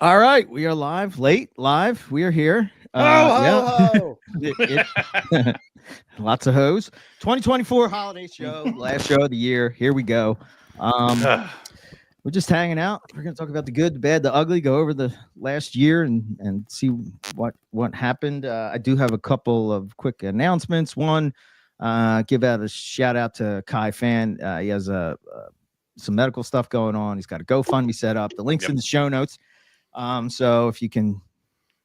All right, we are live, late, live. We are here. Ho, Lots of hoes. 2024 holiday show, last show of the year. Here we go. We're just hanging out. We're going to talk about the good, the bad, the ugly. Go over the last year and see what happened. I do have a couple of quick announcements. One, give out a shout out to Kai Fan. He has some medical stuff going on. He's got a GoFundMe set up. The link's in the show notes. So if you can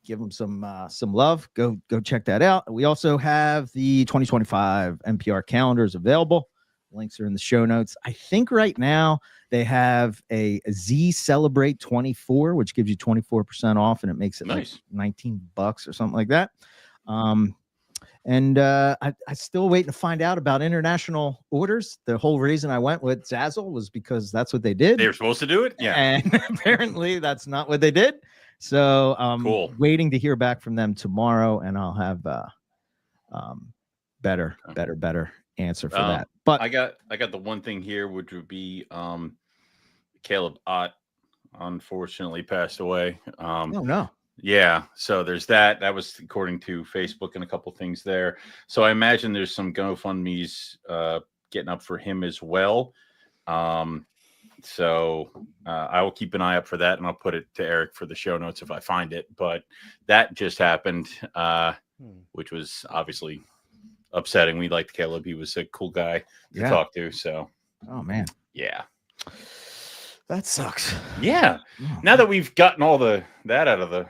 give them some love, go check that out. We also have the 2025 MPR calendars available. Links are in the show notes. I think right now they have a Z Celebrate 24, which gives you 24% off, and it makes it nice. like $19 or something like that. And I still waiting to find out about international orders. The whole reason I went with Zazzle was because that's what they did. They were supposed to do it, yeah. And apparently that's not what they did. So cool. Waiting to hear back from them tomorrow, and I'll have better answer for that. But I got the one thing here, which would be Caleb Ott unfortunately passed away. Oh no. Yeah, so there's that. That was according to Facebook and a couple things there. So I imagine there's some GoFundMe's getting up for him as well. So I will keep an eye up for that, and I'll put it to Eric for the show notes if I find it. But that just happened, which was obviously upsetting. We liked Caleb. He was a cool guy to talk to. So, oh man, yeah. That sucks. Yeah. Oh, now that we've gotten all that out of the,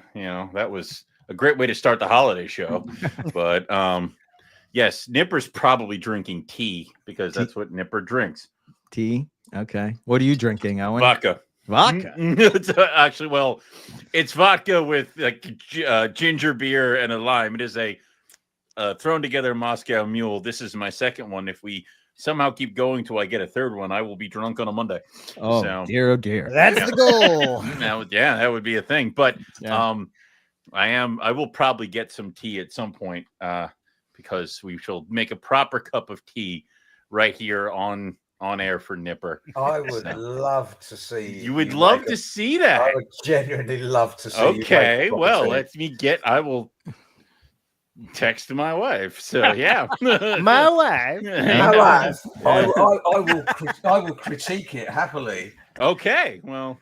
that was a great way to start the holiday show. But yes, Nipper's probably drinking tea because that's what Nipper drinks. Tea. Okay. What are you drinking, Owen? Vodka. It's actually, well, it's vodka with like ginger beer and a lime. It is a thrown together Moscow Mule. This is my second one. If we somehow keep going till I get a third one, I will be drunk on a Monday. Oh, so, dear, oh dear. That's the goal. That would be a thing. But I will probably get some tea at some point because we shall make a proper cup of tea right here on air for Nipper. I would love to see. You would love to see that. I would genuinely love to see. Okay, well, let me I will text my wife. So yeah, my wife. I will critique it happily. Okay, well,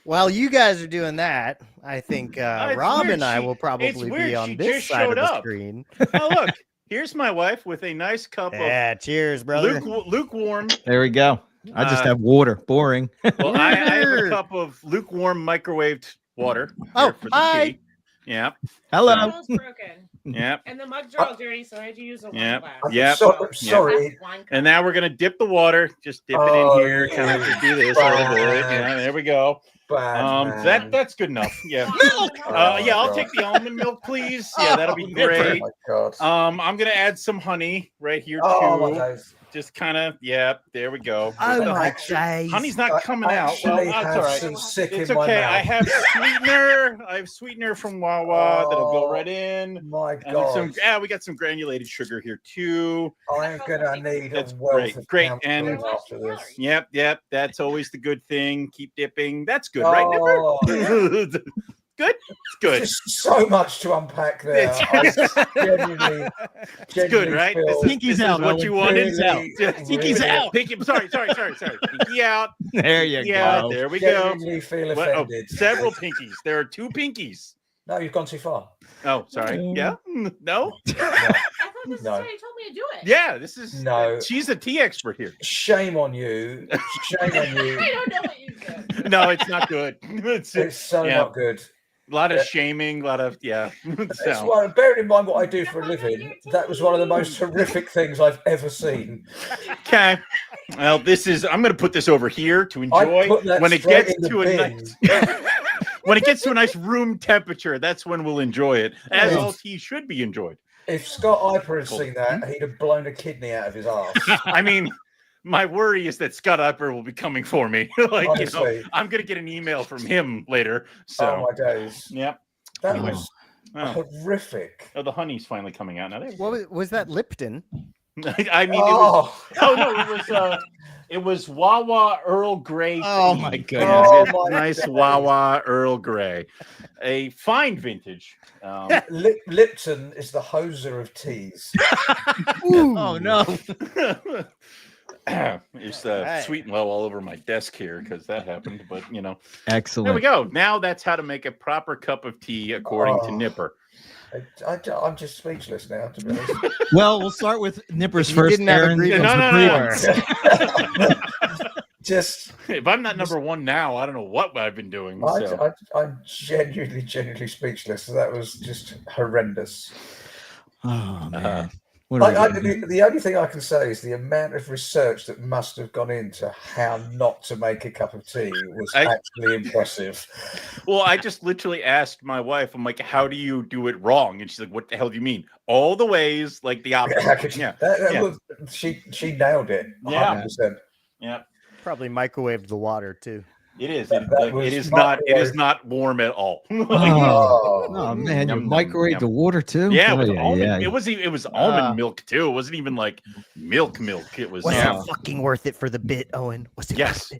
while you guys are doing that, I think Rob and I will probably be on this side of the screen. Oh, look, here's my wife with a nice cup of cheers, brother. Lukewarm. There we go. I just have water. Boring. Well, I have a cup of lukewarm microwaved water. Oh, for the tea. Yeah. Hello. Broken. Yeah. And the mug's all dirty, so I had to use a wine glass. Yeah. Sorry. And now we're gonna dip the water. Just dip it in here. Kind of do this a little bit. Yeah. There we go. That's good enough. Yeah. Milk. I'll take the almond milk, please. Yeah, that'll be great. Oh my God. I'm gonna add some honey right here too. Oh my days. Just kind of, there we go. Oh my days. Honey's not coming out. Well, that's all right. It's okay. I have sweetener from Wawa that'll go right in. My God. We got some granulated sugar here too. I'm gonna need that's a wealth of great. counseling And after this. Yep. That's always the good thing. Keep dipping. That's good, right, Nipper? Good. It's good. There's so much to unpack there. Genuinely good, right? Pinky's out. What you wanted? Pinky's out. Pinky. Sorry. Pinky out. There you go. There we go. Feel offended. Several pinkies. There are 2 pinkies. No, you've gone too far. Oh, sorry. Yeah. No. I thought this is how you told me to do it. Yeah, this is. No. She's a tea expert here. Shame on you. Shame on you. I don't know what you said. No, it's not good. It's so not good. A lot of shaming, a lot of bearing in mind what I do for a living, that was one of the most horrific things I've ever seen. Okay. Well, I'm going to put this over here to enjoy when it gets to when it gets to a nice room temperature. That's when we'll enjoy it, as all tea should be enjoyed. If Scott Iper had seen that, he'd have blown a kidney out of his ass. I mean, my worry is that Scott Iper will be coming for me. Honestly. I'm going to get an email from him later. So, oh my days. Yep. That was horrific. Oh, the honey's finally coming out now. What was that, Lipton? I mean, it was. Oh no, it was. It was Wawa Earl Grey. Oh tea. my goodness! Nice Wawa Earl Grey, a fine vintage. Lipton is the hoser of teas. Oh no! It's sweet and low all over my desk here because that happened. But Excellent. There we go. Now that's how to make a proper cup of tea according to Nipper. I'm just speechless now, to be honest. Well, we'll start with Nipper's first. Didn't have a grievance. Just if I'm not number one now, I don't know what I've been doing. I'm genuinely speechless. That was just horrendous. Oh man. The only thing I can say is the amount of research that must have gone into how not to make a cup of tea was actually impressive. Well, I just literally asked my wife, I'm like, how do you do it wrong? And she's like, what the hell do you mean? All the ways, like the opposite. She nailed it. 100%. Yeah. Probably microwaved the water too. It is. It is not warm at all. Oh man, you microwave the water too? Yeah, it was almond milk too. It wasn't even like milk. It was. Was it fucking worth it for the bit, Owen? Was it? Yes,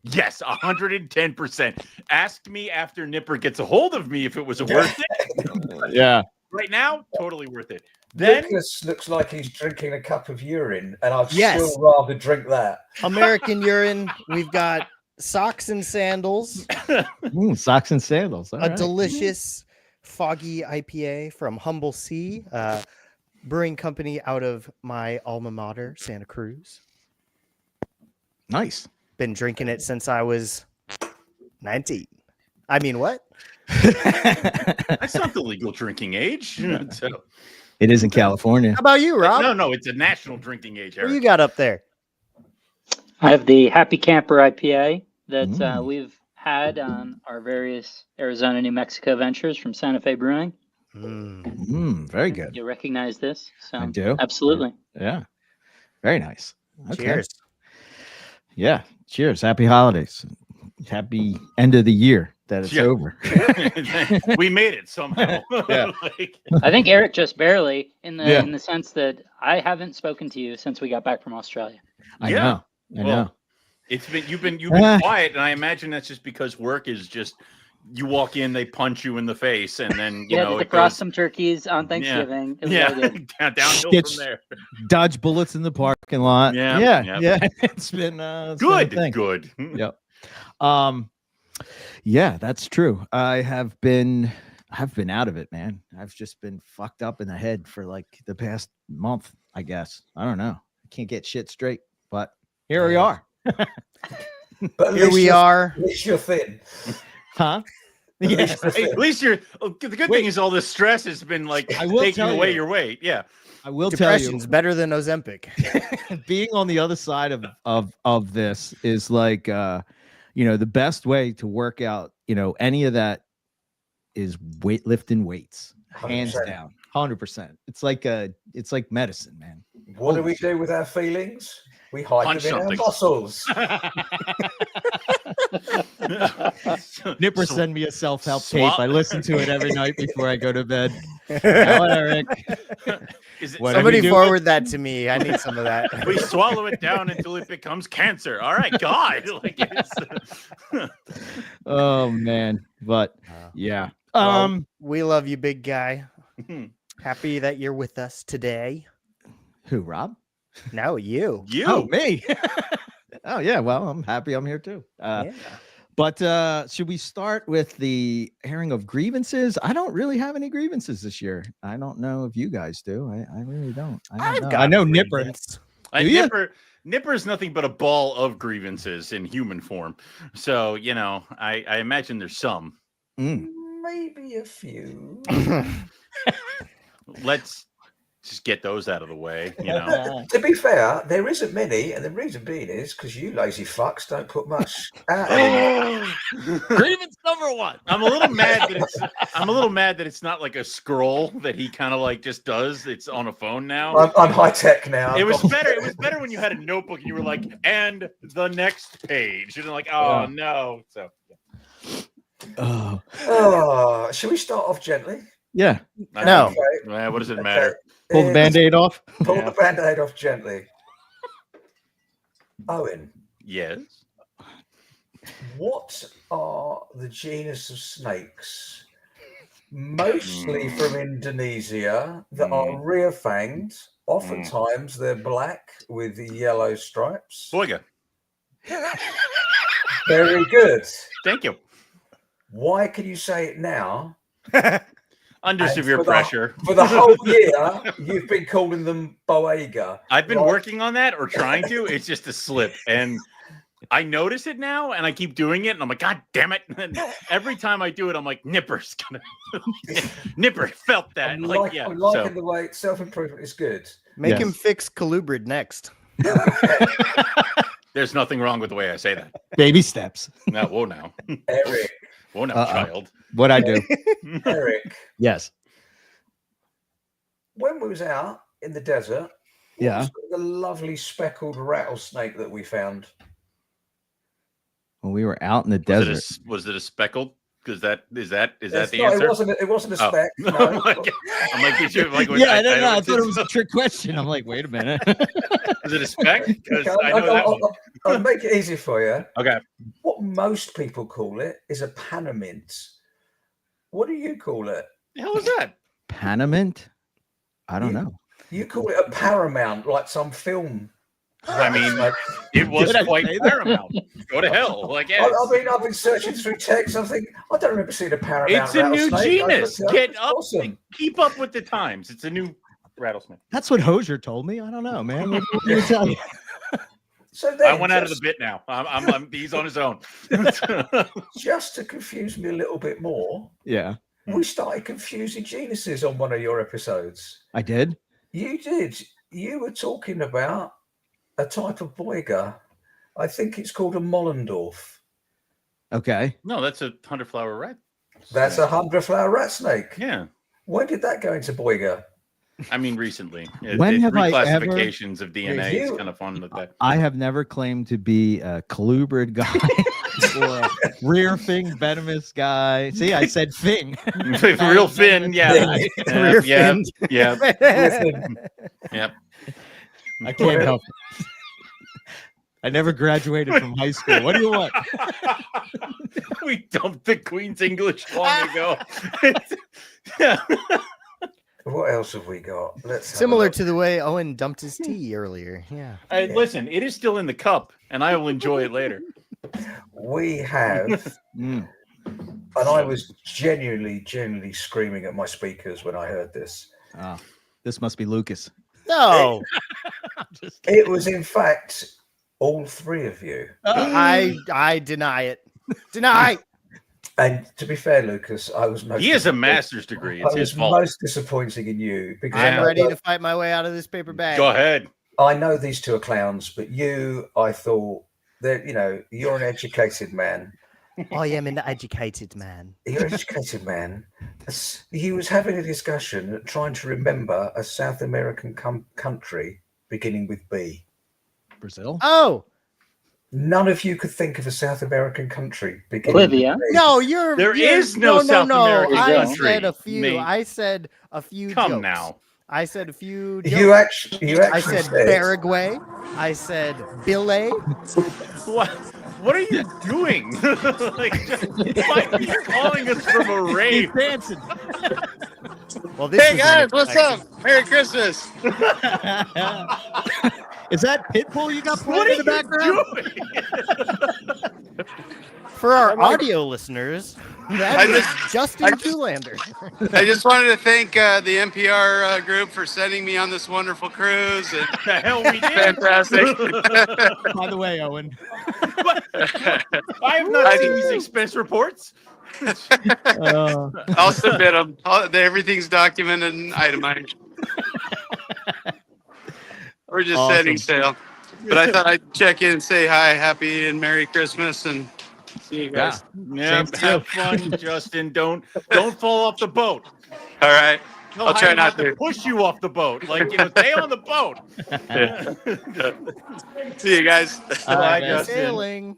110%. Ask me after Nipper gets a hold of me if it was worth it. Yeah. Right now, totally worth it. Then Lucas looks like he's drinking a cup of urine, and I'd still rather drink that. American urine. We've got socks and sandals. Socks and sandals. All right. Delicious foggy IPA from Humble Sea Brewing Company out of my alma mater, Santa Cruz. Nice. Been drinking it since I was 19. I mean, what? That's not the legal drinking age. So. It is in California. How about you, Rob? No, it's a national drinking age. Eric. What you got up there? I have the Happy Camper IPA that we've had on our various Arizona, New Mexico ventures from Santa Fe Brewing. Very good. You recognize this? So I do. Absolutely. Yeah. Very nice. Okay. Cheers. Yeah. Cheers. Happy holidays. Happy end of the year that it's over. We made it somehow. Yeah. I think Eric just barely in the sense that I haven't spoken to you since we got back from Australia. I know. You've been quiet, and I imagine that's just because work is just you walk in, they punch you in the face, and then it cross some turkeys on Thanksgiving. Downhill from there. Dodge bullets in the parking lot. Yeah. It's been good. Yep. Yeah, that's true. I've been out of it, man. I've just been fucked up in the head for like the past month, I guess. I don't know. I can't get shit straight, but here we are. But here we are. At least you're thin. Huh? Yeah. At least you're. The good thing is all this stress has been like taking away your weight. Yeah. I will tell you, depression's better than Ozempic. Being on the other side of this is like the best way to work out any of that is lifting weights, hands 100%. Down, 100%. It's like medicine, man. What do we do with our feelings? We hide them in our muscles. Nipper send me a self-help tape. I listen to it every night before I go to bed. Now, Eric. Somebody forward that to me. I need some of that. We swallow it down until it becomes cancer. All right, God. Oh man, but yeah. We love you, big guy. Happy that you're with us today. Who, Rob? No, you. Oh, me. Oh yeah. Well, I'm happy I'm here too. But should we start with the airing of grievances? I don't really have any grievances this year. I don't know if you guys do. I really don't. I know Nipper. Nipper is nothing but a ball of grievances in human form. So, I imagine there's some. Maybe a few. Let's just get those out of the way, To be fair, there isn't many, and the reason being is because you lazy fucks don't put much out. Grievance number one. I'm a little mad that it's not like a scroll that he kind of like just does. It's on a phone now. I'm high tech now. It was better. It was better when you had a notebook and you were like, and the next page. You're like, oh no. So. Should we start off gently? Yeah. No. Okay. What does it matter? Pull the Band-Aid off. Pull the Band-Aid off gently. Owen, Yes. What are the genus of snakes, mostly from Indonesia, that are rear-fanged? Oftentimes they're black with yellow stripes. Boyga. Very good. Thank you. Why can you say it now? Under And severe for pressure. For the whole year, you've been calling them boega. I've been working on that or trying to. It's just a slip. And I notice it now and I keep doing it. And I'm like, God damn it. And every time I do it, I'm like, Nipper's gonna Nipper felt that. I'm Like, yeah. I'm liking the way self-improvement is good. Make him fix colubrid next. There's nothing wrong with the way I say that. Baby steps. No, whoa now. Eric. Whoa now, child. What'd I do? Eric. Yes. When we was out in the desert, Yeah. the lovely speckled rattlesnake that we found. When we were out in the desert. Was it a speckled? Because that is the No, answer. It wasn't a speck. No. I'm like, did you like? Yeah, I don't know. I thought it was a trick question. I'm like, wait a minute. Is it a speck? Because Okay, I know that one. I'll make it easy for you. Okay. What most people call it is a panamint. What do you call it? The hell is that? Panamint? I don't know. You call it a paramount, like some film. I mean, it was quite paramount. Go to hell. Like, yeah. I mean, I've been searching through text. I think I don't remember seeing a paramount. It's a new rattlesnake. genus. Get up. Awesome. Keep up with the times. It's a new rattlesnake. That's what Hosier told me. I don't know, man. What did he tell you? So then, I went out of the bit now. He's on his own. Just to confuse me a little bit more, Yeah, we started confusing genuses on one of your episodes. I did. You did. You were talking about a type of boiga. I think it's called a Mollendorf. Okay. No, that's a 100-flower rat. That's a 100-flower rat snake. Yeah. When did that go into boiga? I mean, recently. When have I ever- reclassifications of DNA is kind of fun with that. I have never claimed to be a colubrid guy or a rear fin venomous guy. See, I said fin. Real fin, yeah. Rear Yeah. fin. Yeah. Yep. I can't help it. I never graduated from high school. What do you want? We dumped the Queen's English long ago. Yeah. What else have we got? Let's have a Similar look. to the way Owen dumped his tea earlier. Yeah. Listen, it is still in the cup, and I will enjoy it later. We have, and I was genuinely screaming at my speakers when I heard this. This must be Lucas. No, It was, in fact, all three of you. I deny it. Deny. And to be fair, Lucas, I was most. He has a master's degree. It's I his was fault. most disappointing in you because I'm ready to fight my way out of this paper bag. Go ahead. I know these two are clowns, but you, I thought that you're an educated man. I am an educated man. You're an educated man. He was having a discussion, trying to remember a South American country beginning with B. Brazil? Oh, None of you could think of a South American country beginning Bolivia. with B. no, There is no South American I country, said a few. mate. I said a few. Come jokes. now. I said a few. You jokes. actually I said Paraguay. I said Bile. What are you doing? Like, why are you calling us from a rave? dancing. Well, this Hey was guys, what's unexpected. up? Merry Christmas. Is that Pitbull you got What playing are in the you background? doing? For our audio listeners, that I is just- Justin I- Kuhlander. I just wanted to thank the MPR group for sending me on this wonderful cruise. And The hell we did. fantastic. By the way, Owen. I have not seen these expense reports. I'll submit them. Everything's documented and itemized. We're just Awesome. setting sail. But I thought I'd check in and say hi, happy and Merry Christmas, and see you guys. Yeah, Same to have fun, Justin. Don't fall off the boat. All right. He'll I'll try have not to. push you off the boat. Like, stay on the boat. See you guys. Bye, man. Justin. Sailing.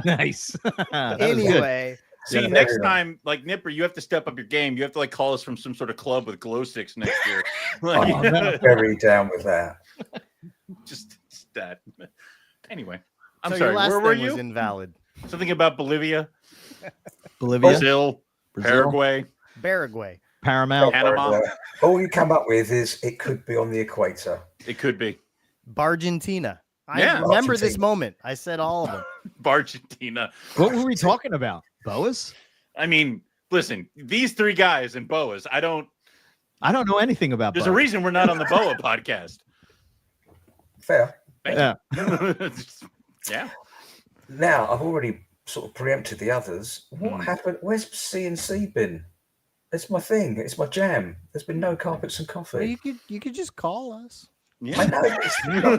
Nice. That was good. Anyway, See, Yeah. next time, like Nipper, you have to step up your game. You have to call us from some sort of club with glow sticks next year. Like, I'm very down with that. just that. Anyway, I'm So sorry. your last Where were thing was you? invalid. Something about Bolivia, Bolivia, Brazil, Paraguay, Paraguay. Paramount. Panama. All you come up with is it could be on the equator. It could be Bargentina. I Yeah. remember this Argentina. moment. I said all of them. Argentina. What were we talking about? Boas? I mean, listen, these three guys and boas. I don't know anything about. There's a boas. reason we're not on the boa podcast. Fair. Thank Yeah. you. Yeah. Now, I've already sort of preempted the others. What happened? Where's CNC been? It's my thing. It's my jam. There's been no carpets and Well, coffee. you could just call us. I Yeah. know.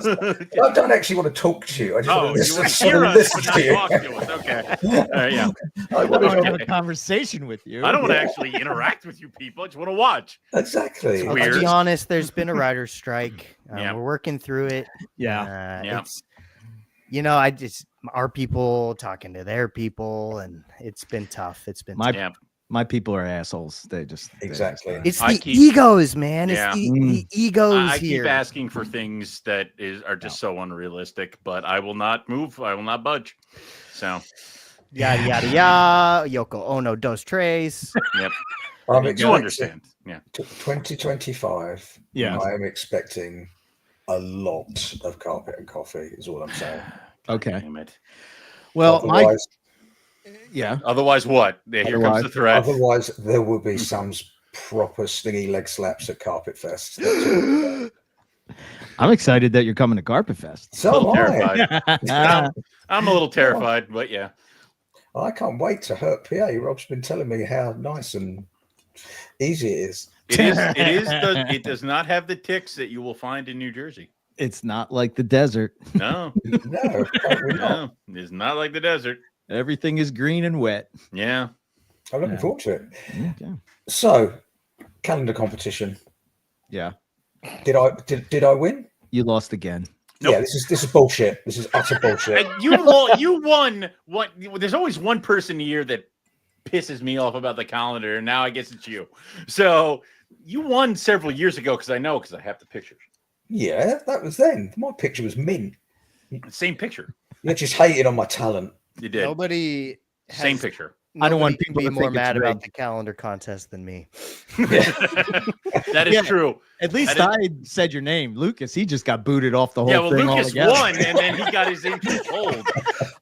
I don't actually want to talk to you. I just Oh, want to you want to sort hear of us, listen but not to you. talk to us. Okay. Yeah. I want to have Okay. a conversation with you. I don't want to actually interact with you people. I just want to watch. Exactly. Weird. To be honest, there's been a writer's strike. Yeah. We're working through it. Yeah. Yeah. It's, our people talking to their people, and it's been tough. It's been tough. Yeah. My people are assholes. They just Exactly. It's I the keep- egos, man. Yeah. It's the egos I here. keep asking for things that are just so unrealistic, but I will not move. I will not budge. So, Yada yada yada. Yoko Ono dos tres. yep. I'm You expecting understand. Yeah. 2025. Yeah. I am expecting a lot of carpet and coffee, is all I'm saying. Okay. Damn it. Well, otherwise, yeah. Otherwise, what? Here comes the Otherwise- threat. otherwise, there will be some proper slingy leg slaps at Carpet Fest. That's all. I'm excited that you're coming to Carpet Fest. So am I. Terrified. I'm a little terrified, but yeah. I can't wait to hurt PA. Rob's been telling me how nice and easy it is. It does not have the ticks that you will find in New Jersey. It's not like the desert. No, No, apparently not. no, it's not like the desert. Everything is green and wet. Yeah. I'm looking Yeah. forward to it. Okay. So, calendar competition. Yeah. Did I win? You lost again. Nope. Yeah, this is bullshit. This is utter bullshit. And you won what? There's always one person a year that pisses me off about the calendar, and now I guess it's you. So you won several years ago because I have the pictures. Yeah, that was then. My picture was mint. Same picture. You just hated on my talent. You did. Nobody. Same has- picture. I don't want nobody people can to be more think it's mad about rigged. the calendar contest than me. That is Yeah. true. At least I I said your name, Lucas. He just got booted off the whole Yeah, well, thing Lucas altogether. won, and then he got his intro pulled.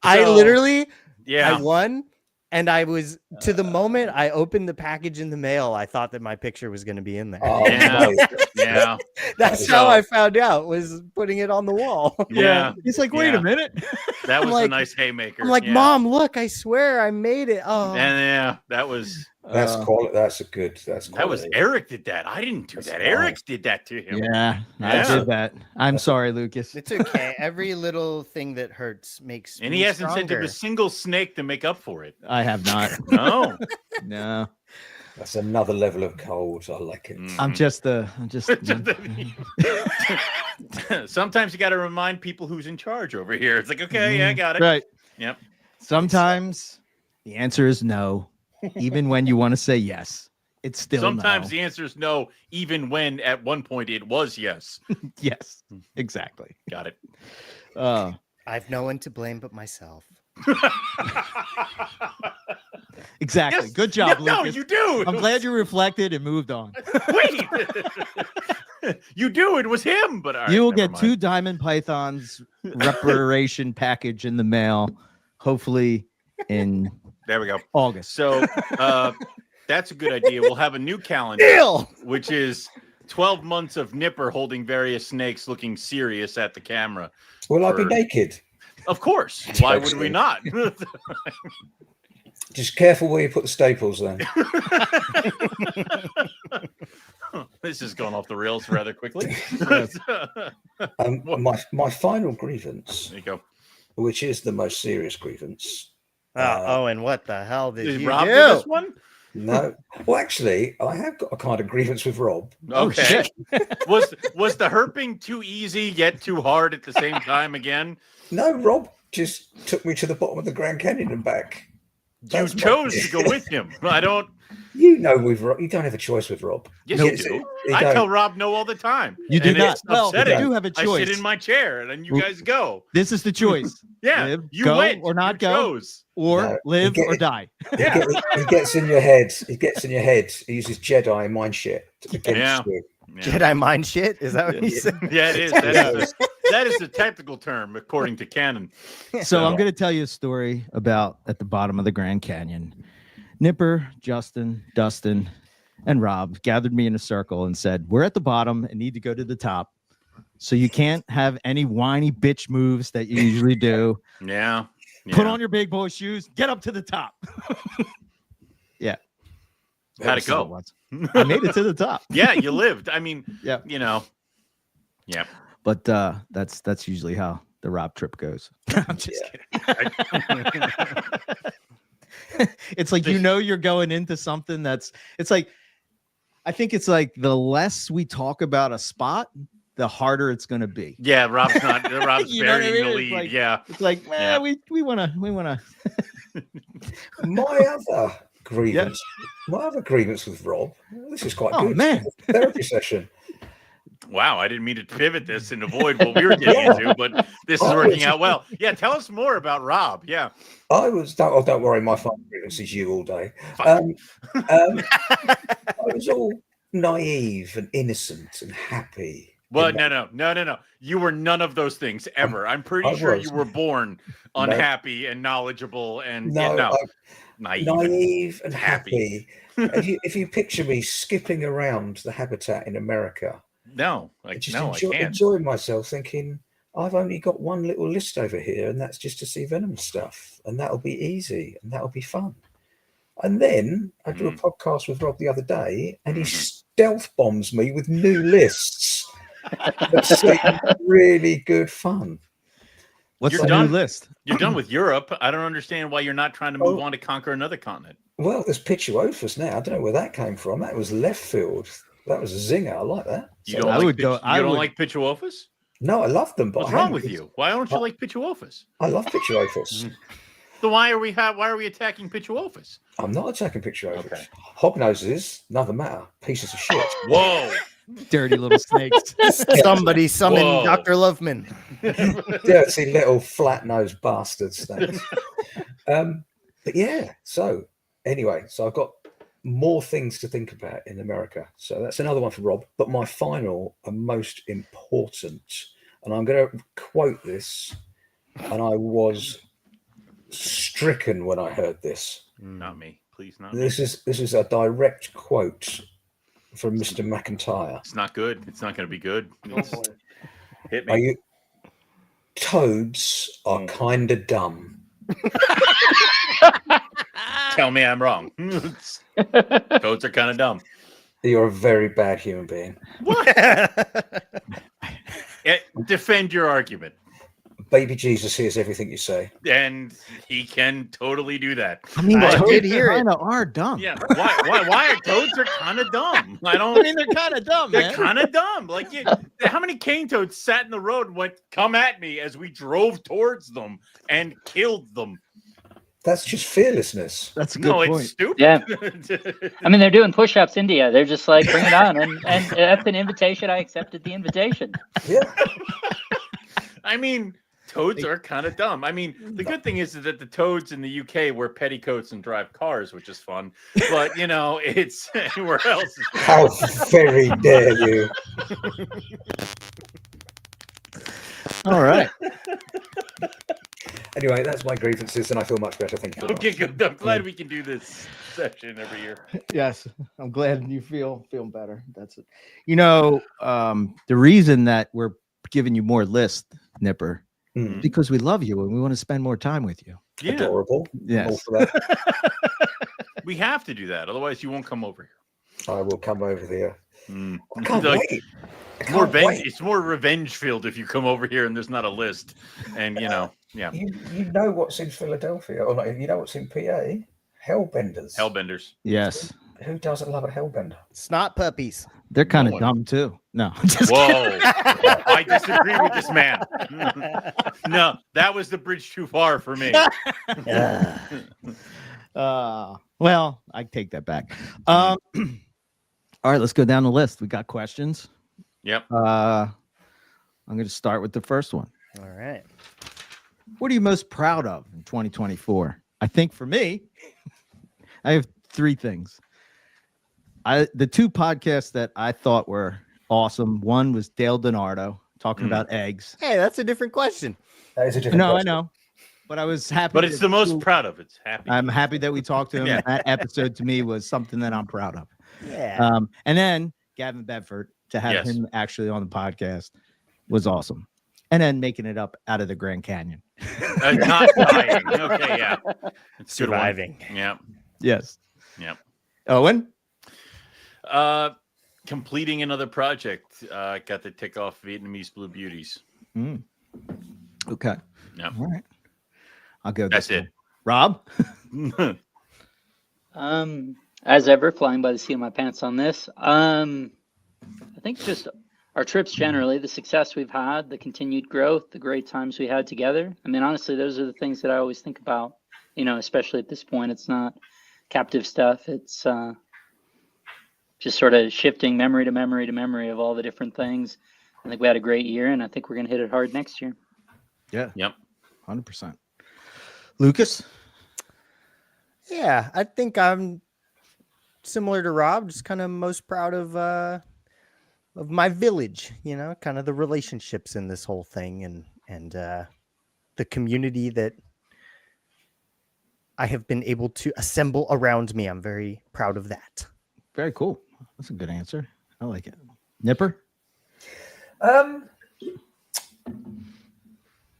I So, literally, yeah. I won, and I was to the moment I opened the package in the mail, I thought that my picture was going to be in there. Oh, Yeah. mate. Yeah. That's so- how I found out, was putting it on the wall. Yeah. He's like, wait Yeah. a minute. That was like- a nice haymaker. I'm like, yeah. Mom, look, I swear I made it. Oh, And yeah, that was That's quality. That's a good. That's that was quality. Eric did that. I didn't do That's that. fine. Eric did that to him. Yeah, I Yeah. did that. I'm sorry, Lucas. it's okay. Every little thing that hurts makes And me he hasn't sent him stronger. a single snake to make up for it. I have not. No. No, That's another level of cold. I like it. I'm just Sometimes you got to remind people who's in charge over here. It's like, okay, yeah, I got it. right. Yep. Sometimes the answer is no, even when you want to say yes. It's still Sometimes no. the answer is no, even when at one point it was yes. Yes, exactly. Got it. I've no one to blame but myself. Exactly. Yes. Good job, No, Lucas. you do. I'm glad you reflected and moved on. Wait. You do. It was him. But all right, You will never get mind. 2 Diamond Pythons reparation package in the mail, hopefully in There we go. August. So that's a good idea. We'll have a new calendar, Deal. which is 12 months of Nipper holding various snakes looking serious at the camera. Will I be For- naked? Of course. Why would we not? Just careful where you put the staples. Then This has gone off the rails rather quickly. my final grievance, There you go. which is the most serious grievance. And what the hell did Did you Rob do? do this one? No, well, actually, I have got a kind of grievance with Rob. Okay. was the herping too easy yet too hard at the same time again? No, Rob just took me to the bottom of the Grand Canyon and back. You That's my- chose to go with him. I don't. You know, with Rob, you don't have a choice with Rob. Yes, Nope. you do. You I don't. tell Rob no all the time. You do and not. it's Well, upsetting. you do have a I choice. sit in my chair and then you guys go. This is the choice. Yeah, Live, you go went or not you go, chose. or No, live you get or it. die. Yeah. He gets in your head. He gets in your head. He uses Jedi mind shit against Yeah. you. Yeah. Jedi mind shit? Is that what you said? Yeah, it is. That is a technical term according to canon. So I'm going to tell you a story about at the bottom of the Grand Canyon. Nipper, Justin, Dustin, and Rob gathered me in a circle and said, we're at the bottom and need to go to the top. So you can't have any whiny bitch moves that you usually do. Yeah. Put on your big boy shoes, get up to the top. Yeah. How'd it go? I made it to the top. Yeah, you lived. I mean, Yeah. you know. Yeah. But that's usually how the Rob trip goes. I'm just kidding. It's like, you're going into something it's like, I think it's like the less we talk about a spot, the harder it's going to be. Yeah, Rob's You know what I burying the mean? lead. It's like- Yeah. It's like, we want to. My other grievance. My other grievance with Rob. This is quite Oh, good. man. Therapy session. Wow, I didn't mean to pivot this and avoid what we were getting into, but this is working out well. Yeah, tell us more about Rob. Yeah. Don't worry, my fun grievance is you all day. I was all naive and innocent and happy. Well, no. You were none of those things ever. I'm pretty sure you were born unhappy and knowledgeable and naive and happy. if you picture me skipping around the habitat in America, I just can't. enjoying myself, thinking I've only got one little list over here, and that's just to see Venom stuff, and that'll be easy and that'll be fun. And then I do a podcast with Rob the other day, and he stealth bombs me with new lists. That seem really good fun. What's You're the done. new list? You're done with Europe. I don't understand why you're not trying to move on to conquer another continent. Well, there's Pituophis now. I don't know where that came from. That was left field. That was a zinger. I like that. You don't like Pituophis? No, I love them. But what's wrong with you? Why don't you like Pituophis? I love Pituophis. So why are we attacking Pituophis? I'm not attacking Pituophis. Okay. Hognoses, another matter. Pieces of shit. Whoa. Dirty little snakes. Somebody summon Whoa. Dr. Loveman. Dirty little flat-nosed bastard snakes. But yeah, so anyway, so I've got more things to think about in America. So that's another one for Rob. But my final and most important, and I'm going to quote this, and I was stricken when I heard this. Not me, please, not This is a direct quote from Mr. McIntyre. It's not good. It's not going to be good. Hit me. Toads are kind of dumb. Tell me I'm wrong. Toads are kind of dumb. You're a very bad human being. Defend your argument. Baby Jesus hears everything you say. And he can totally do that. I mean, I toads did hear it. kind of are dumb. Yeah. Why are toads are kind of dumb? I mean, they're kind of dumb, They're man. kind of dumb. Like, how many cane toads sat in the road and went, "Come at me," as we drove towards them and killed them? That's just fearlessness. That's a good point. It's stupid. Yeah. I mean, they're doing push-ups, India. They're just like, bring it on. And that's an invitation. I accepted the invitation. Yeah. I mean, toads are kind of dumb. I mean, the good thing is that the toads in the UK wear petticoats and drive cars, which is fun. But, it's anywhere else. How very dare you? All right. Anyway, that's my grievances, and I feel much better. Thank you. Okay, good. I'm glad we can do this session every year. Yes, I'm glad you feel better. That's it. The reason that we're giving you more lists, Nipper, because we love you and we want to spend more time with you. Yeah. Adorable. Yes. All for that. We have to do that. Otherwise, you won't come over here. I will come over there. Mm. I can't Like, wait. It's more revenge filled if you come over here and there's not a list. And, yeah. You know what's in Philadelphia, or like, you know what's in PA? Hellbenders. Hellbenders. Yes. Who doesn't love a hellbender? Snot puppies. They're kind of one. dumb too. No. Just Whoa. I disagree with this man. No, that was the bridge too far for me. well, Well, I take that back. All right, let's go down the list. We got questions. Yep. I'm going to start with the first one. All right. What are you most proud of in 2024? I think for me, I have three things. The two podcasts that I thought were awesome. One was Dale Donardo talking about eggs. Hey, that's a different question. That is a different No, question. I know. But I was happy. But it's the most proud of. It's happy. I'm happy that we talked to him. Yeah. That episode to me was something that I'm proud of. Yeah. And then Gavin Bedford, to have him actually on the podcast was awesome. And then making it up out of the Grand Canyon. Not dying. Okay, yeah. It's Surviving. Yeah. Yes. Yep. Owen? Completing another project. Got to tick off Vietnamese Blue Beauties. Okay. Yeah. All right. I'll go. That's it. Rob? As ever, flying by the seat of my pants on this. I think just our trips generally, the success we've had, the continued growth, the great times we had together. I mean, honestly, those are the things that I always think about, especially at this point. It's not captive stuff. It's just sort of shifting memory to memory to memory of all the different things. I think we had a great year, and I think we're going to hit it hard next year. Yeah. Yep. 100%. Lucas? Yeah, I think I'm similar to Rob, just kind of most proud of my village, kind of the relationships in this whole thing and the community that I have been able to assemble around me. I'm very proud of that. Very cool. That's a good answer. I like it. Nipper?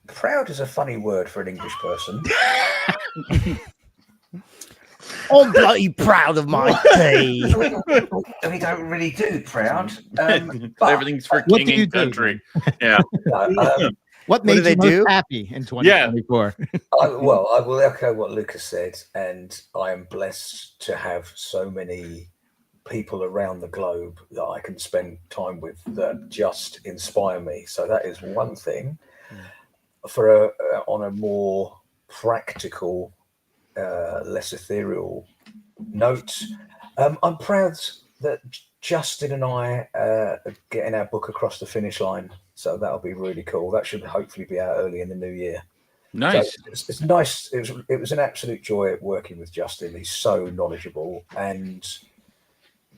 Proud is a funny word for an English person. I'm bloody proud of my team. We don't really do proud. Everything's for king and country. Yeah. What made you most happy in 2024? I will echo what Lucas said, and I am blessed to have so many people around the globe that I can spend time with that just inspire me. So that is one thing. On a more practical, less ethereal note, I'm proud that Justin and I are getting our book across the finish line. So that'll be really cool. That should hopefully be out early in the new year. Nice. So it's nice. It was an absolute joy working with Justin. He's so knowledgeable, and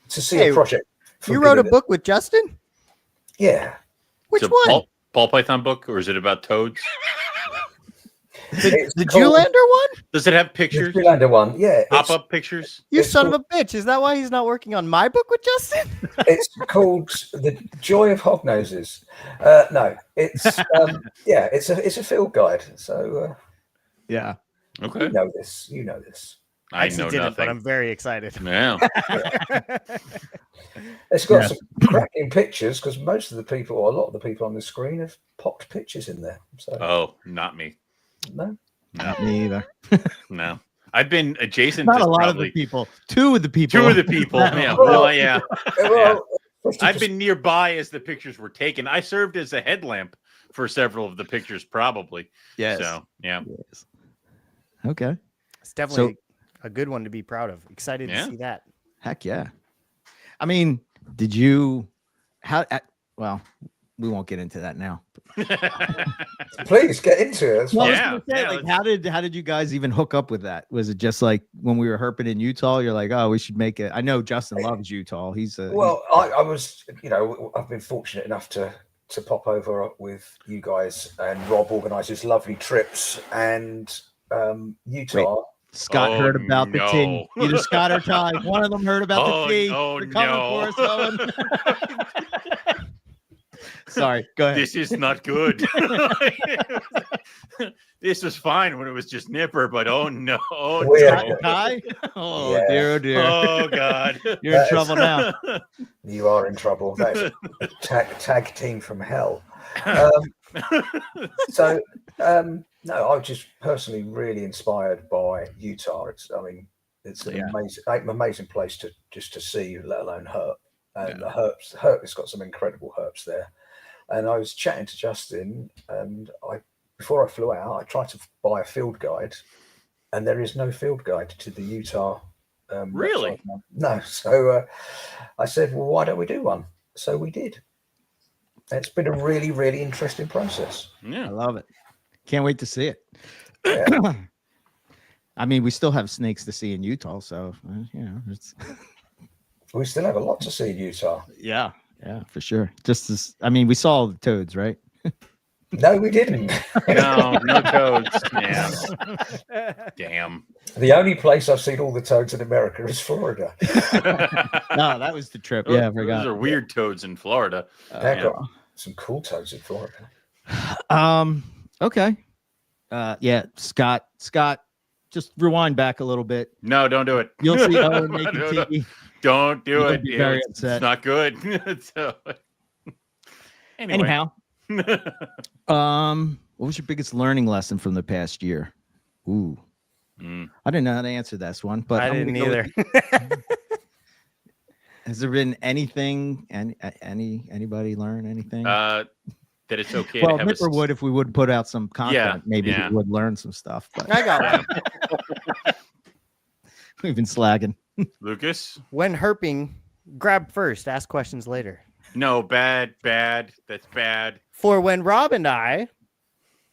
to see a project. You wrote a book with Justin? Yeah. Which one? Ball Python book, or is it about toads? The Zoolander one? Does it have pictures? The Zoolander one, yeah. Pop-up pictures? You son of a bitch. Is that why he's not working on my book with Justin? It's called The Joy of Hognoses. No, it's it's a field guide. So yeah. Okay. You know this. I know nothing. But I'm very excited. Yeah. It's got some cracking pictures because most of the people, or a lot of the people on the screen, have popped pictures in there. So. Not me. No. Not me either. No. I've been adjacent Not to a lot probably of the people. Two of the people. Yeah. Well, yeah. Well, I've been nearby as the pictures were taken. I served as a headlamp for several of the pictures, probably. Yes. So, yeah. Yes. Okay. It's definitely a good one to be proud of. Excited to see that. Heck yeah. I mean, well, we won't get into that now. Please get into it. How did you guys even hook up with that? Was it just like when we were herping in Utah? You're like, oh, we should make it. I know Justin loves Utah. I was, I've been fortunate enough to pop over with you guys, and Rob organizes lovely trips, and Utah. Wait, Scott heard about the tea. Either Scott or Ty. One of them heard about the tea. Oh, no. For us, Owen. Sorry, go ahead. This is not good. This was fine when it was just Nipper, but oh no. Ty? Oh, dear, oh dear. Oh, God. You're in trouble now. You are in trouble. That's a tag team from hell. No, I was just personally really inspired by Utah. It's an amazing place to see, let alone herp. And the herp has got some incredible herps there. And I was chatting to Justin, and before I flew out, I tried to buy a field guide, and there is no field guide to the Utah Really? reptile. No. So I said, well, why don't we do one? So we did. It's been a really, really interesting process. I Yeah. love it. Can't wait to see it. Yeah. I mean, we still have snakes to see in Utah, so it's We still have a lot to see in Utah. yeah, for sure. Just as I mean, we saw the toads, right? No, we didn't. No toads. Yeah. Damn. The only place I've seen all the toads in America is Florida. No, that was the trip. Yeah, I forgot. Those are weird toads in Florida. They've got some cool toads in Florida. Okay. Yeah, Scott, just rewind back a little bit. No, don't do it. You'll see Owen making No. TV. Don't do You'll it. be very It's upset. not good. So, anyway. Anyhow, what was your biggest learning lesson from the past year? Ooh, I didn't know how to answer this one, but I I'm didn't gonna go either. with- Has there been anything? Anybody learn anything? That it's okay well, to have Nipper would if we would put out some content. Yeah, Maybe yeah. he would learn some stuff. But I got one. we've been slagging. Lucas. When herping, grab first, ask questions later. No, bad. That's bad. For when Rob and I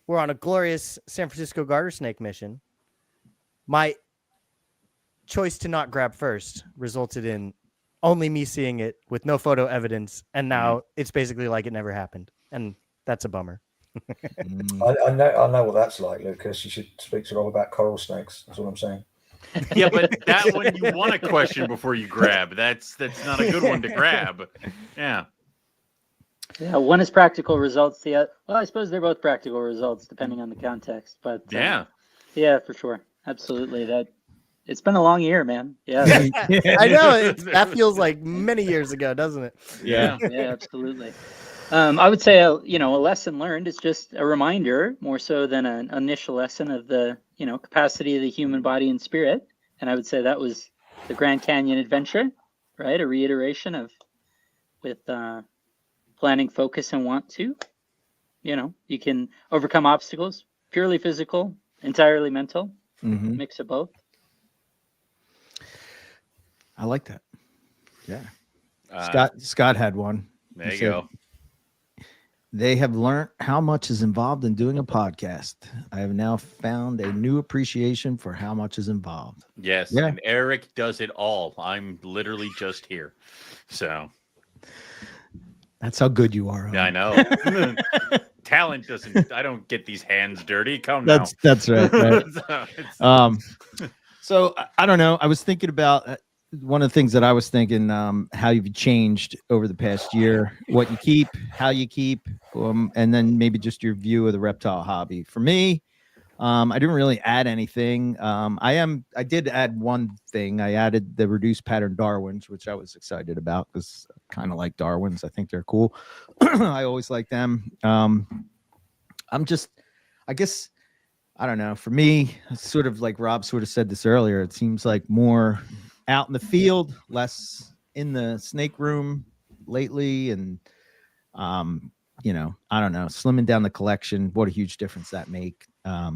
were on a glorious San Francisco garter snake mission, my choice to not grab first resulted in only me seeing it with no photo evidence, and now it's basically like it never happened, and that's a bummer. I know what that's like, Lucas. You should speak to Rob about coral snakes. That's what I'm saying. Yeah, but that one you want a question before you grab. That's not a good one to grab. Yeah. Yeah, one is practical results. The well, I suppose they're both practical results depending on the context. But Yeah. yeah, for sure, absolutely. It's been a long year, man. Yeah, I know that feels like many years ago, doesn't it? Yeah. yeah, absolutely. I would say a lesson learned is just a reminder more so than an initial lesson of the capacity of the human body and spirit. And I would say that was the Grand Canyon adventure, right? A reiteration of with planning, focus, and want to. You can overcome obstacles, purely physical, entirely mental, mix of both. I like that. Yeah. Scott had one. There He you said, go. They have learned how much is involved in doing a podcast. I have now found a new appreciation for how much is involved. Yes. Yeah. And Eric does it all. I'm literally just here. So That's how good you are. yeah, I Owen. know. Talent doesn't. I don't get these hands dirty. Come now. That's right. right. So it's- So I don't know. I was thinking about one of the things that I was thinking, how you've changed over the past year, what you keep, how you keep, and then maybe just your view of the reptile hobby. For me, I didn't really add anything. I did add one thing. I added the reduced pattern Darwins, which I was excited about because I kind of like Darwins. I think they're cool. I always like them. I guess, I don't know. For me, it's sort of like Rob sort of said this earlier. It seems like more out in the field, less in the snake room lately. And, I don't know, slimming down the collection. What a huge difference that make. So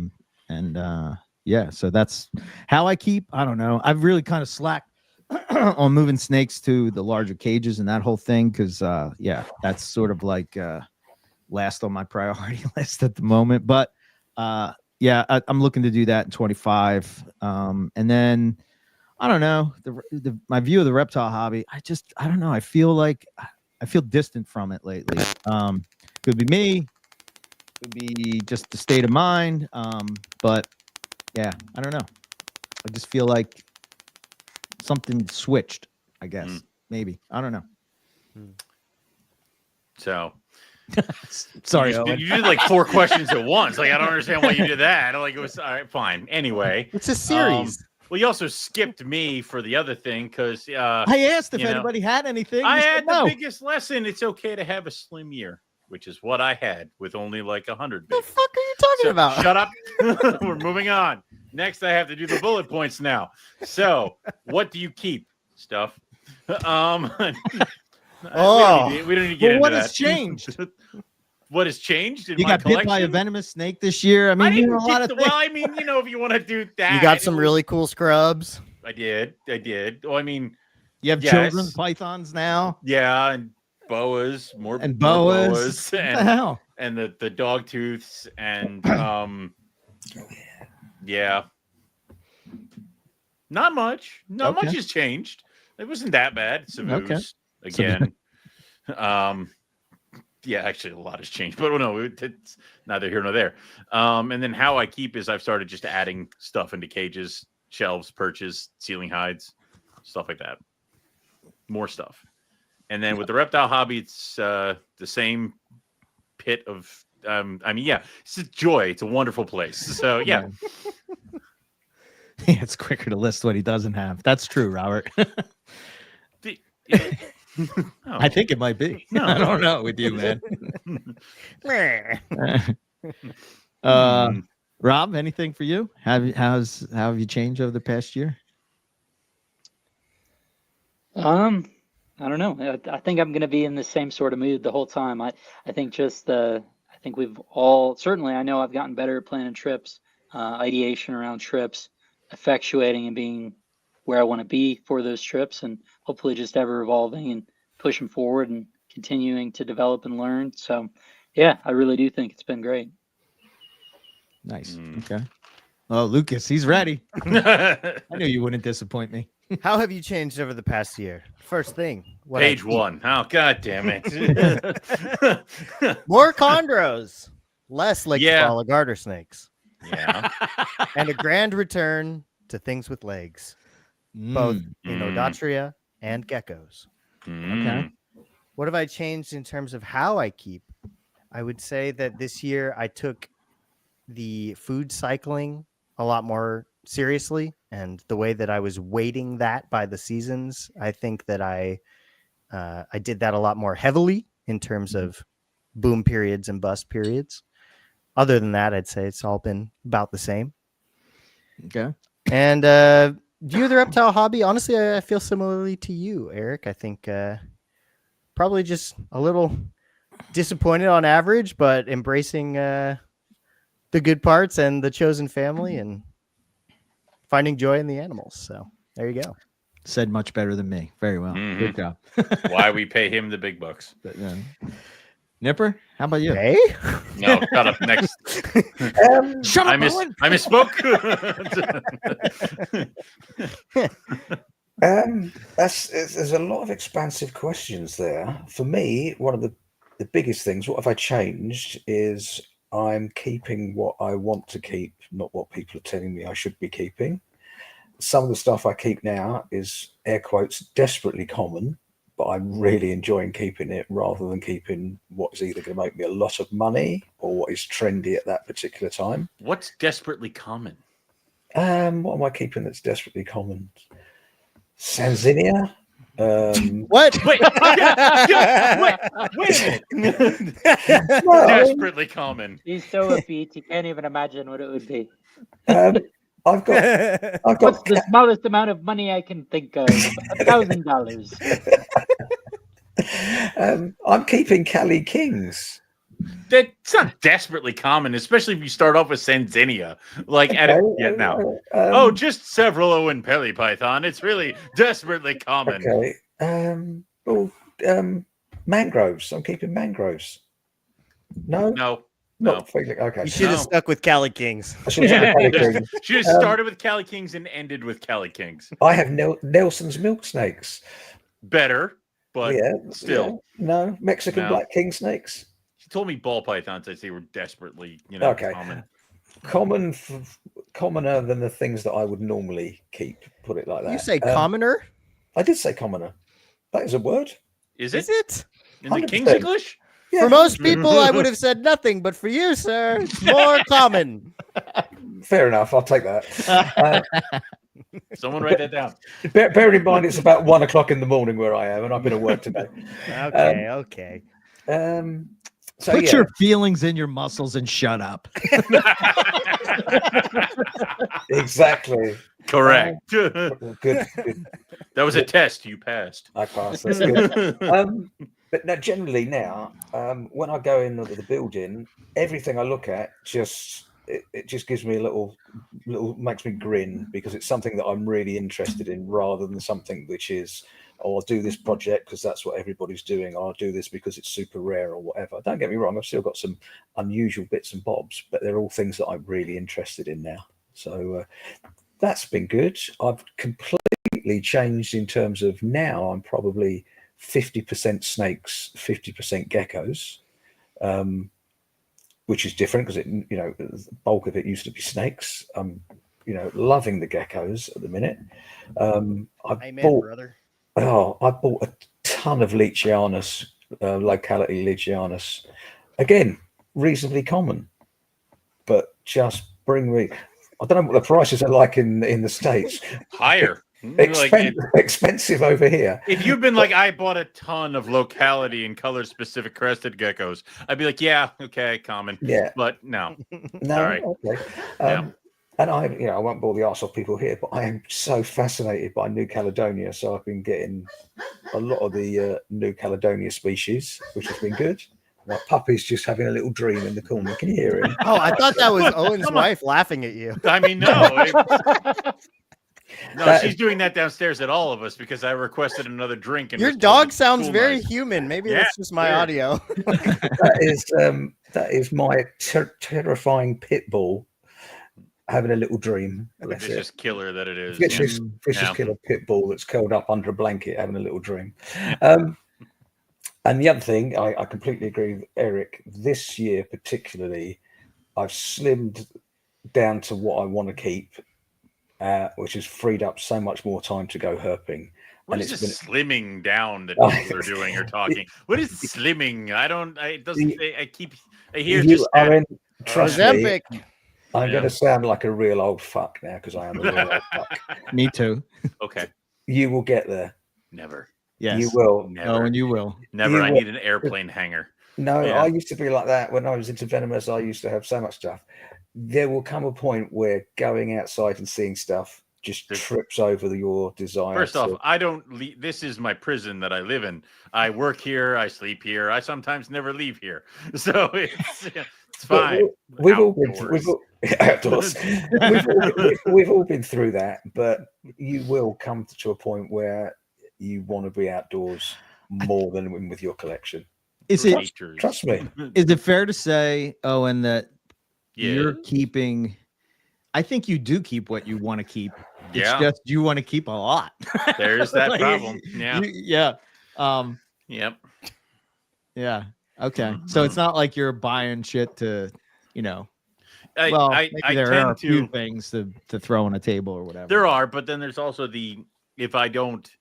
that's how I keep. I don't know. I've really kind of slacked on moving snakes to the larger cages and that whole thing. Cause that's sort of like, last on my priority list at the moment, but, I'm looking to do that in 25. And then I don't know my view of the reptile hobby. I don't know. I feel distant from it lately. Could be me, could be just the state of mind. But yeah, I don't know. I just feel like something switched, I guess. Maybe. I don't know. so Sorry, you Owen. did like 4 questions at once. Like I don't understand why you did that. Like it was all right, fine. Anyway, It's a series. well, you also skipped me for the other thing because I asked if you know, anybody had anything. I You said had no. the biggest lesson. It's okay to have a slim year, which is what I had with only like 100. What the fuck are you talking about? Shut up. We're moving on. Next, I have to do the bullet points now. So, what do you keep? Stuff. We don't need to get into what that. has changed? What has changed in You my got collection? bit by a venomous snake this year. I mean, I didn't a lot get of well, I mean, if you want to do that, You got some really cool scrubs. I did. Oh, I mean, You have yes. children pythons now. Yeah, and boas, more And more boas. What the hell? and the dog tooths, and yeah, not much. Not much has changed. It wasn't that bad. Savus again. Yeah, actually, a lot has changed, but no, it's neither here nor there. And then how I keep is I've started just adding stuff into cages, shelves, perches, ceiling hides, stuff like that. More stuff. And then with the reptile hobby, it's the same pit of, it's a joy. It's a wonderful place. So, yeah. Yeah, it's quicker to list what he doesn't have. That's true, Robert. I think it might be. No. I don't know with you, man. Rob, anything for you? How have you changed over the past year? I don't know. I think I'm going to be in the same sort of mood the whole time. I think I think we've all, certainly I know I've gotten better at planning trips, ideation around trips, effectuating and being where I want to be for those trips, and hopefully just ever evolving and pushing forward and continuing to develop and learn. So yeah, I really do think it's been great. Nice. Okay. Oh, Lucas, he's ready. I knew you wouldn't disappoint me. How have you changed over the past year? First thing. Page 1. Oh, God damn it. More chondros, less lake garter snakes. Yeah. And a grand return to things with legs, both Enodatria and geckos. Okay. What have I changed in terms of how I keep? I would say that this year I took the food cycling a lot more seriously, and the way that I was weighting that by the seasons, I think that I did that a lot more heavily in terms of boom periods and bust periods. Other than that, I'd say it's all been about the same. Okay. And view the reptile hobby, honestly, I feel similarly to you, Eric. I think probably just a little disappointed on average, but embracing the good parts and the chosen family and finding joy in the animals. So there you go. Said much better than me. Very well. Good job. Why we pay him the big bucks. Nipper, how about you? Hey? No, cut up next. Shut up, I misspoke. There's a lot of expansive questions there. For me, one of the biggest things, what have I changed, is I'm keeping what I want to keep, not what people are telling me I should be keeping. Some of the stuff I keep now is, air quotes, desperately common, but I'm really enjoying keeping it rather than keeping what is either going to make me a lot of money or what is trendy at that particular time. What's desperately common? What am I keeping that's desperately common? Sanzinia. What? Wait a minute. Desperately common. He's so upbeat, you can't even imagine what it would be. I've got What's the smallest amount of money I can think of? $1,000. I'm keeping Cali Kings. That's not desperately common, especially if you start off with Sanzinia. Like now. Just several Owen Pelly Python. It's really desperately common. Okay. Mangroves. I'm keeping mangroves. No. Okay. You should have stuck with Cali Kings. Should have started with Cali Kings and ended with Cali Kings. I have Nelson's milk snakes. Better, but still. Yeah. No. Mexican black king snakes. She told me ball pythons, I'd say, were desperately, common. Commoner than the things that I would normally keep. Put it like that. You say commoner? I did say commoner. That is a word. Is it? Is it? In the King's English? Yeah. For most people, I would have said nothing, but for you, sir, it's more common. Fair enough. I'll take that. Someone write that down. Bear in mind, it's about 1 o'clock in the morning where I am, and I've been at work today. Okay. So, put your feelings in your muscles and shut up. Exactly. Correct. Good. That was a test. You passed. I passed. That's good. But now, generally now, when I go into the building, everything I look at just it just gives me a little makes me grin, because it's something that I'm really interested in, rather than something which is, oh, I'll do this project because that's what everybody's doing, or I'll do this because it's super rare or whatever. Don't get me wrong, I've still got some unusual bits and bobs, but they're all things that I'm really interested in now. So that's been good. I've completely changed in terms of, now I'm probably 50% snakes, 50% geckos, which is different because the bulk of it used to be snakes. I'm, loving the geckos at the minute. Amen, brother. I bought a ton of Leachianus, locality Leachianus. Again, reasonably common, but just bring me. I don't know what the prices are like in the States. Higher. Expensive over here. If you've been like, I bought a ton of locality and color specific crested geckos, I'd be like, yeah, okay, common. Yeah. But no. No, Sorry. okay. Yeah. And I won't bore the arse off people here, but I am so fascinated by New Caledonia. So I've been getting a lot of the New Caledonia species, which has been good. My puppy's just having a little dream in the corner. Can you hear him? Oh, I thought that was Owen's wife laughing at you. I mean, no. No, she's doing that downstairs at all of us because I requested another drink. And your dog sounds very human. Maybe that's just my audio. that is my terrifying pit bull having a little dream. Vicious killer that it is. Vicious killer pit bull that's curled up under a blanket having a little dream. And the other thing, I completely agree with Eric. This year particularly, I've slimmed down to what I want to keep, which has freed up so much more time to go herping. What is this slimming down that people are doing or talking? What is slimming? I hear just trust me, I'm going to sound like a real old fuck now, because I am a real old fuck. Me too. Okay. You will get there. Never. Yes. You will. Never. Oh, and you will. Never. I need an airplane hanger. No, I used to be like that when I was into venomous. I used to have so much stuff. There will come a point where going outside and seeing stuff just trips over your desire. First off, I don't leave. This is my prison that I live in. I work here. I sleep here. I sometimes never leave here. So it's fine. We've all been through that, but you will come to a point where you want to be outdoors more than with your collection. Trust me. Is it fair to say, Owen, that you're keeping? I think you do keep what you want to keep. It's just you want to keep a lot. There's that problem. Yeah. Yep. Yeah. Okay. So it's not like you're buying shit to, I there tend are a few things to throw on a table or whatever. There are, but then there's also if I don't,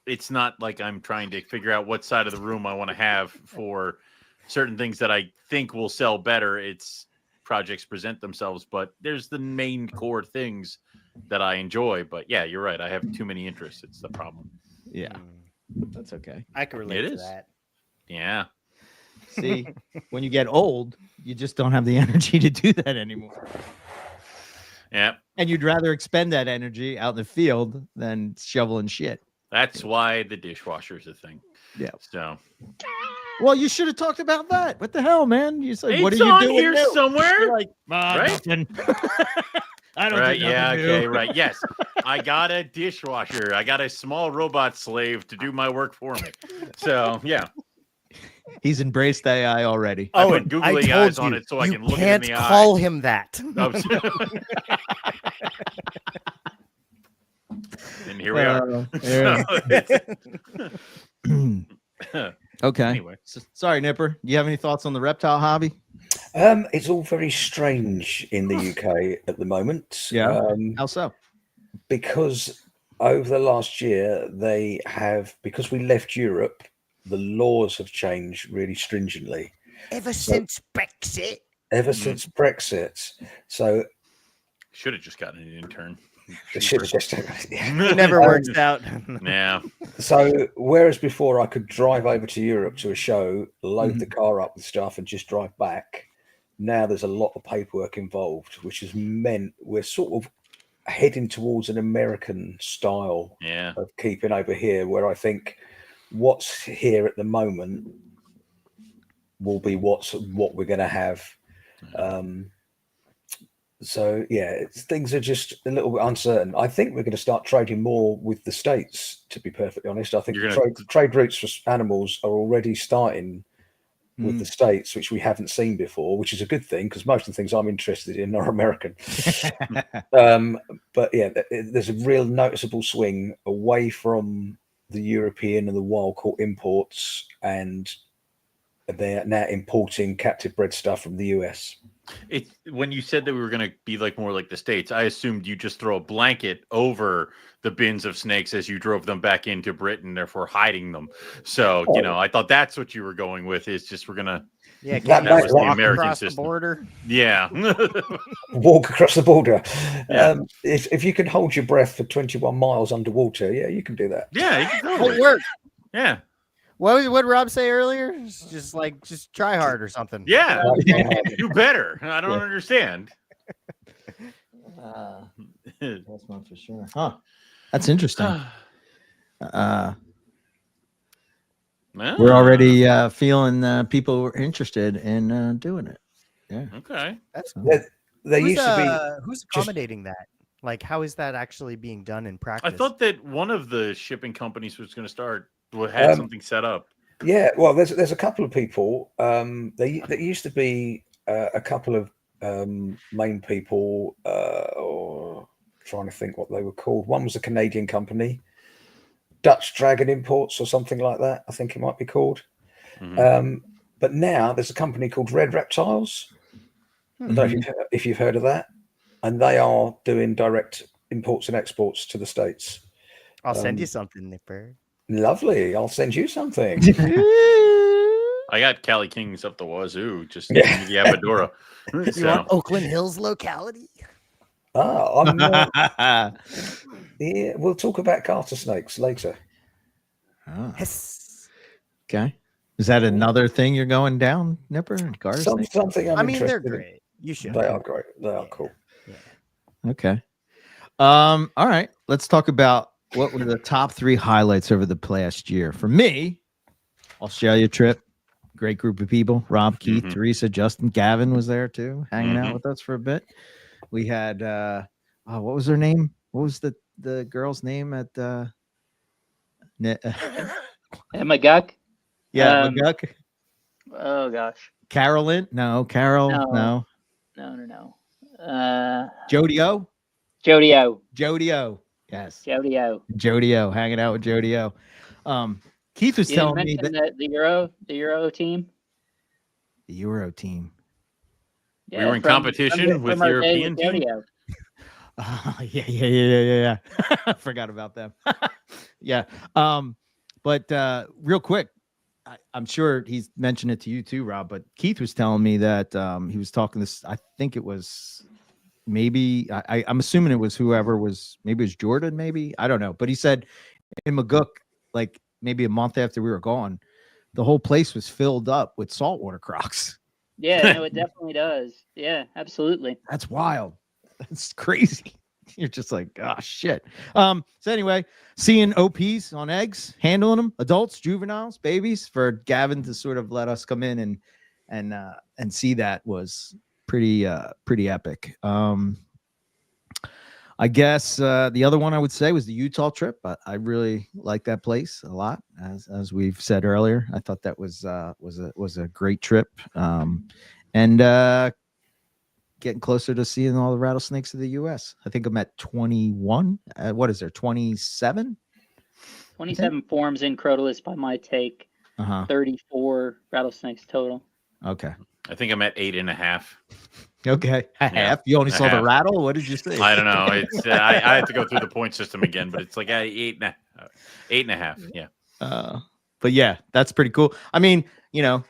it's not like I'm trying to figure out what side of the room I want to have for certain things that I think will sell better. It's projects present themselves, but there's the main core things that I enjoy. But yeah, you're right. I have too many interests. It's the problem. Yeah. That's okay. I can relate to that. Yeah. See, when you get old, you just don't have the energy to do that anymore. Yeah. And you'd rather expend that energy out in the field than shoveling shit. That's why the dishwasher is a thing. Yeah. So. Well, you should have talked about that. What the hell, man? You said, "What are it's you on doing here new?" somewhere? You're like, right? Nothing. I don't. Right? Do Yeah. new. Okay. Right. Yes. I got a dishwasher. I got a small robot slave to do my work for me. So yeah. He's embraced AI already. I put googly eyes on it so I can look it in the eye. You can't call him that. And here we are. Okay. Anyway, sorry, Nipper. Do you have any thoughts on the reptile hobby? It's all very strange in the UK at the moment. Yeah. How so? Because over the last year, because we left Europe, the laws have changed really stringently. Since Brexit. Since Brexit. So should have just gotten an intern. It never works out. Yeah. So whereas before I could drive over to Europe to a show, load the car up with stuff and just drive back, now there's a lot of paperwork involved, which has meant we're sort of heading towards an American style of keeping over here, where I think what's here at the moment will be what we're going to have. So yeah, things are just a little bit uncertain. I think we're going to start trading more with the states. To be perfectly honest, I think trade routes for animals are already starting with the states, which we haven't seen before, which is a good thing because most of the things I'm interested in are American. But yeah, there's a real noticeable swing away from the European and the wild caught imports, and they're now importing captive bred stuff from the US. When you said that we were going to be like more like the States, I assumed you just throw a blanket over the bins of snakes as you drove them back into Britain, therefore hiding them. So, I thought that's what you were going with, is just we're going to that was the American system. The border. Yeah. Walk across the border. Yeah. If you can hold your breath for 21 miles underwater, yeah, you can do that. Yeah, you can totally. It works. Yeah. What did Rob say earlier? Just try hard or something. Yeah, do better. I don't understand. That's one for sure. Huh? That's interesting. We're already feeling people were interested in doing it. Yeah. Okay. That's cool. There used to be. Who's accommodating that? Like, how is that actually being done in practice? I thought that one of the shipping companies was going to start. Had something set up. Yeah, well, there's a couple of people. There used to be a couple of main people. Or trying to think what they were called. One was a Canadian company, Dutch Dragon Imports or something like that. I think it might be called. Mm-hmm. But now there's a company called Red Reptiles. I don't know if you've heard of that, and they are doing direct imports and exports to the States. I'll send you something, Nipper. Lovely. I'll send you something. I got Cali Kings up the wazoo. Just the Avadora. You want Oakland Hills locality? Yeah, we'll talk about garter snakes later. Oh. Yes. Okay. Is that another thing you're going down, Nipper? Garter snakes? Something I'm interested they're great. You should. They are great. They are cool. Yeah. Okay. All right. Let's talk about what were the top 3 highlights over the past year. For me, Australia trip, great group of people. Rob, Keith, Teresa, Justin, Gavin was there too, hanging out with us for a bit. We had what was her name? What was the girl's name at McGuck? Yeah, McGuck. Oh gosh. Carolyn? No, Carol. No. Jody O. Jody O. Yes. Jody O. Hanging out with Jody O. Keith was telling me that the Euro team. The Euro team. Yeah, we were in competition with European team. Yeah. I forgot about them. Yeah. But real quick, I'm sure he's mentioned it to you too, Rob, but Keith was telling me that he was talking this, I think it was maybe, I'm assuming it was whoever was, maybe it was Jordan, maybe, I don't know. But he said in McGook, like maybe a month after we were gone, the whole place was filled up with saltwater crocs. Yeah, no, it definitely does. Yeah, absolutely. That's wild. That's crazy. You're just like, oh shit. So anyway, seeing OPs on eggs, handling them, adults, juveniles, babies, for Gavin to sort of let us come in and see that was pretty epic. I guess the other one I would say was the Utah trip. I really like that place a lot, as we've said earlier. I thought that was a great trip, and getting closer to seeing all the rattlesnakes of the U.S. I think I'm at 21. What is there? 27. 27 forms in Crotalus by my take. 34 rattlesnakes total. Okay. I think I'm at 8.5. Okay, half. You only saw the rattle. What did you say? I don't know. It's I have to go through the point system again, but it's like 8.5. Yeah. But yeah, that's pretty cool. I mean,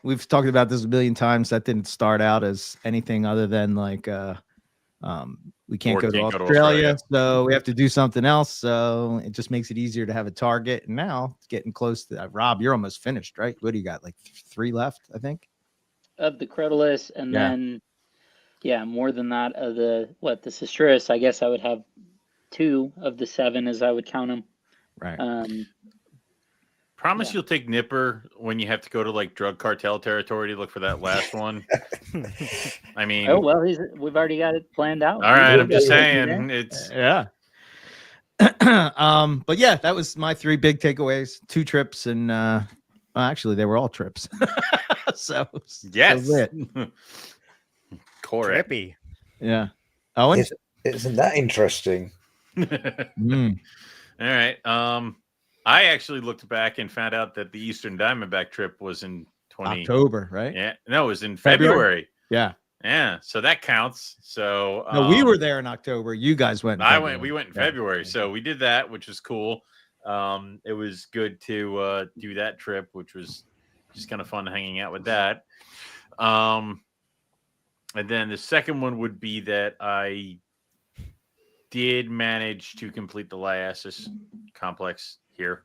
we've talked about this a million times. That didn't start out as anything other than like, we can't go to Australia, so we have to do something else. So it just makes it easier to have a target. And now it's getting close to that. Rob, you're almost finished, right? What do you got? Like 3 left, I think. Of the Crotalus, and then more than that of the Cistris. I guess I would have 2 of the 7 as I would count them. Right. Promise you'll take Nipper when you have to go to like drug cartel territory to look for that last one. I mean, Oh well, we've already got it planned out. All right, I'm just saying it's Yeah. But yeah, that was my 3 big takeaways. 2 trips, and well, actually, they were all trips. so yes, so correct. Trippy. Yeah. Owen? Isn't that interesting? Mm. All right. I actually looked back and found out that the Eastern Diamondback trip was in October, right? Yeah, no, it was in February. Yeah. Yeah, so that counts. So No, we were there in October. You guys went. We went in February, so we did that, which was cool. It was good to do that trip, which was just kind of fun hanging out with that. And then the second one would be that I did manage to complete the Liasis complex here,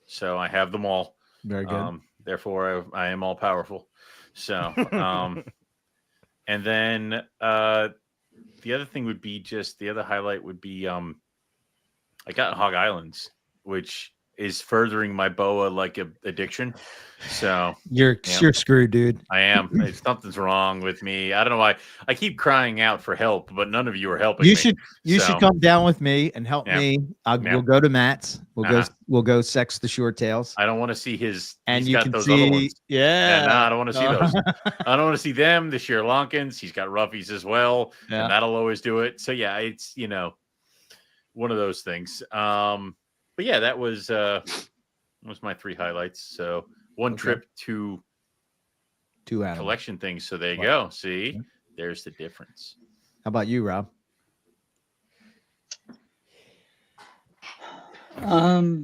so I have them all. Very good. Therefore, I am all powerful. So. And then the other thing would be the other highlight would be I got Hog Islands, which is furthering my boa addiction. So you're screwed, dude. I am. Something's wrong with me. I don't know why. I keep crying out for help, but none of you are helping. You should come down with me and help me. We'll go to Matt's. We'll go sex the short tails. I don't want to see his. And he's you got can those see, other ones. yeah. No, I don't want to see those. I don't want to see them. The Sri Lankans. He's got roughies as well, and that'll always do it. So yeah, it's one of those things. But yeah, that was my 3 highlights. So one trip to 2 animals. Collection things. So there you go. See, there's the difference. How about you, Rob? I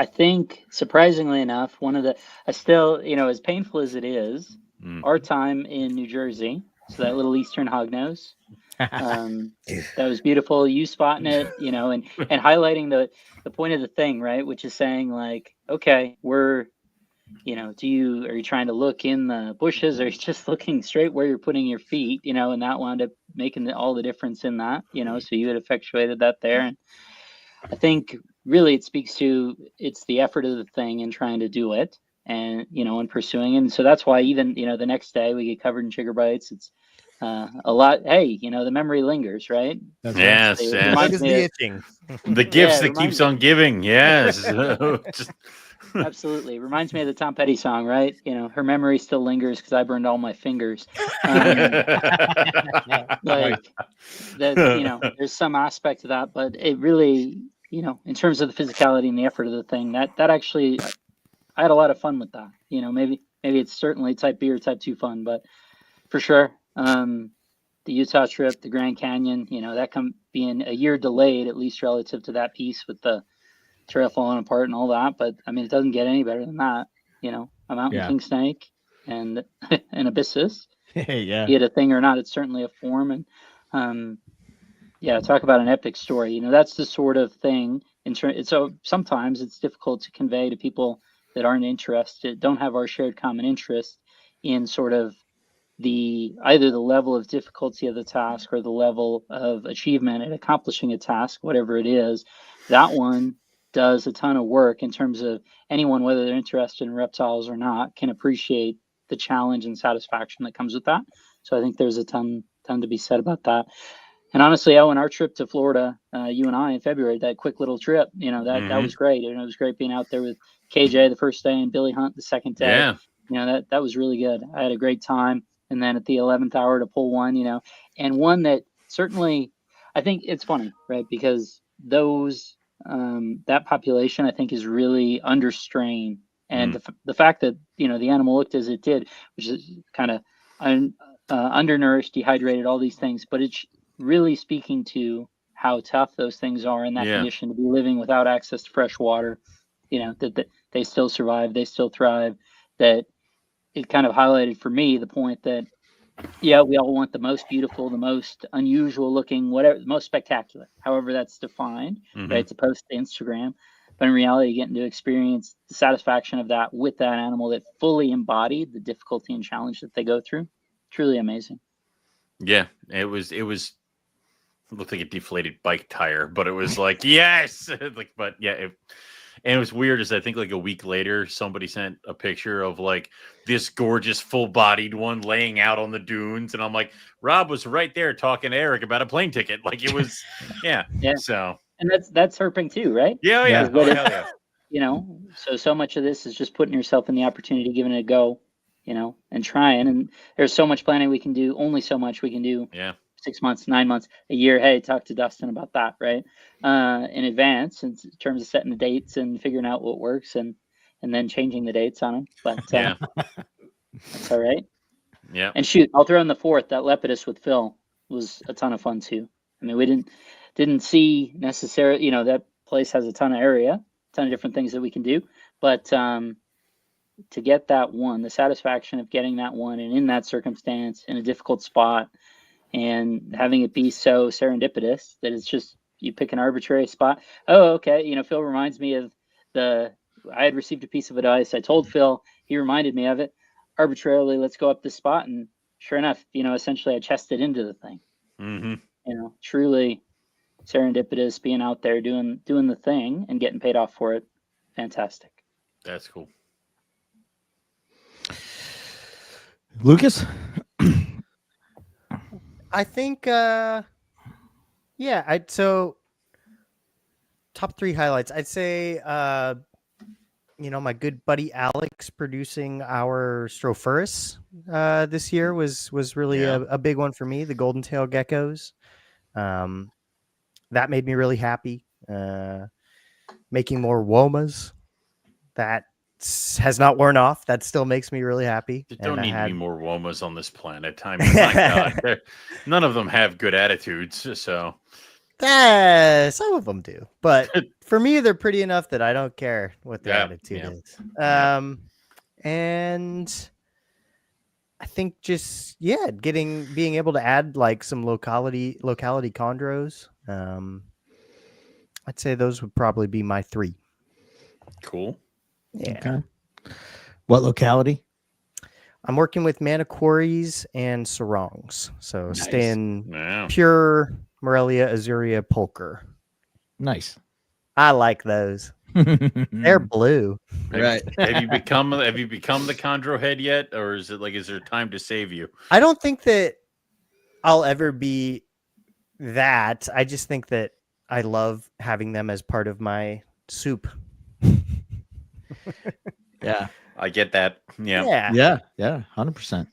think surprisingly enough, I still, as painful as it is, our time in New Jersey, so that little Eastern hognose, that was beautiful. You spotting it, and highlighting the point of the thing, right? Which is saying like, okay, are you trying to look in the bushes, or are you just looking straight where you're putting your feet, and that wound up making all the difference in that, so you had effectuated that there. And I think really it speaks to, it's the effort of the thing and trying to do it and, and pursuing it. And so that's why even, the next day we get covered in chigger bites. It's a lot. Hey, the memory lingers, right? Yes. The itching. The gifts that keeps on giving. Yes. Absolutely. Reminds me of the Tom Petty song, right? Her memory still lingers because I burned all my fingers. There's some aspect to that, but it really, in terms of the physicality and the effort of the thing, that actually, I had a lot of fun with that. Maybe it's certainly type B or type 2 fun, but for sure, the Utah trip, the Grand Canyon, that being a year delayed, at least relative to that piece with the trail falling apart and all that. But I mean, it doesn't get any better than that. A mountain king snake and an abyssus. Yeah. Be it a thing or not, it's certainly a form. And talk about an epic story. That's the sort of thing. So sometimes it's difficult to convey to people that aren't interested, don't have our shared common interest in sort of either the level of difficulty of the task or the level of achievement at accomplishing a task, whatever it is. That one does a ton of work in terms of anyone, whether they're interested in reptiles or not, can appreciate the challenge and satisfaction that comes with that. So I think there's a ton to be said about that. And honestly, Owen, our trip to Florida, you and I in February, that quick little trip, that was great. And it was great being out there with KJ the first day and Billy Hunt the second day. Yeah. That was really good. I had a great time. And then at the 11th hour to pull one, and one that certainly, I think it's funny, right? Because that population, I think, is really under strain. And the fact that, the animal looked as it did, which is kind of undernourished, dehydrated, all these things, but it's really speaking to how tough those things are in that condition, to be living without access to fresh water, that they still survive, they still thrive, that it kind of highlighted for me the point that, we all want the most beautiful, the most unusual looking, whatever, the most spectacular, however that's defined, right, to post to Instagram. But in reality, getting to experience the satisfaction of that with that animal that fully embodied the difficulty and challenge that they go through, truly amazing. Yeah, it looked like a deflated bike tire, but it was like, yes, but yeah, And it was weird is I think like a week later, somebody sent a picture of like this gorgeous full-bodied one laying out on the dunes. And I'm like, Rob was right there talking to Eric about a plane ticket. Like it was, yeah. So. And that's herping too, right? Yeah. Yeah. But hell yeah. You know, so much of this is just putting yourself in the opportunity, giving it a go, you know, and trying. And there's so much planning we can do, only so much we can do. Yeah. 6 months, 9 months, a year. Hey, talk to Dustin about that, right? In advance, in terms of setting the dates and figuring out what works, and then changing the dates on them. But yeah, that's all right. Yeah. And shoot, I'll throw in the fourth. That Lepidus with Phil was a ton of fun too. I mean, we didn't see necessarily, you know, that place has a ton of area, a ton of different things that we can do, but to get that one, the satisfaction of getting that one, and in that circumstance, in a difficult spot, and having it be so serendipitous that it's just you pick an arbitrary spot. Oh, okay. You know, Phil reminds me of I had received a piece of advice. I told Phil, he reminded me of it. Arbitrarily, let's go up this spot. And sure enough, you know, essentially I chested into the thing. Mm-hmm. You know, truly serendipitous, being out there doing the thing and getting paid off for it. Fantastic. That's cool. Lucas? I think, so top 3 highlights. I'd say, you know, my good buddy Alex producing our Strophaurus this year was really a big one for me. The golden tail geckos, that made me really happy. Making more womas, that has not worn off. That still makes me really happy. There don't need to be more womas on this planet. I mean, my God, none of them have good attitudes. So some of them do, but for me, they're pretty enough that I don't care what their attitude is. And I think just being able to add like some locality chondros. I'd say those would probably be my 3. Cool. Yeah. Okay. What locality? I'm working with Manicories and Sarongs. So staying Yeah. pure Morelia Azuria Pulcher. Nice. I like those. They're blue. Right. Have you become the chondro head yet, or is there time to save you? I don't think that I'll ever be that. I just think that I love having them as part of my soup. Yeah. I get that. Yeah. Yeah. 100%.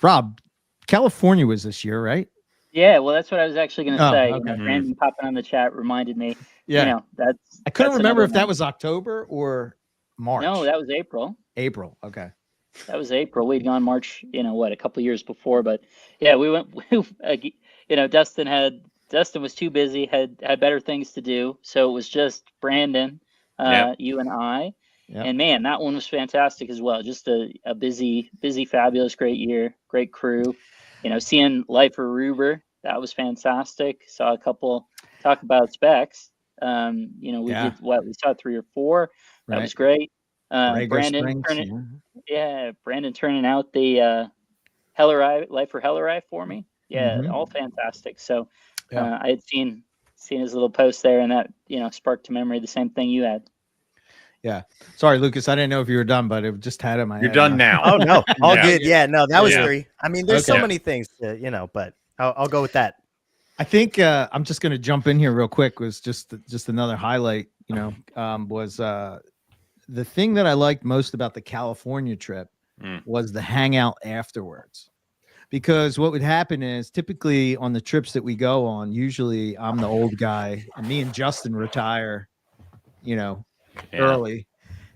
Rob, California was this year, right? Yeah, well, that's what I was actually going to say. Okay. You know, Brandon popping on the chat reminded me. Yeah. You know, I couldn't remember if another that was October or March. No, that was April. April. Okay. That was April. We'd gone March, you know, a couple years before, but yeah, we went, you know, Dustin was too busy, had better things to do. So it was just Brandon, you and I. Yep. And man, that one was fantastic as well. Just a busy, fabulous, great year, great crew. You know, seeing Lifer Ruber, that was fantastic. Saw a couple talk about specs. You know, we did we saw 3 or 4. That was great. Brandon turning out the Lifer Hellerai for me. Yeah, all fantastic. So I had seen his little post there, and that, you know, sparked to memory the same thing you had. Yeah. Sorry, Lucas. I didn't know if you were done, but it just had in my head. You're done now. Oh, no. All good. Yeah, no, that was 3. I mean, there's so Okay. many things to, you know, but I'll go with that. I think I'm just going to jump in here real quick. Was just another highlight, you know, was the thing that I liked most about the California trip was the hangout afterwards. Because what would happen is typically on the trips that we go on, usually I'm the old guy and me and Justin retire, you know, early.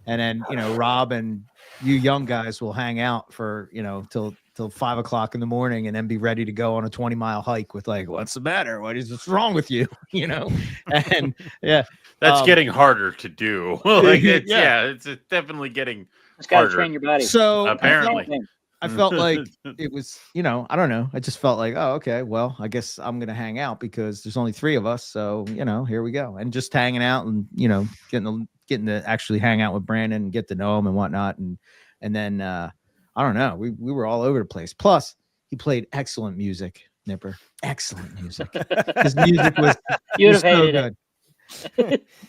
And then, you know, Rob and you young guys will hang out for, you know, till 5 o'clock in the morning and then be ready to go on a 20-mile hike with like, what's the matter? What's wrong with you? You know? And that's getting harder to do. Like it's definitely getting Just gotta harder. train your body. So apparently. I felt like it was, you know, I don't know. I just felt like, oh, okay, well, I guess I'm going to hang out because there's only 3 of us. So, you know, here we go. And just hanging out and, you know, getting to actually hang out with Brandon and get to know him and whatnot. And then, I don't know, we were all over the place. Plus, he played excellent music, Nipper. Excellent music. His music was so good.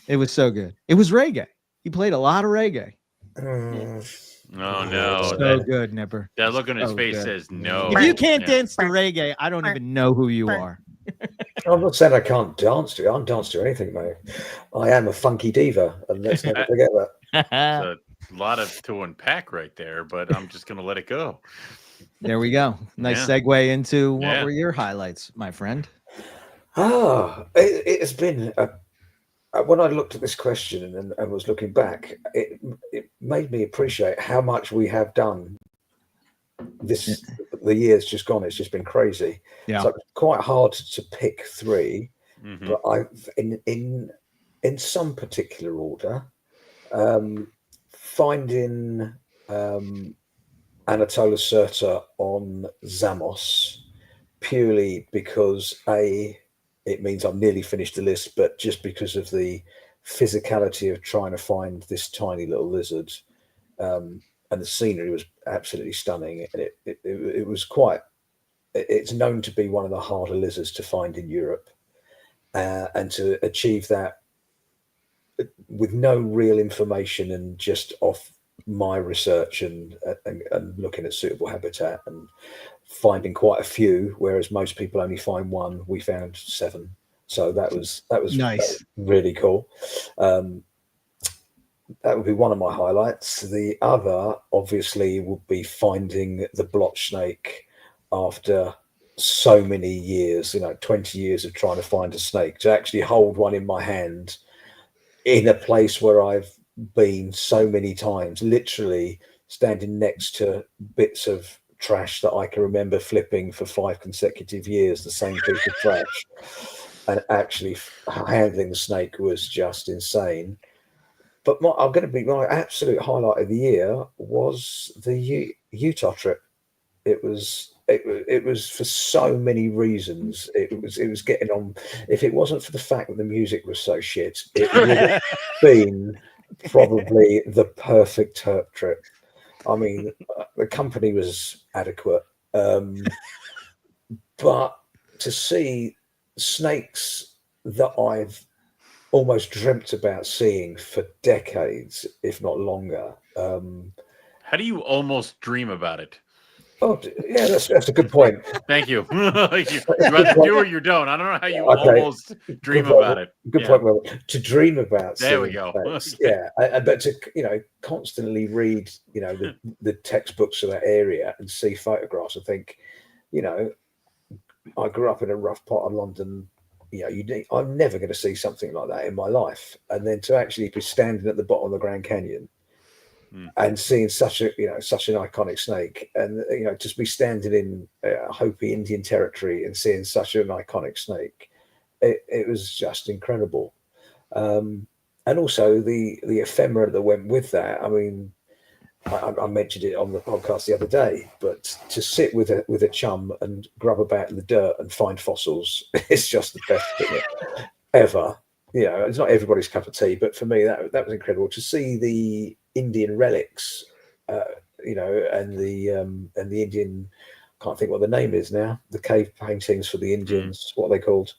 It was so good. It was reggae. He played a lot of reggae. Oh no, So good, Nipper. that look on his So face good. says no. If you can't Yeah. dance to reggae, I don't even know who you are. I'm not saying I can't dance to it. I can dance to anything, mate. I am a funky diva, and let's never forget that. It's a lot of to unpack right there, but I'm just gonna let it go. There we go. Nice segue into what were your highlights, my friend? It has been when I looked at this question and was looking back, it made me appreciate how much we have done. The year's just gone. It's just been crazy. Yeah. So it's quite hard to pick three, but I've in some particular order, finding Anatola Serta on Zamos purely because it means I've nearly finished the list, but just because of the physicality of trying to find this tiny little lizard, and the scenery was absolutely stunning, and it was quite. It's known to be one of the harder lizards to find in Europe, and to achieve that with no real information and just off my research and looking at suitable habitat and finding quite a few, whereas most people only find one. We found 7, so that was Nice. that was really cool. That would be one of my highlights. The other, obviously, would be finding the blotch snake after so many years, 20 years of trying to find a snake, to actually hold one in my hand in a place where I've been so many times, literally standing next to bits of trash that I can remember flipping for 5 consecutive years, the same piece of trash, and actually handling the snake was just insane. But my absolute highlight of the year was the Utah trip. It was for so many reasons. It was getting on. If it wasn't for the fact that the music was so shit, it would have been probably the perfect Herp trip. I mean, the company was adequate, but to see snakes that I've almost dreamt about seeing for decades, if not longer. How do you almost dream about it? Oh, yeah, that's a good point. Thank you. You either do or you don't. I don't know how you almost dream about it. Good point, Will. To dream about. There we go. Things, yeah, but to constantly read the textbooks of that area and see photographs and think, I grew up in a rough part of London. I'm never going to see something like that in my life, and then to actually be standing at the bottom of the Grand Canyon and seeing such an iconic snake, and just be standing in Hopi Indian territory and seeing such an iconic snake, it was just incredible. And also the ephemera that went with that. I mean, I mentioned it on the podcast the other day, but to sit with a chum and grub about in the dirt and find fossils is just the best thing ever. It's not everybody's cup of tea, but for me that was incredible to see the Indian relics, and the Indian, can't think what the name is now, the cave paintings for the Indians. What are they called?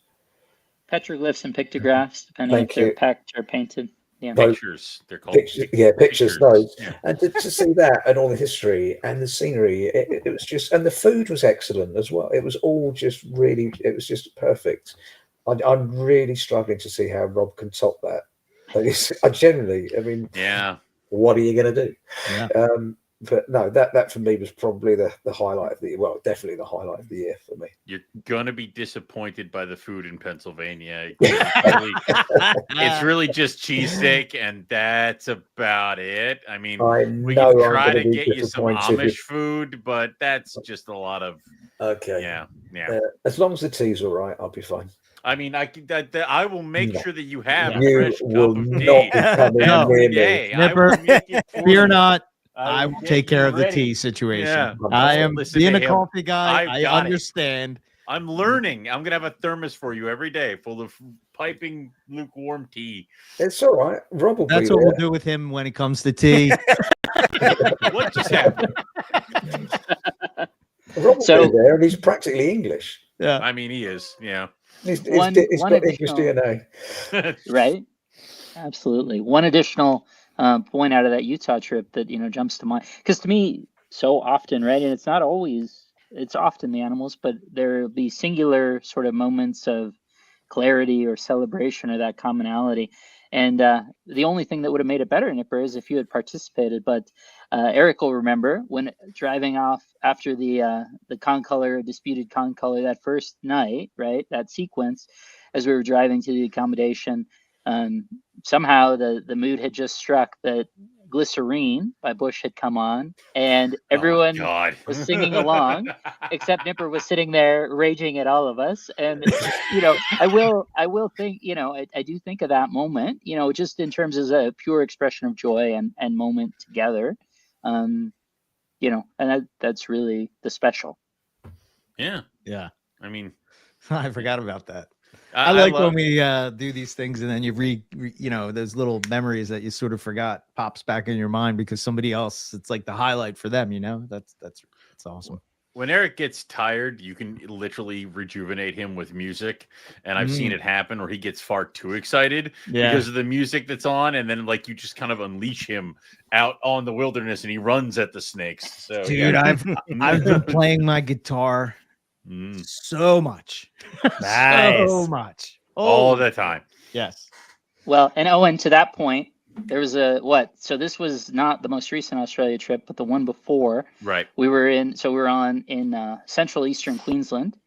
Petroglyphs and pictographs, depending if they're packed or painted. Yeah. Pictures, they're called. Pictures. Those, and to see that and all the history and the scenery, it was just, and the food was excellent as well. It was all just really, it was just perfect. I'm really struggling to see how Rob can top that. I mean, yeah. What are you going to do? Yeah. But no, that for me was probably the highlight of the year. Well, definitely the highlight of the year for me. You're gonna be disappointed by the food in Pennsylvania. It's really just cheesesteak, and that's about it. I mean, we can try to get you some Amish food, but that's just a lot of. Okay. Yeah. As long as the tea's all right, I'll be fine. I mean, I will make sure that you have you a fresh will cup of not tea be every day. Nipper, fear not. I will take care of the tea situation. Yeah. I am being a coffee guy. I understand. I'm learning. I'm gonna have a thermos for you every day, full of piping lukewarm tea. It's all right. Rob will That's what we'll do with him when it comes to tea. What just happened? Rob will be there, and he's practically English. Yeah, I mean he is. Yeah, he's got English DNA. Right. Absolutely. One additional point out of that Utah trip that, jumps to mind. Because to me, so often, right? And it's not always, it's often the animals, but there'll be singular sort of moments of clarity or celebration or that commonality. And the only thing that would have made it better, Nipper, is if you had participated. But Eric will remember when driving off after the disputed con color that first night, right? That sequence, as we were driving to the accommodation, somehow the mood had just struck that Glycerine by Bush had come on, and everyone was singing along, except Nipper was sitting there raging at all of us. And I will think, I do think of that moment, just in terms as a pure expression of joy and moment together, and that's really the special. Yeah. I mean, I forgot about that. I like when we do these things and then you those little memories that you sort of forgot pops back in your mind because somebody else, it's like the highlight for them, that's awesome. When Eric gets tired, you can literally rejuvenate him with music. And I've seen it happen where he gets far too excited because of the music that's on. And then you just kind of unleash him out on the wilderness and he runs at the snakes. So, dude, I've been playing my guitar so much. Nice. So much. All the time. Yes. Well, and Owen, to that point, there was so this was not the most recent Australia trip, but the one before. Right. We were in central eastern Queensland,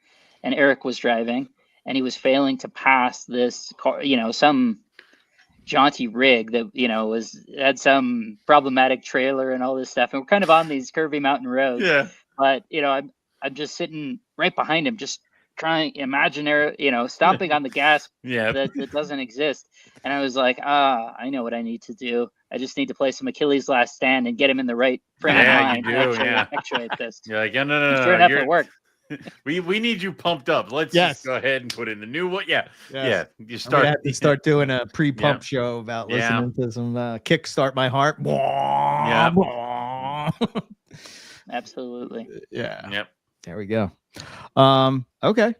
and Eric was driving, and he was failing to pass this car, some jaunty rig that, had some problematic trailer and all this stuff. And we're kind of on these curvy mountain roads. Yeah. But, I'm just sitting right behind him, just trying imaginary, stomping on the gas that doesn't exist. And I was like, I know what I need to do. I just need to play some Achilles' Last Stand and get him in the right frame of mind to actuate this. You're like, no. Sure enough, it worked. We need you pumped up. Let's just go ahead and put in the new one. Yeah. You start doing a pre-pump show about listening to some Kickstart My Heart. Absolutely. Yeah. Yep. There we go. Okay.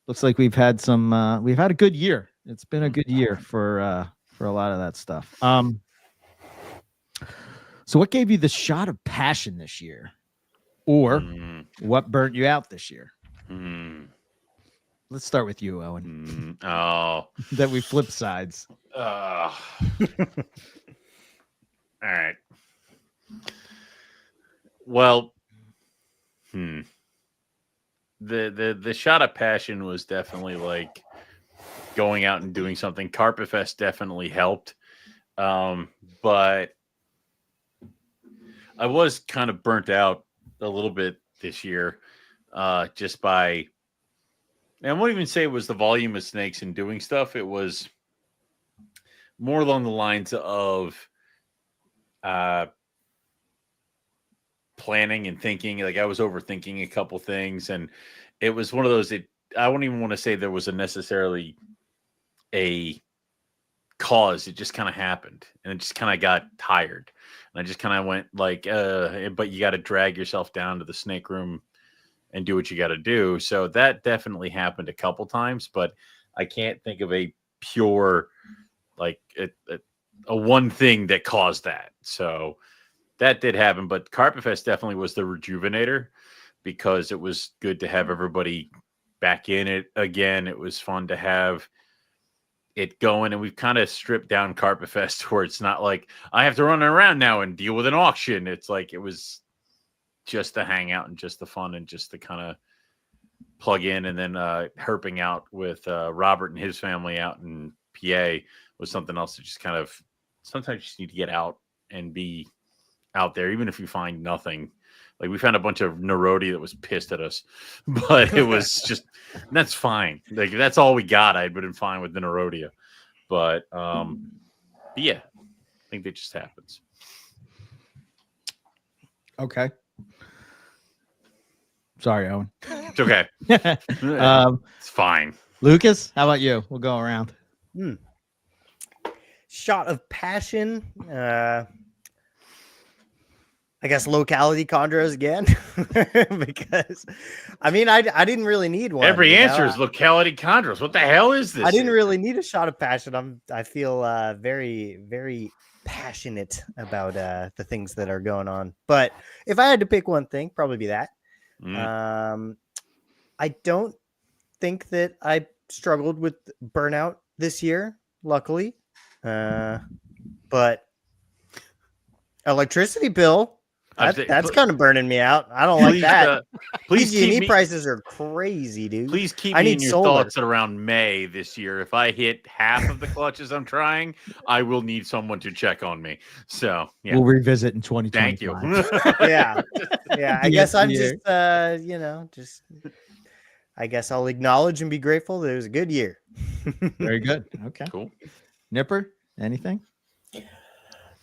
Looks like we've had a good year. It's been a good year for a lot of that stuff. So what gave you the shot of passion this year? Or what burnt you out this year? Let's start with you, Owen. That we flip sides. All right. Well, the shot of passion was definitely going out and doing something. Carpet Fest definitely helped. But I was kind of burnt out a little bit this year, just by, and I won't even say it was the volume of snakes and doing stuff. It was more along the lines of planning and thinking. I was overthinking a couple things, and it was one of those that I wouldn't even want to say there was necessarily a cause. It just kind of happened, and it just kind of got tired. And I just kind of went but you got to drag yourself down to the snake room and do what you got to do. So that definitely happened a couple times, but I can't think of a pure, a one thing that caused that. So that did happen, but Carpet Fest definitely was the rejuvenator because it was good to have everybody back in it again. It was fun to have it going, and we've kind of stripped down Carpet Fest where it's not like I have to run around now and deal with an auction. It's it was just the hangout and just the fun and just the kind of plug in, and then herping out with Robert and his family out in PA was something else that just kind of, sometimes you just need to get out and be out there, even if you find nothing. We found a bunch of Nerodia that was pissed at us, but it was just, that's fine. That's all we got. I'd been fine with the Nerodia, but yeah, I think that just happens. Okay. Sorry, Owen. It's okay. It's fine. Lucas, how about you? We'll go around. Shot of passion. I guess locality chondros again, because I didn't really need one. Every answer is locality chondros. What the hell is this? I didn't really need a shot of passion. I feel very, very passionate about the things that are going on. But if I had to pick one thing, probably be that. I don't think that I struggled with burnout this year, luckily. But electricity bill, that's kind of burning me out. I don't like that. Please PG&E prices are crazy, dude. Please keep I me need in your solar. thoughts at around May this year. If I hit half of the clutches I'm trying, I will need someone to check on me. So yeah. We'll revisit in 2025. Thank you. Yeah. I guess I'm year. just, I guess I'll acknowledge and be grateful that it was a good year. Very good. Okay. Cool. Nipper, anything?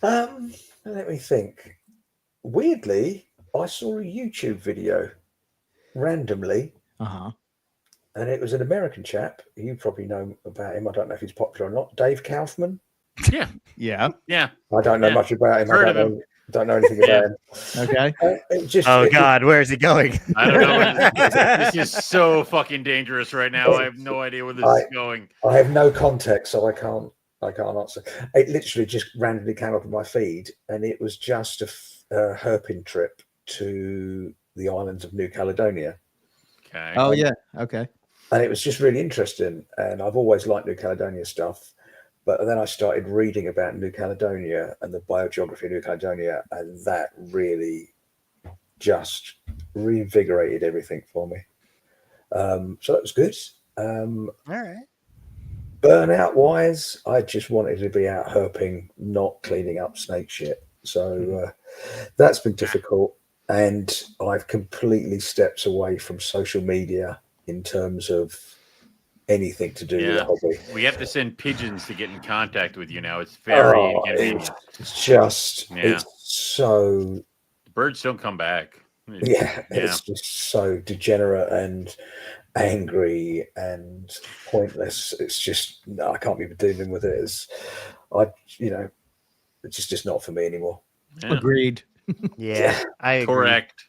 Let me think. Weirdly, I saw a YouTube video randomly, and it was an American chap. You probably know about him. I don't know if he's popular or not. Dave Kaufman. Yeah. I don't know much about him. Heard of him. Don't know anything about him. Okay. God, where's he going? I don't know. This is so fucking dangerous right now. I have no idea where this is going. I have no context, so I can't answer. It literally just randomly came up on my feed, and it was just a herping trip to the islands of New Caledonia. Okay. Oh yeah. Okay. And it was just really interesting. And I've always liked New Caledonia stuff. But then I started reading about New Caledonia and the biogeography of New Caledonia, and that really just reinvigorated everything for me. So that was good. All right. Burnout wise, I just wanted to be out herping, not cleaning up snake shit. So that's been difficult. And I've completely stepped away from social media in terms of anything to do with the hobby. We have to send pigeons to get in contact with you now. It's very inconvenient. It's so... Birds don't come back. It's just so degenerate and angry and pointless. It's just, I can't be dealing with it. It's just not for me anymore. Yeah. Agreed. I agree. Correct.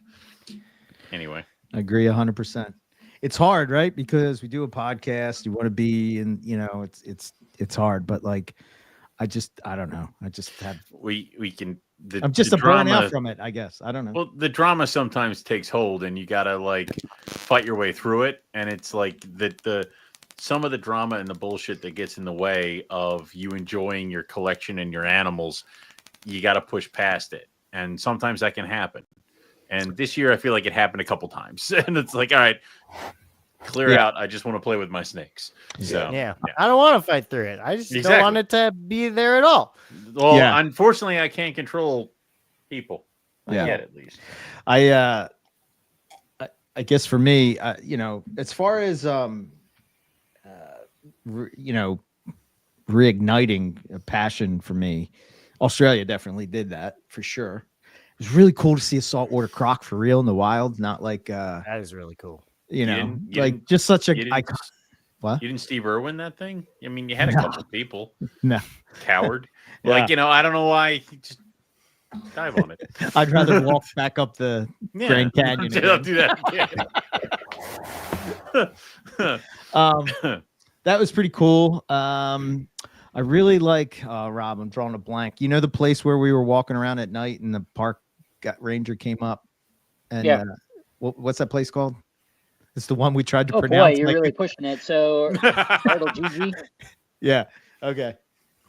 Anyway, I agree 100%. It's hard, right? Because we do a podcast. You want to be in, it's hard. But like, I don't know. I just have. We can. I'm just a burnout from it, I guess. I don't know. Well, the drama sometimes takes hold, and you gotta like fight your way through it. And it's like the some of the drama and the bullshit that gets in the way of you enjoying your collection and your animals. You got to push past it, and sometimes that can happen. And this year, I feel like it happened a couple times, and it's like, all right, clear out. I just want to play with my snakes. So I don't want to fight through it. I just don't want it to be there at all. Well, unfortunately, I can't control people. Yet, at least. I guess for me, as far as reigniting a passion for me, Australia definitely did that for sure. It was really cool to see a saltwater croc for real in the wild, not like that is really cool. Just such a icon. What? You didn't Steve Irwin that thing? I mean, you had a couple people. No. Coward. I don't know why. Just dive on it. I'd rather walk back up the Grand Canyon. I'll do that again. That was pretty cool. I really like Rob. I'm drawing a blank. You know the place where we were walking around at night and the park ranger came up, and what's that place called? It's the one we tried to pronounce. Oh boy, you're really pushing it. So Bartle Gigi. Yeah. Okay.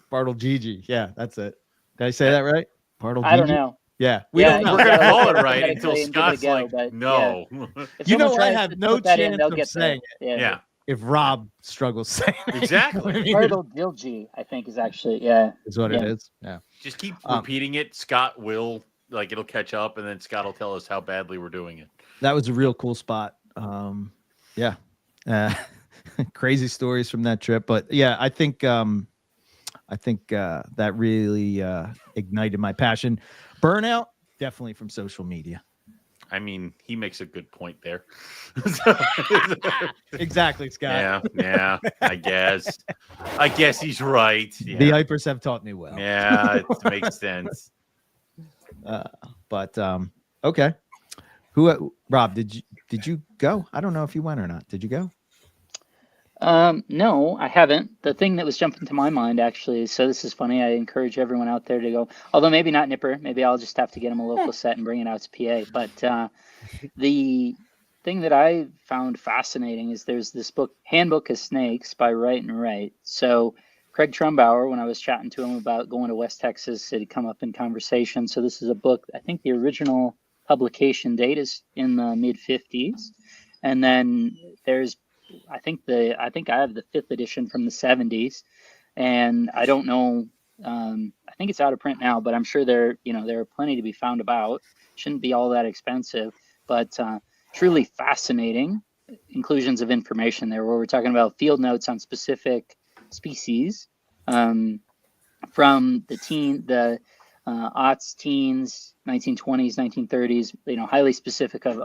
Bartle Gigi. Yeah, that's it. Did I say that right? Bartle Gigi. I don't know. Yeah, we're gonna call it right until Scott's like, no. Yeah. I have no chance of saying it. Yeah. If Rob struggles saying it. Exactly. Bartle Gigi, I think, is actually is what it is. Yeah. Just keep repeating it. Scott will it'll catch up, and then Scott will tell us how badly we're doing it. That was a real cool spot. Crazy stories from that trip, but I think that really ignited my passion. Burnout definitely from social media. I mean, he makes a good point there. Exactly, Scott. Yeah. I guess he's right. Yeah. The Hypers have taught me well. Yeah, it makes sense. But okay. Rob, did you go? I don't know if you went or not. Did you go? No, I haven't. The thing that was jumping to my mind actually, so this is funny. I encourage everyone out there to go, although maybe not Nipper. Maybe I'll just have to get him a local set and bring it out to PA. But the thing that I found fascinating is there's this book, Handbook of Snakes by Wright and Wright. So Craig Trumbauer, when I was chatting to him about going to West Texas, it had come up in conversation. So this is a book, I think the original publication date is in the mid 50s. And then there's, I think I have the 5th edition from the 70s, and I don't know. I think it's out of print now, but I'm sure there are plenty to be found about. Shouldn't be all that expensive, but truly fascinating inclusions of information there, where we're talking about field notes on specific species from the aughts, teens, 1920s, 1930s. Highly specific of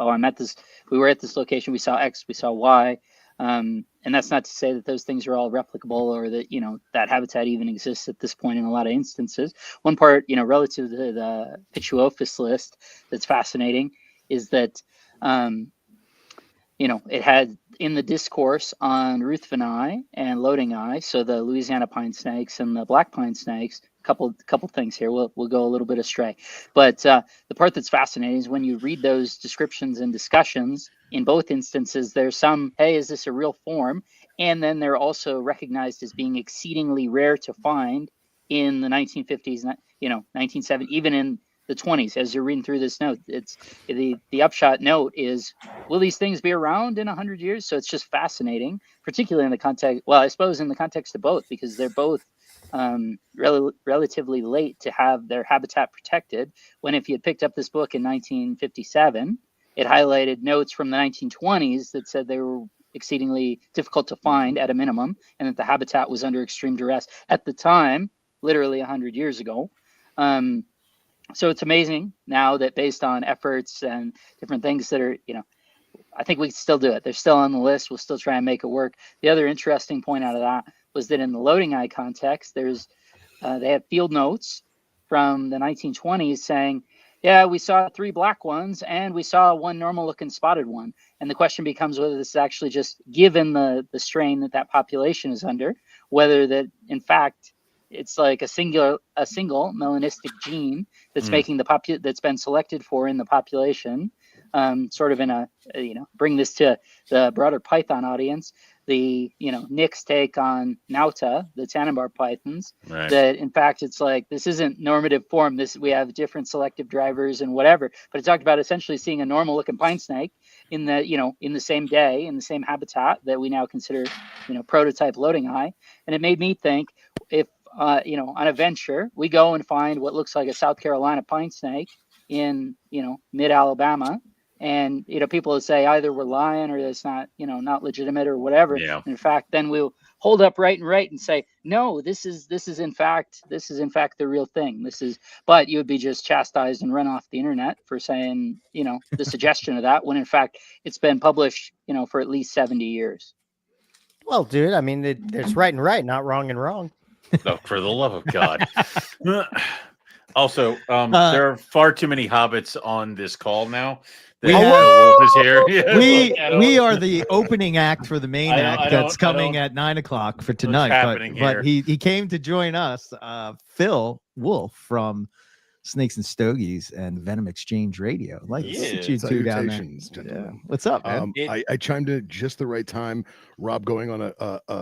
we were at this location, we saw X, we saw Y. And that's not to say that those things are all replicable, or that, that habitat even exists at this point in a lot of instances. One part, relative to the Pituophis list that's fascinating is that, it had in the discourse on Ruthveni and Loading Eye, so the Louisiana pine snakes and the black pine snakes, couple things here. We'll go a little bit astray, but the part that's fascinating is when you read those descriptions and discussions. In both instances, there's some, hey, is this a real form? And then they're also recognized as being exceedingly rare to find in the 1950s, 1970s, even in the 20s. As you're reading through this note, it's the upshot note is, will these things be around in 100 years? So it's just fascinating, particularly in the context. Well, I suppose in the context of both, because they're both relatively late to have their habitat protected. When if you had picked up this book in 1957, it highlighted notes from the 1920s that said they were exceedingly difficult to find at a minimum, and that the habitat was under extreme duress at the time, literally 100 years ago. So it's amazing now that based on efforts and different things that are, I think we can still do it. They're still on the list. We'll still try and make it work. The other interesting point out of that was that in the Loading Eye context, they have field notes from the 1920s saying, yeah, we saw 3 black ones and we saw 1 normal looking spotted one. And the question becomes whether this is actually just given the strain that population is under, whether that in fact it's like a single melanistic gene that's making that's been selected for in the population. Sort of in a, bring this to the broader Python audience, the, Nick's take on Nauta, the Tannenbar pythons, right. That in fact, it's like, this isn't normative form. We have different selective drivers and whatever, but it talked about essentially seeing a normal looking pine snake in the, in the same day, in the same habitat that we now consider, prototype Loading Eye. And it made me think if, on a venture, we go and find what looks like a South Carolina pine snake in, mid Alabama. And, people will say either we're lying or it's not, not legitimate or whatever. Yeah. In fact, then we'll hold up Right and Right and say, no, this is in fact the real thing. But you would be just chastised and run off the internet for saying, the suggestion of that, when in fact it's been published, for at least 70 years. Well, dude, I mean, there's right and right, not wrong and wrong. Oh, for the love of God. Also, there are far too many hobbits on this call now. We are the opening act for the main act that's coming at 9:00 for tonight. But he came to join us, Phil Wolf from Snakes and Stogies and Venom Exchange Radio. Like to see you two down there. Yeah. What's up, man? I chimed in at just the right time. Rob going on a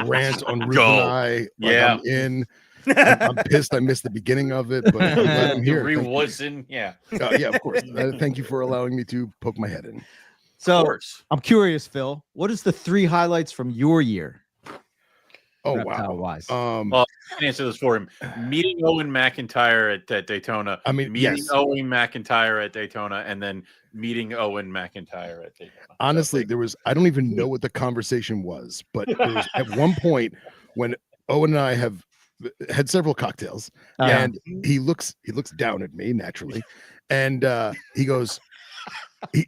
rant on Ruth and I. I'm in. I'm pissed I missed the beginning of it, but I'm glad I'm here. Yeah, of course. Thank you for allowing me to poke my head in. So I'm curious, Phil, what is the 3 highlights from your year? Oh, Reptile wise. Well, I can answer this for him. Meeting Owen McIntyre at Daytona. I mean, meeting Owen McIntyre at Daytona, and then meeting Owen McIntyre at Daytona. Honestly, I don't even know what the conversation was, but there was at one point when Owen and I have had several cocktails, and he looks down at me naturally, and he goes,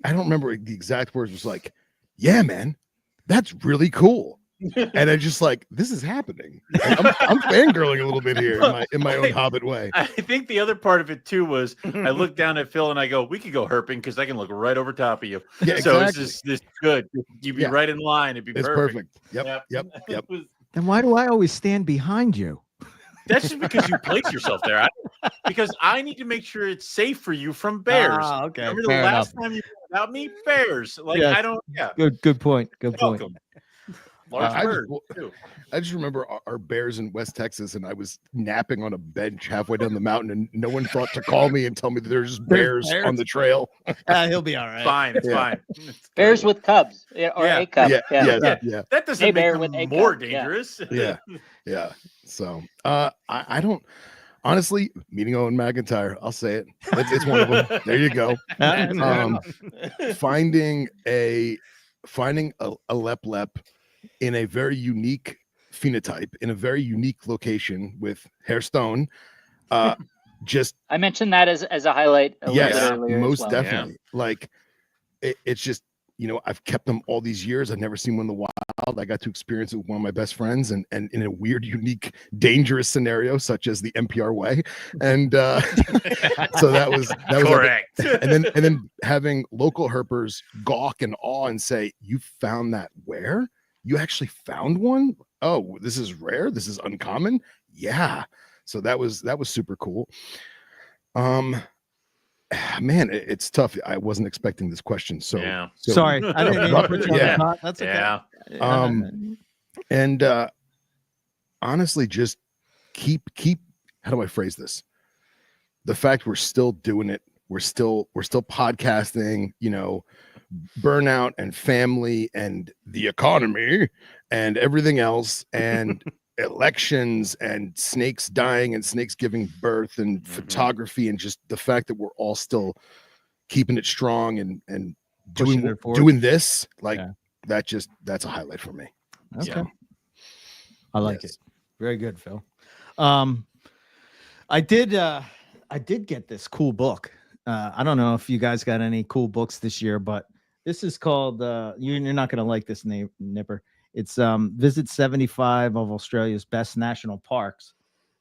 I don't remember the exact words, was like, yeah, man, that's really cool. And I'm just like, this is happening. I'm fangirling a little bit here in my own Hobbit way. I think the other part of it too was I looked down at Phil and I go, we could go herping because I can look right over top of you. Yeah, so exactly. this is good. You'd be right in line. It'd be It's perfect. Yep. Then why do I always stand behind you? That's just because you place yourself there. Because I need to make sure it's safe for you from bears. Okay. Remember the Fair last enough. time you talked about me? Bears. Like Yes. I don't. Yeah. Good point. Good point. Welcome. Large bird. Too. I just remember our bears in West Texas, and I was napping on a bench halfway down the mountain, and no one thought to call me and tell me that there's bears on the trail. He'll be all right. Fine. It's fine. It's Bears with cubs, or a cub. Yeah. That doesn't Hey, make bear them with a more cub, dangerous. Yeah. So I don't honestly, meeting Owen McIntyre, I'll say it. It's one of them. There you go. Finding a lep in a very unique phenotype, in a very unique location with Hairstone. Just I mentioned that as a highlight. yes, earlier most as well. definitely. Like it's just, I've kept them all these years. I've never seen one in the wild. I got to experience it with one of my best friends, and in a weird, unique, dangerous scenario, such as the MPR way. And so that was correct. And then having local herpers gawk and awe and say, "You found that where? You actually found one? Oh, this is rare. This is uncommon." Yeah. So that was super cool. Man, it's tough. I wasn't expecting this question. So, sorry, I didn't mean to put you on the spot. That's okay. And honestly, just keep. How do I phrase this? The fact we're still doing it. We're still podcasting. Burnout and family and the economy and everything else and elections and snakes dying and snakes giving birth and photography, and just the fact that we're all still keeping it strong and doing this, like that's a highlight for me. Okay. So, I like it. Very good, Phil. I did get this cool book. I don't know if you guys got any cool books this year, but this is called you're not going to like this name, Nipper. It's Visit 75 of Australia's Best National Parks.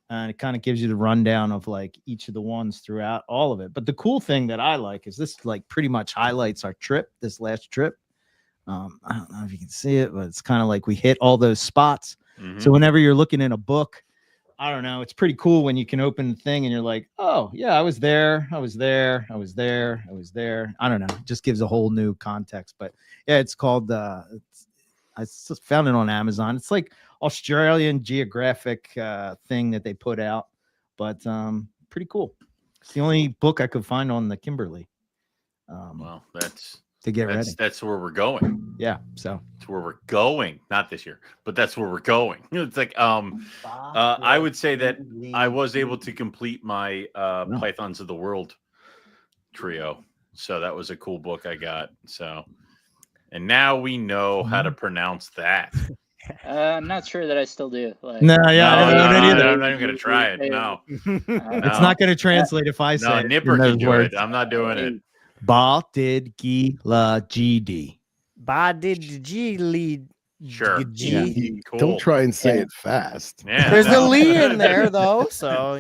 And it kind of gives you the rundown of like each of the ones throughout all of it. But the cool thing that I like is this like pretty much highlights our trip, this last trip. I don't know if you can see it, but it's kind of like we hit all those spots. So whenever you're looking in a book, I don't know, it's pretty cool when you can open the thing and you're like, oh yeah, I was there. I don't know. It just gives a whole new context. But yeah, it's called I found it on Amazon. It's like Australian geographic thing that they put out, but pretty cool. It's the only book I could find on the Kimberly. Well, that's to get ready. That's where we're going. Yeah, so that's where we're going. Not this year, but that's where we're going. It's like I would say that I was able to complete my Pythons of the World trio, so that was a cool book I got. So. And now we know how to pronounce that. I'm not sure that I still do. Like, I'm not even going to try it. No. It's not going to translate if I say no, Nipper can do it. I'm not doing it. Ba did gi la GD. Ba did G lead. Sure. G. Cool. Don't try and say it fast. Yeah, there's a Lee in there though, so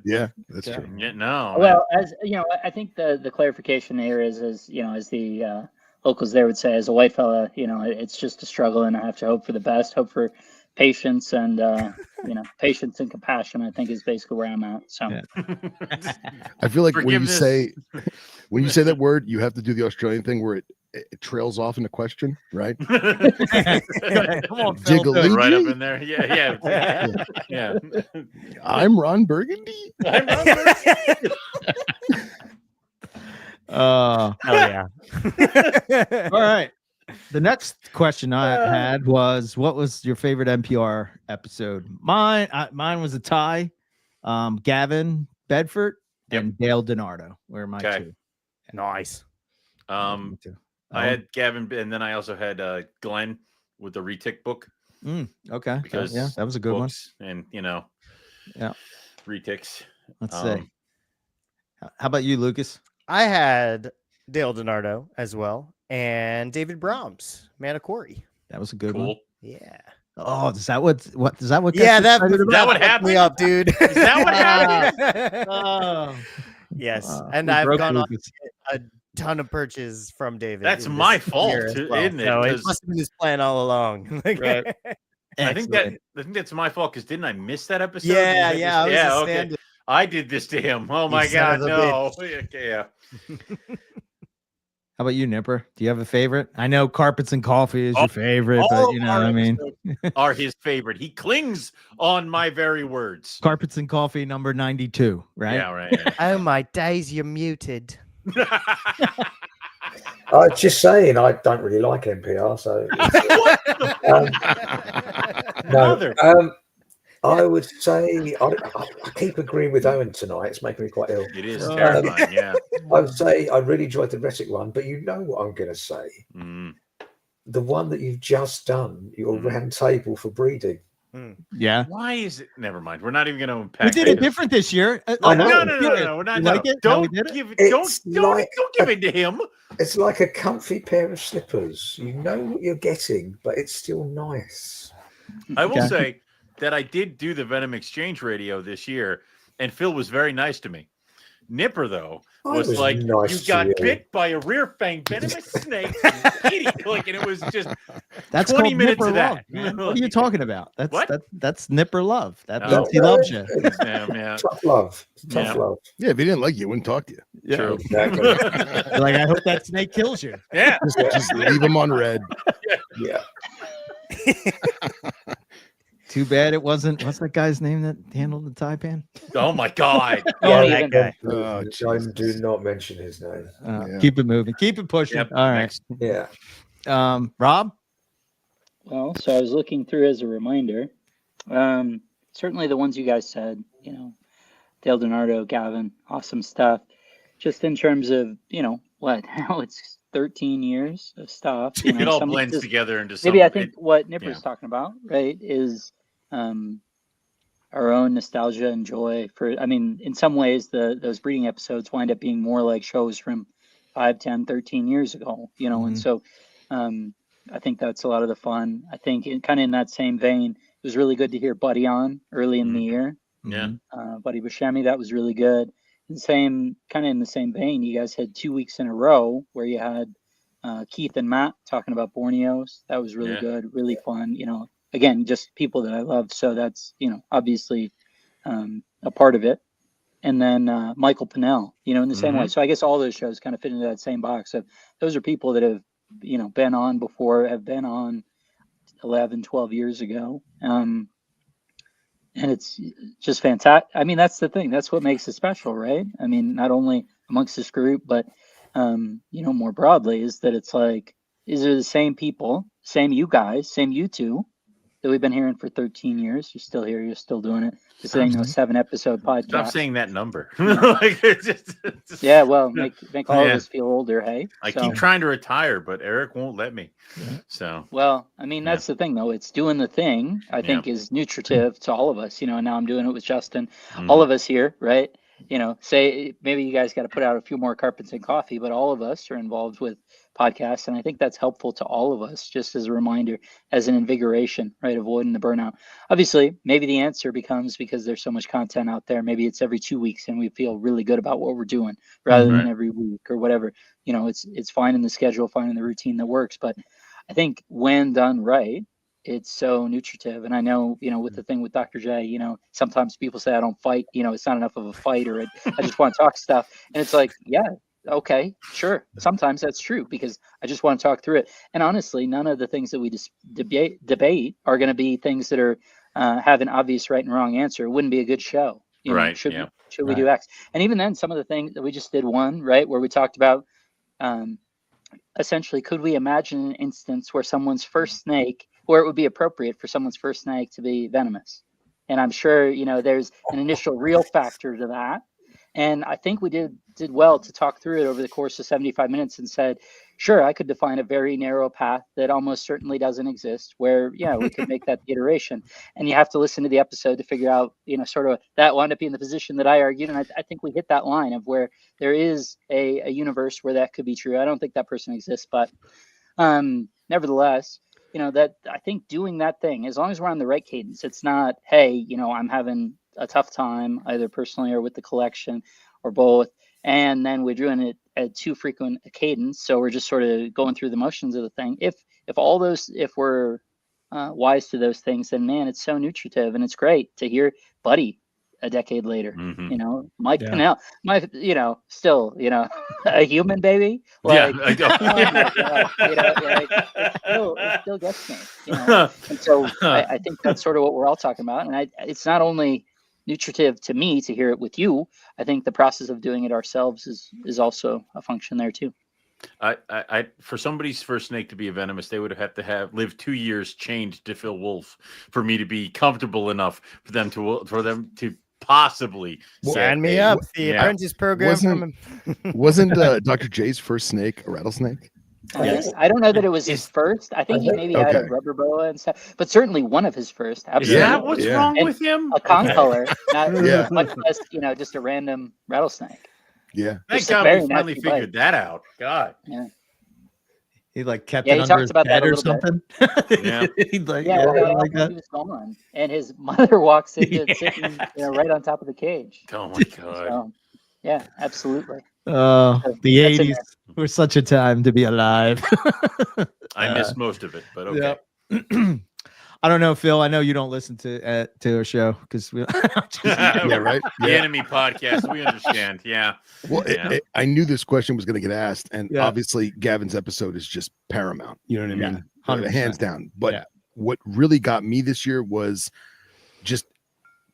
Yeah, that's true. Yeah, no. Well, as I think the clarification here is as the locals there would say, as a white fella, it's just a struggle, and I have to hope for the best, hope for patience, and patience and compassion, I think, is basically where I'm at. So I feel like when you say that word, you have to do the Australian thing where it trails off in a question, right? Come on, Phil. Right up in there. Yeah. I'm Ron Burgundy. Oh yeah. All right. The next question I had was, what was your favorite NPR episode? Mine was a tie. Gavin Bedford and Dale DiNardo were my two. Nice. I had Gavin, and then I also had Glenn with the retic book. Okay. Because that was a good one. And retics. Let's see. How about you, Lucas? I had Dale DiNardo as well, and David Brahms, Manicory. That was a good one. Yeah. Oh, is that what does that what? Yeah, gets that you excited Is that what fucked happened? me up, dude. Is that what happened? Oh, Yes, and we I've broke gone on Lucas. a ton of perches from David. That's in my this fault, year as well. isn't it? So it 'Cause- must have been his plan all along. Right. I think that's my fault because didn't I miss that episode? Yeah, Did I yeah, I was yeah. a Okay, stand-in. I did this to him. Oh You my son god, of a no. bitch. Okay, yeah. How about you, Nipper? Do you have a favorite? I know carpets and coffee is All- your favorite, all but you of know, our I mean, episodes are his favorite. He clings on my very words. carpets and coffee number 92, right? Yeah, right. Oh my days, you're muted. Yeah. Just saying, I don't really like MPR, so Mother. I would say I keep agreeing with Owen tonight. It's making me quite ill. It is terrifying, yeah. I would say I really enjoyed the Retic one, but you know what I'm going to say. Mm. The one that you've just done, your round table for breeding. Yeah. Why is it? Never mind. We're not even going to unpack. We did it different this year. I know. No. We're not. You No, like it? Don't How we did it? give it. It's Don't give it to him. It's like a comfy pair of slippers. You know what you're getting, but it's still nice. I will Okay. say that I did do the Venom Exchange radio this year, and Phil was very nice to me. Nipper, though, was like, nice you to got you. bit by a rear fang venomous snake. You idiot. Like, and it was just That's 20 called minutes nipper of that. love, man. What are you talking about? That's What? that's nipper love. That Oh. means he loves you. yeah. Tough love. Tough Yeah. love. Yeah, if he didn't like you, he wouldn't talk to you. Yeah. True. Exactly. You're like, I hope that snake kills you. Yeah. Just leave him on red. Yeah. Too bad it wasn't. What's that guy's name that handled the Taipan? Oh my God. Don't that even. guy. Oh, Do not mention his name. Yeah. Keep it moving. Keep it pushing. Yep. All right. Next. Yeah. Rob. Well, so I was looking through as a reminder. Certainly the ones you guys said, Dale Donardo, Gavin, awesome stuff. Just in terms of, what now it's 13 years of stuff. It all some- blends just- together into Maybe some. I think what Nipper's talking about, right, is our own nostalgia and joy for, in some ways, those breeding episodes wind up being more like shows from 5, 10, 13 years ago, and so I think that's a lot of the fun. I think kind of in that same vein, it was really good to hear Buddy on early in the year. Yeah. Buddy Buscemi, that was really good. And in the same vein, you guys had 2 weeks in a row where you had Keith and Matt talking about Borneos. That was really good, really fun. Again, just people that I love. So that's, obviously a part of it. And then Michael Pinnell, in the same way. So I guess all those shows kind of fit into that same box of those are people that have, been on before, have been on 11, 12 years ago. And it's just fantastic. That's the thing. That's what makes it special, right? Not only amongst this group, but, more broadly is that it's like, these are the same people, same you guys, same you two that we've been hearing for 13 years. You're still here. You're still doing it. Just saying those 7-episode podcast. Stop saying that number. Like, it's just- Yeah, well, make all of us feel older, hey? I keep trying to retire, but Eric won't let me. So well, that's the thing though. It's doing the thing I think is nutritive to all of us, and now I'm doing it with Justin. All of us here, right? Say maybe you guys got to put out a few more carpets and coffee, but all of us are involved with podcasts. And I think that's helpful to all of us, just as a reminder, as an invigoration, right? Avoiding the burnout. Obviously, maybe the answer becomes because there's so much content out there. Maybe it's every 2 weeks and we feel really good about what we're doing rather than every week or whatever. It's fine in the schedule, fine in the routine that works. But I think when done right, it's so nutritive. And I know, with the thing with Dr. J, sometimes people say I don't fight, it's not enough of a fight, or I just want to talk stuff. And it's like, yeah, okay, sure. Sometimes that's true because I just want to talk through it. And honestly, none of the things that we debate are going to be things that are have an obvious right and wrong answer. It wouldn't be a good show. Should we do X? And even then, some of the things that we just did one, right, where we talked about essentially, could we imagine an instance where someone's first snake, where it would be appropriate for someone's first snake to be venomous? And I'm sure, there's an initial real factor to that. And I think we did well to talk through it over the course of 75 minutes and said, sure, I could define a very narrow path that almost certainly doesn't exist where, we could make that the iteration. And you have to listen to the episode to figure out, sort of that wound up being the position that I argued. And I think we hit that line of where there is a universe where that could be true. I don't think that person exists, but nevertheless, that I think doing that thing, as long as we're on the right cadence, it's not, hey, I'm having a tough time either personally or with the collection or both. And then we're doing it at too frequent a cadence. So we're just sort of going through the motions of the thing. If we're wise to those things, then man, it's so nutritive, and it's great to hear Buddy a decade later. Mike Pennell, still, a human baby. Like, I know. It still gets me. And so I think that's sort of what we're all talking about. And it's not only nutritive to me to hear it with you. I think the process of doing it ourselves is also a function there too. I for somebody's first snake to be a venomous, they would have to live 2 years chained to Phil Wolf for me to be comfortable enough for them to possibly sign me up. The apprentice program wasn't Dr. J's first snake a rattlesnake? Yes. I don't know that it was his first. I think he maybe had a rubber boa and stuff, but certainly one of his first. Absolutely. Yeah, what's wrong with him? A concolor, not much less, just a random rattlesnake. Yeah. Thank God we finally figured that out. God. Yeah. He kept it under his bed or something. Yeah. He'd he was gone, and his mother walks in sitting right on top of the cage. Oh my God. So, yeah, absolutely. The 80s were such a time to be alive. I missed most of it, but okay. Yeah. I don't know, Phil. I know you don't listen to our show because we. Yeah, right. The enemy podcast. We understand. Yeah. Well, I knew this question was going to get asked, and obviously Gavin's episode is just paramount. You know what I mean? 100%. Hands down. But what really got me this year was just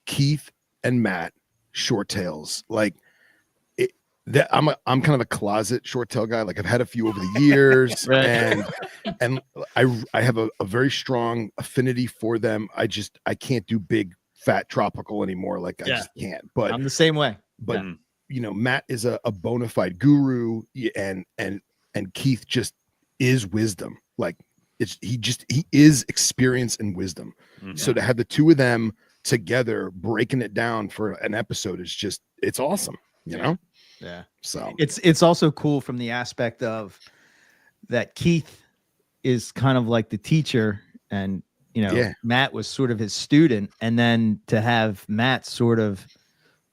Keith and Matt short tails. I'm kind of a closet short tail guy. I've had a few over the years, and I have a very strong affinity for them. I can't do big fat tropical anymore. I just can't. But I'm the same way. But Matt is a bona fide guru, and Keith just is wisdom. He is experience and wisdom. Mm-hmm. So to have the two of them together breaking it down for an episode is it's awesome. Yeah. So it's also cool from the aspect of that Keith is kind of like the teacher, and Matt was sort of his student, and then to have Matt sort of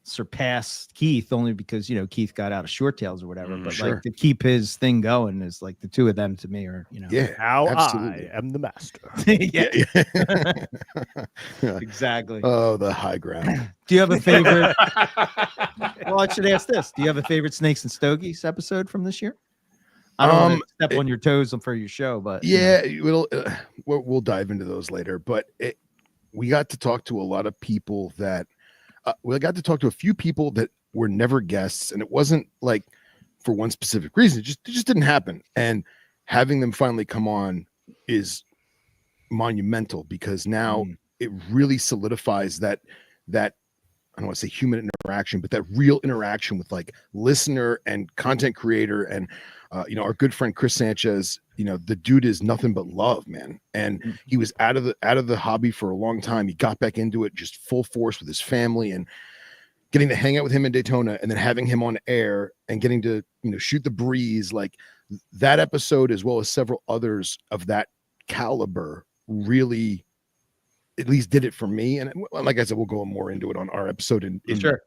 surpass Keith only because Keith got out of short tails or whatever, but to keep his thing going is the two of them to me are how absolutely. I am the master. Exactly. Oh, the high ground. Do you have a favorite? Well, I should ask this: do you have a favorite Snakes and Stogies episode from this year? I don't want to step on your toes for your show, but we'll dive into those later. But we got to talk to a lot of people that. We got to talk to a few people that were never guests, and it wasn't for one specific reason. It just didn't happen. And having them finally come on is monumental because now it really solidifies that I don't want to say human interaction, but that real interaction with listener and content creator and our good friend Chris Sanchez. The dude is nothing but love, man. And he was out of the hobby for a long time. He got back into it just full force with his family, and getting to hang out with him in Daytona and then having him on air and getting to shoot the breeze. That episode, as well as several others of that caliber, really at least did it for me. And like I said, we'll go more into it on our episode in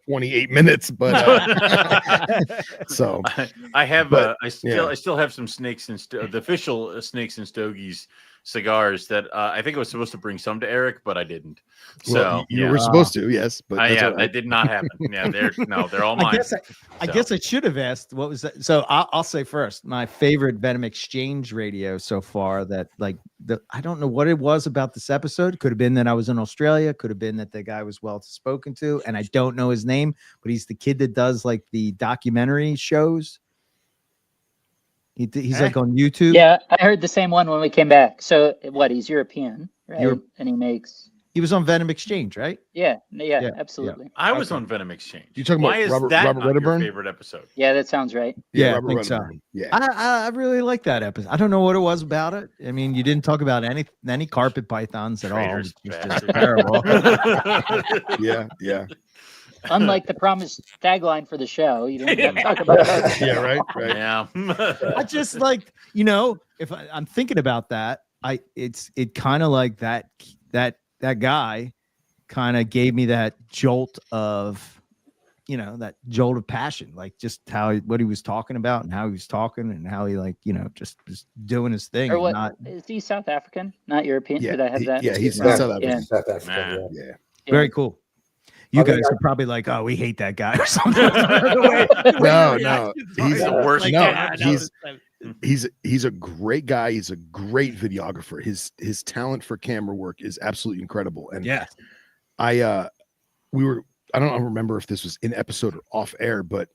28 minutes. But so I still have some Snakes and the official Snakes and Stogies cigars that I think I was supposed to bring some to Eric, but I didn't. So you were supposed to, yes, but that did not happen. Yeah, they're all mine. I guess I should have asked what was that. So I'll say first, my favorite Venom Exchange radio so far. That I don't know what it was about this episode. Could have been that I was in Australia. Could have been that the guy was well spoken to, and I don't know his name, but he's the kid that does the documentary shows. He's on YouTube. Yeah, I heard the same one when we came back. So he's European, right? And he was on Venom Exchange, right? Yeah, absolutely. Yeah. I was on Venom Exchange. You talking about Robert Redburn? Your favorite episode? Yeah, that sounds right. Yeah, I think so. Yeah, I really like that episode. I don't know what it was about it. I mean, you didn't talk about any carpet pythons at all. It's just terrible. Yeah. Unlike the promised tagline for the show, you didn't talk about it. Yeah, right. Yeah. I just if I'm thinking about that, it kind of like that guy kind of gave me that jolt of, that jolt of passion, like just what he was talking about and how he was talking and how he just doing his thing. Or what? Not, Is he South African, not European? Yeah, Did I have that? he's South South Yeah. African. South Africa. Yeah. very cool. You I mean, guys are probably like, oh, we hate that guy or something. No, He's the worst. he's a great guy. He's a great videographer. His talent for camera work is absolutely incredible. And Yeah, I don't remember if this was in episode or off air, but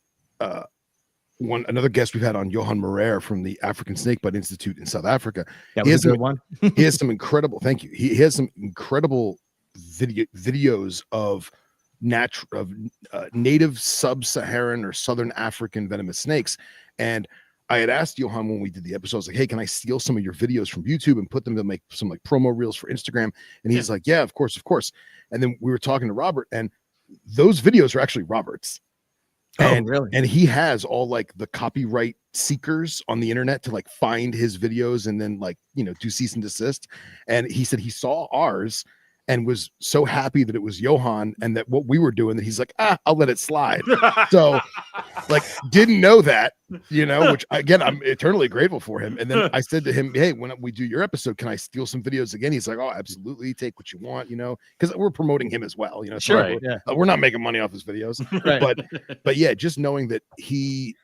another guest we've had on, Johan Morer from the African Snakebite Institute in South Africa. that was a good one. He has some incredible. Thank you. He has some incredible videos of native sub-Saharan or Southern African venomous snakes. And I had asked Johan when we did the episode, I was like, hey, can I steal some of your videos from YouTube and put them to make some promo reels for Instagram? And he's like, yeah, of course. And then we were talking to Robert, and those videos are actually Robert's. And, really? And he has all the copyright seekers on the internet to find his videos and then do cease and desist. And he said he saw ours and was so happy that it was Johan and that what we were doing that he's like, I'll let it slide. So didn't know that, which again, I'm eternally grateful for him. And then I said to him, hey, when we do your episode, can I steal some videos again? He's like, oh, absolutely. Take what you want, because we're promoting him as well. Sure. We're not making money off his videos, but yeah, just knowing that he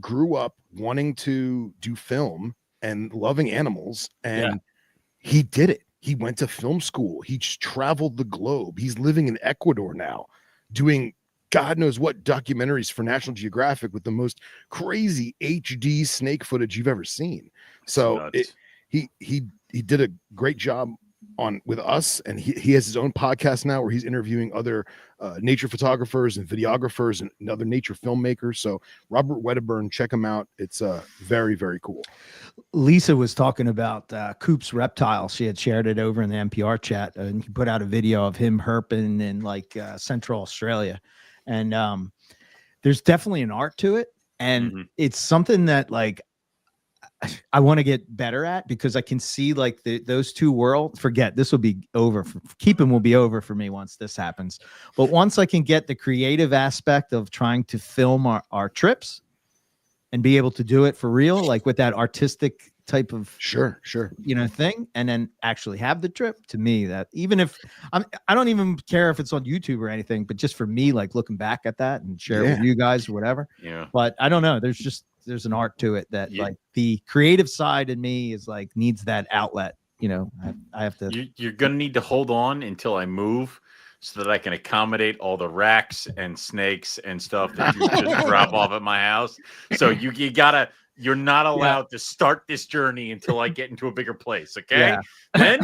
grew up wanting to do film and loving animals, and he did it. He went to film school. He just traveled the globe. He's living in Ecuador now, doing God knows what documentaries for National Geographic with the most crazy HD snake footage you've ever seen. So he did a great job with us, and he has his own podcast now where he's interviewing other nature photographers and videographers and other nature filmmakers. So Robert Wedderburn, check him out. It's very, very cool. Lisa was talking about Coop's Reptile. She had shared it over in the MPR chat, and he put out a video of him herping in Central Australia. And there's definitely an art to it, and it's something that I want to get better at, because I can see those two worlds. Forget this will be over. Keeping will be over for me once this happens. But once I can get the creative aspect of trying to film our trips and be able to do it for real, with that artistic type of sure thing, and then actually have the trip, to me, that even if I don't even care if it's on YouTube or anything, but just for me, looking back at that and share it with you guys or whatever. Yeah. But I don't know. There's an art to it that the creative side in me is needs that outlet. I have to. You're gonna need to hold on until I move, so that I can accommodate all the racks and snakes and stuff that you just drop off at my house. So you're not allowed to start this journey until I get into a bigger place. Okay. Then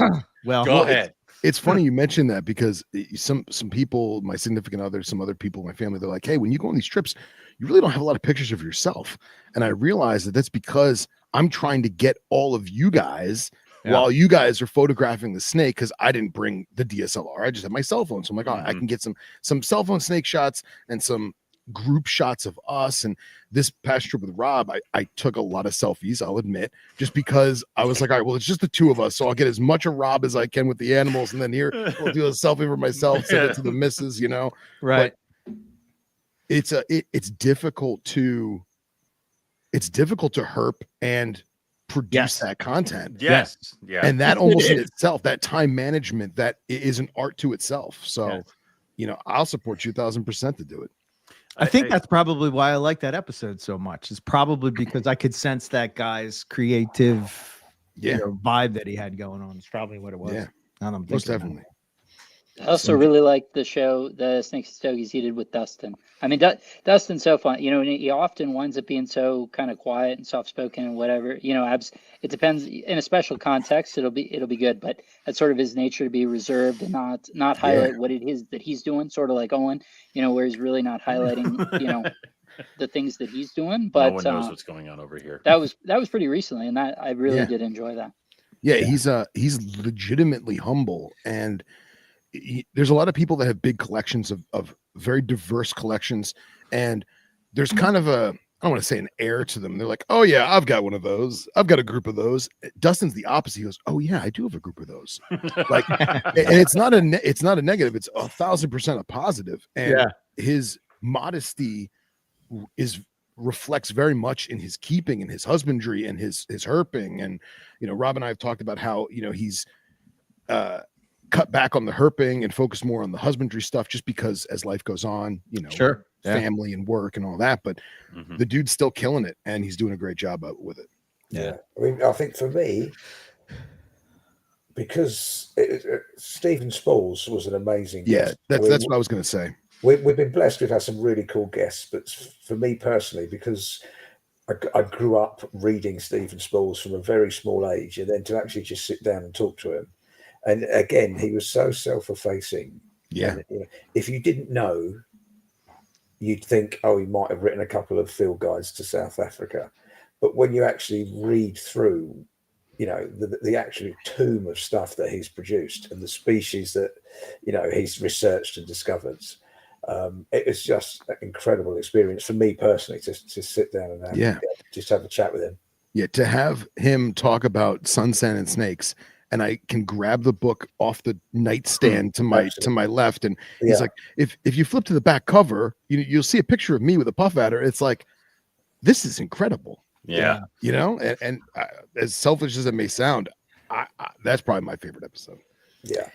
go ahead. It's funny you mentioned that, because some people, my significant other, some other people in my family, they're like, hey, when you go on these trips, you really don't have a lot of pictures of yourself. And I realized that that's because I'm trying to get all of you guys while you guys are photographing the snake, because I didn't bring the DSLR. I just have my cell phone. So I'm like, I can get some cell phone snake shots and some group shots of us. And this past trip with Rob, I took a lot of selfies, I'll admit, just because I was like, all right, well, it's just the two of us, so I'll get as much of Rob as I can with the animals, and then here we'll do a selfie for myself, send it to the missus, Right. But it's difficult to herp and produce that content. Yes. Yeah. And that almost in itself, that time management, that is an art to itself. So I'll support you 1,000% to do it. I think that's probably why I like that episode so much. It's probably because I could sense that guy's creative vibe that he had going on. It's probably what it was. Yeah, most definitely. I also really like the show, the Snakes and Stogies he did with Dustin. I mean, Dustin's so fun. And he often winds up being so kind of quiet and soft-spoken and whatever. It depends. In a special context, it'll be good. But that's sort of his nature, to be reserved and not highlight what it is that he's doing. Sort of like Owen, where he's really not highlighting, the things that he's doing. But no one knows what's going on over here. That was pretty recently, and that I really did enjoy that. Yeah, he's legitimately humble, and there's a lot of people that have big collections of very diverse collections, and there's kind of I don't want to say an heir to them. They're like, oh yeah, I've got one of those. I've got a group of those. Dustin's the opposite. He goes, oh yeah, I do have a group of those. Like, and it's not a negative. It's 1,000% a positive. And his modesty reflects very much in his keeping and his husbandry and his herping. And Rob and I have talked about how he's cut back on the herping and focus more on the husbandry stuff, just because as life goes on, family and work and all that. But the dude's still killing it, and he's doing a great job with it. Yeah, I mean, I think for me, because Stephen Spalls was an amazing guest. That's what I was going to say. We've been blessed. We've had some really cool guests, but for me personally, because I grew up reading Stephen Spalls from a very small age, and then to actually just sit down and talk to him, and again, he was so self-effacing. Yeah, and, if you didn't know, you'd think, oh, he might have written a couple of field guides to South Africa, but when you actually read through, the actual tomb of stuff that he's produced and the species that he's researched and discovered. It was just an incredible experience for me personally to sit down and just have a chat with him. Yeah, to have him talk about sunset and snakes, and I can grab the book off the nightstand to my left, and he's like, if you flip to the back cover, you'll see a picture of me with a puff adder. It's like, this is incredible. Yeah, and as selfish as it may sound, that's probably my favorite episode. Yeah,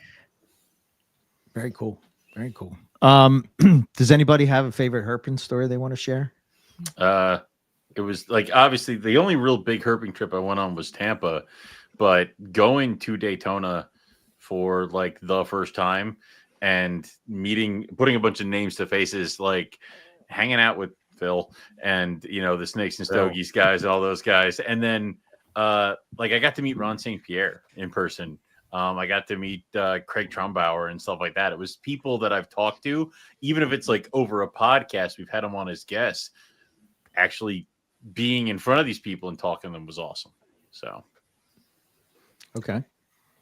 very cool, very cool. Does anybody have a favorite herping story they want to share? It was like, obviously the only real big herping trip I went on was Tampa, but going to Daytona for like the first time and putting a bunch of names to faces, like hanging out with Phil and the Snakes and Stogies guys and all those guys, and then like I got to meet Ron St. Pierre in person. I got to meet Craig Trumbauer and stuff like that. It was people that I've talked to, even if it's like over a podcast, we've had them on as guests. Actually being in front of these people and talking to them was awesome. So, okay.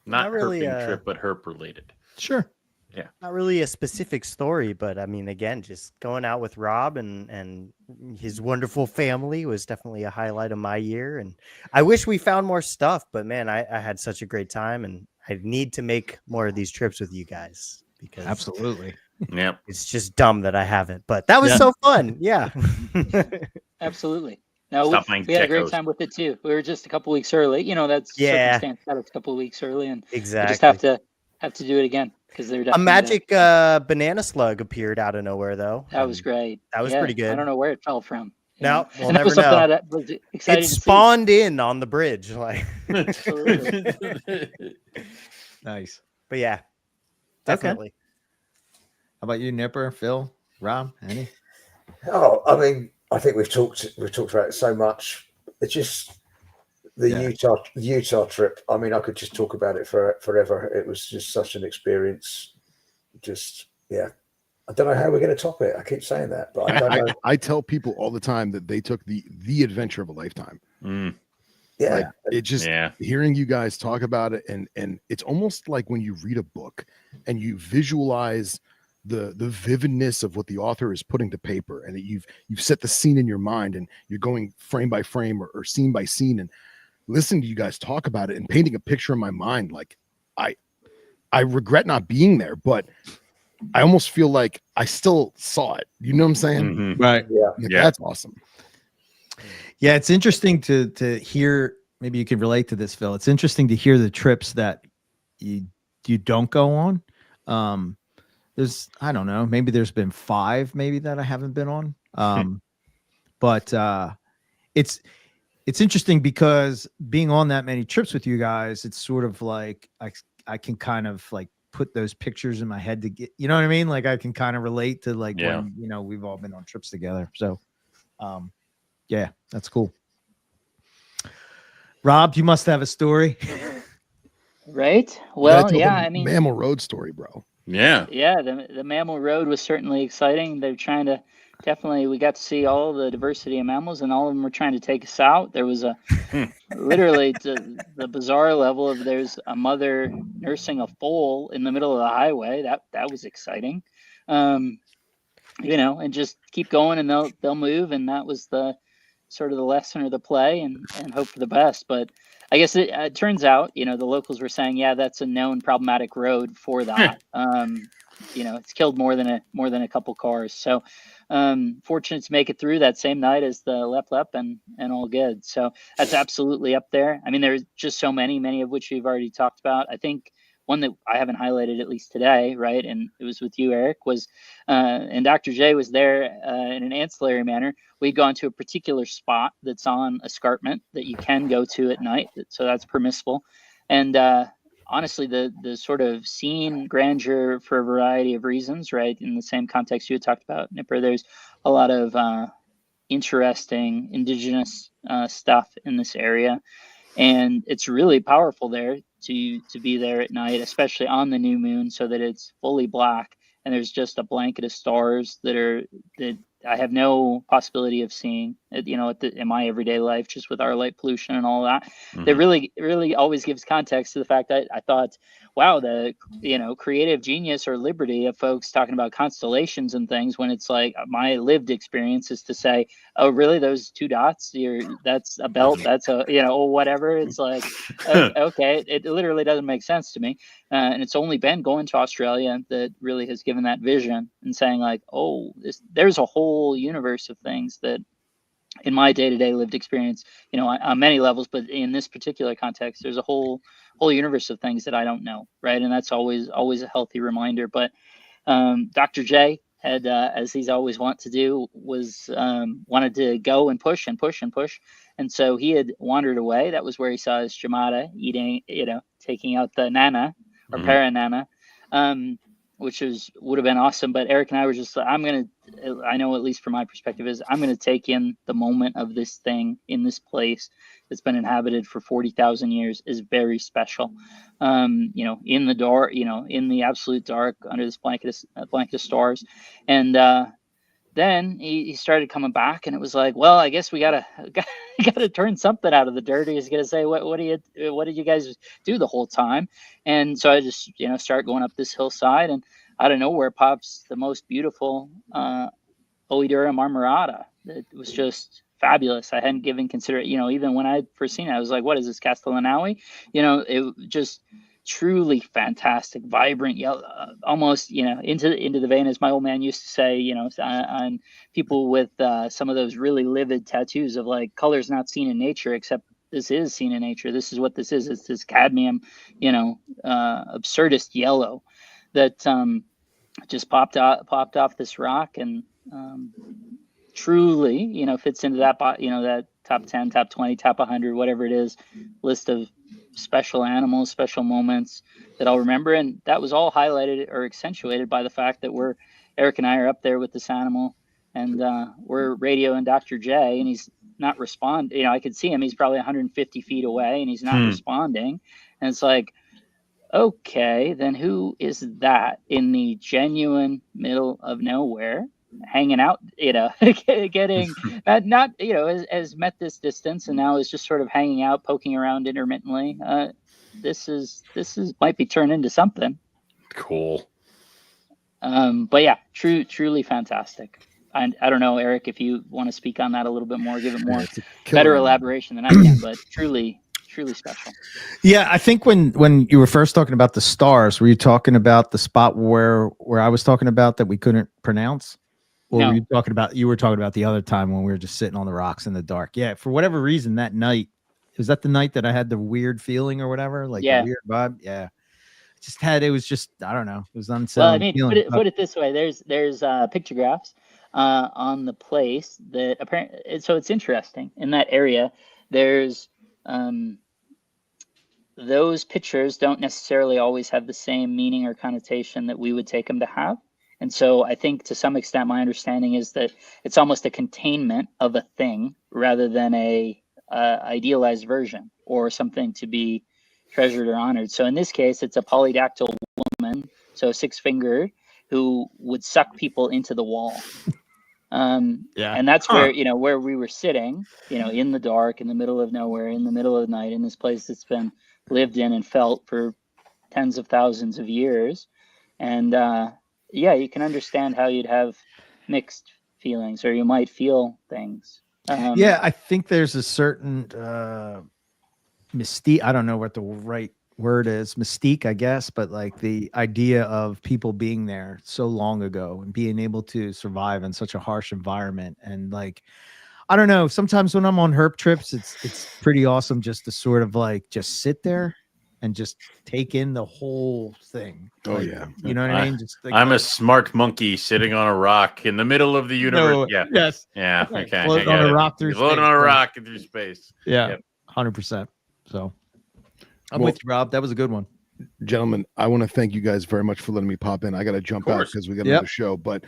Not really herping trip, but herp related. Sure. Yeah. Not really a specific story, but I mean, again, just going out with Rob and his wonderful family was definitely a highlight of my year. And I wish we found more stuff, but man, I had such a great time, and I need to make more of these trips with you guys, because absolutely. Yeah. It's just dumb that I haven't, but that was so fun. Yeah. Absolutely. No, we had a great time with it too. We were just a couple weeks early. That's circumstance that it's a couple of weeks early, and exactly. We just have to do it again, because they're a magic banana slug appeared out of nowhere, though. That was great. That was pretty good. I don't know where it fell from. No, we'll never know. It spawned in on the bridge, like. Nice. But yeah, definitely. Okay. How about you, Nipper, Phil, Rob, any? Oh, I mean, I think we've talked about it so much. It's just the Utah trip. I mean, I could just talk about it forever. It was just such an experience. I don't know how we're going to top it. I keep saying that, but I don't know. I tell people all the time that they took the adventure of a lifetime. Yeah, like, it just hearing you guys talk about it, and it's almost like when you read a book and you visualize the vividness of what the author is putting to paper, and you've set the scene in your mind, and you're going frame by frame or scene by scene, and listening to you guys talk about it and painting a picture in my mind. Like I regret not being there, but I almost feel like I still saw it. You know what I'm saying? Mm-hmm. Right. Yeah. That's awesome. Yeah, it's interesting to hear. Maybe you could relate to this, Phil. It's interesting to hear the trips that you don't go on. There's, I don't know, maybe there's been 5 maybe that I haven't been on. But it's interesting because being on that many trips with you guys, it's sort of like I can kind of like put those pictures in my head to get, you know what I mean? Like I can kind of relate to like when, we've all been on trips together. So yeah, that's cool. Rob, you must have a story. Right? Well, yeah, I mean, Mammal Road story, bro. Yeah. Yeah, the Mammal Road was certainly exciting. They're trying to we got to see all the diversity of mammals, and all of them were trying to take us out. There was literally to the bizarre level of there's a mother nursing a foal in the middle of the highway. That was exciting. and just keep going, and they'll move. And that was the sort of the lesson or the play, and hope for the best. But I guess it turns out, the locals were saying, yeah, that's a known problematic road for that. It's killed more than a couple cars. So fortunate to make it through that same night as the Lep and all good. So that's absolutely up there. I mean, there's just so many of which we've already talked about. I think one that I haven't highlighted, at least today, right, and it was with you, Eric, was, and Dr. J was there in an ancillary manner. We'd gone to a particular spot that's on escarpment that you can go to at night, so that's permissible. And honestly, the sort of scene grandeur for a variety of reasons, right, in the same context you had talked about, Nipper, there's a lot of interesting indigenous stuff in this area. And it's really powerful there to be there at night, especially on the new moon, so that it's fully black and there's just a blanket of stars that I have no possibility of seeing, in my everyday life, just with our light pollution and all that. Mm-hmm. That really always gives context to the fact that I thought, wow, the creative genius or liberty of folks talking about constellations and things, when it's like my lived experience is to say, oh, really, those two dots, that's a belt, that's a whatever. It's like, okay, it literally doesn't make sense to me. And it's only been going to Australia that really has given that vision and saying like, oh, there's a whole universe of things that in my day-to-day lived experience, on many levels, but in this particular context, there's a whole universe of things that I don't know, right? And that's always a healthy reminder. But Dr. J had, as he's always want to do, was wanted to go and push and push and push. And so he had wandered away. That was where he saw his Jamada eating, taking out the Nana or Para Nana, which would have been awesome. But Eric and I were just, I know, at least from my perspective, is I'm going to take in the moment of this thing in this place that's been inhabited for 40,000 years is very special. In the dark, in the absolute dark, under this blanket of stars. And then he started coming back, and it was like, well, I guess we gotta turn something out of the dirt. He's gonna say, what did you guys do the whole time? And so I just start going up this hillside, and out of nowhere pops the most beautiful Oidura marmorata. It was just fabulous. I hadn't given consideration, even when I first seen it, I was like, what is this, Castellanawi? It just truly fantastic, vibrant yellow, almost into the vein, as my old man used to say, on people with some of those really livid tattoos of like colors not seen in nature, except this is seen in nature. This is what this is. It's this cadmium, absurdist yellow that just popped off this rock, and truly fits into that that top 10, top 20, top 100, whatever it is, list of special animals, special moments that I'll remember. And that was all highlighted or accentuated by the fact that Eric and I are up there with this animal, and we're radioing Dr. J, and he's not responding. I could see him. He's probably 150 feet away, and he's not responding. And it's like, okay, then who is that in the genuine middle of nowhere, hanging out, getting not has met this distance, and now is just sort of hanging out, poking around intermittently. This is might be turned into something cool. But yeah, truly fantastic. I don't know, Eric, if you want to speak on that a little bit more, give it more better elaboration than I can, but truly special. Yeah, I think when you were first talking about the stars, were you talking about the spot where I was talking about that we couldn't pronounce? Or No. were you were talking about the other time when we were just sitting on the rocks in the dark? Yeah, for whatever reason that night, was that the night that I had the weird feeling or whatever? Like the weird vibe? Yeah. It was just, I don't know. It was unsettling. Well, I mean, put it this way. There's pictographs on the place that apparently, so it's interesting in that area. There's those pictures don't necessarily always have the same meaning or connotation that we would take them to have. And so I think to some extent, my understanding is that it's almost a containment of a thing rather than a idealized version or something to be treasured or honored. So in this case, it's a polydactyl woman, so 6-fingered, who would suck people into the wall. And that's where, where we were sitting, in the dark, in the middle of nowhere, in the middle of the night, in this place that's been lived in and felt for tens of thousands of years. And you can understand how you'd have mixed feelings, or you might feel things. Yeah, I think there's a certain mystique. I don't know what the right word is, mystique, I guess, but like the idea of people being there so long ago and being able to survive in such a harsh environment. And like, I don't know, sometimes when I'm on herp trips, it's pretty awesome just to sort of like just sit there and just take in the whole thing. Oh, Like, yeah. you know what I mean? Just think I'm a like, smart monkey sitting on a rock in the middle of the universe. No, Yeah. yes. Yeah. Right. Okay. Floating I on get a it. rock through You're floating space, on a right. rock through space. Yeah, Yep. 100%. So I'm Well, with you, Rob. That was a good one. Gentlemen, I want to thank you guys very much for letting me pop in. I got to jump out course. because we got Yep. another show, but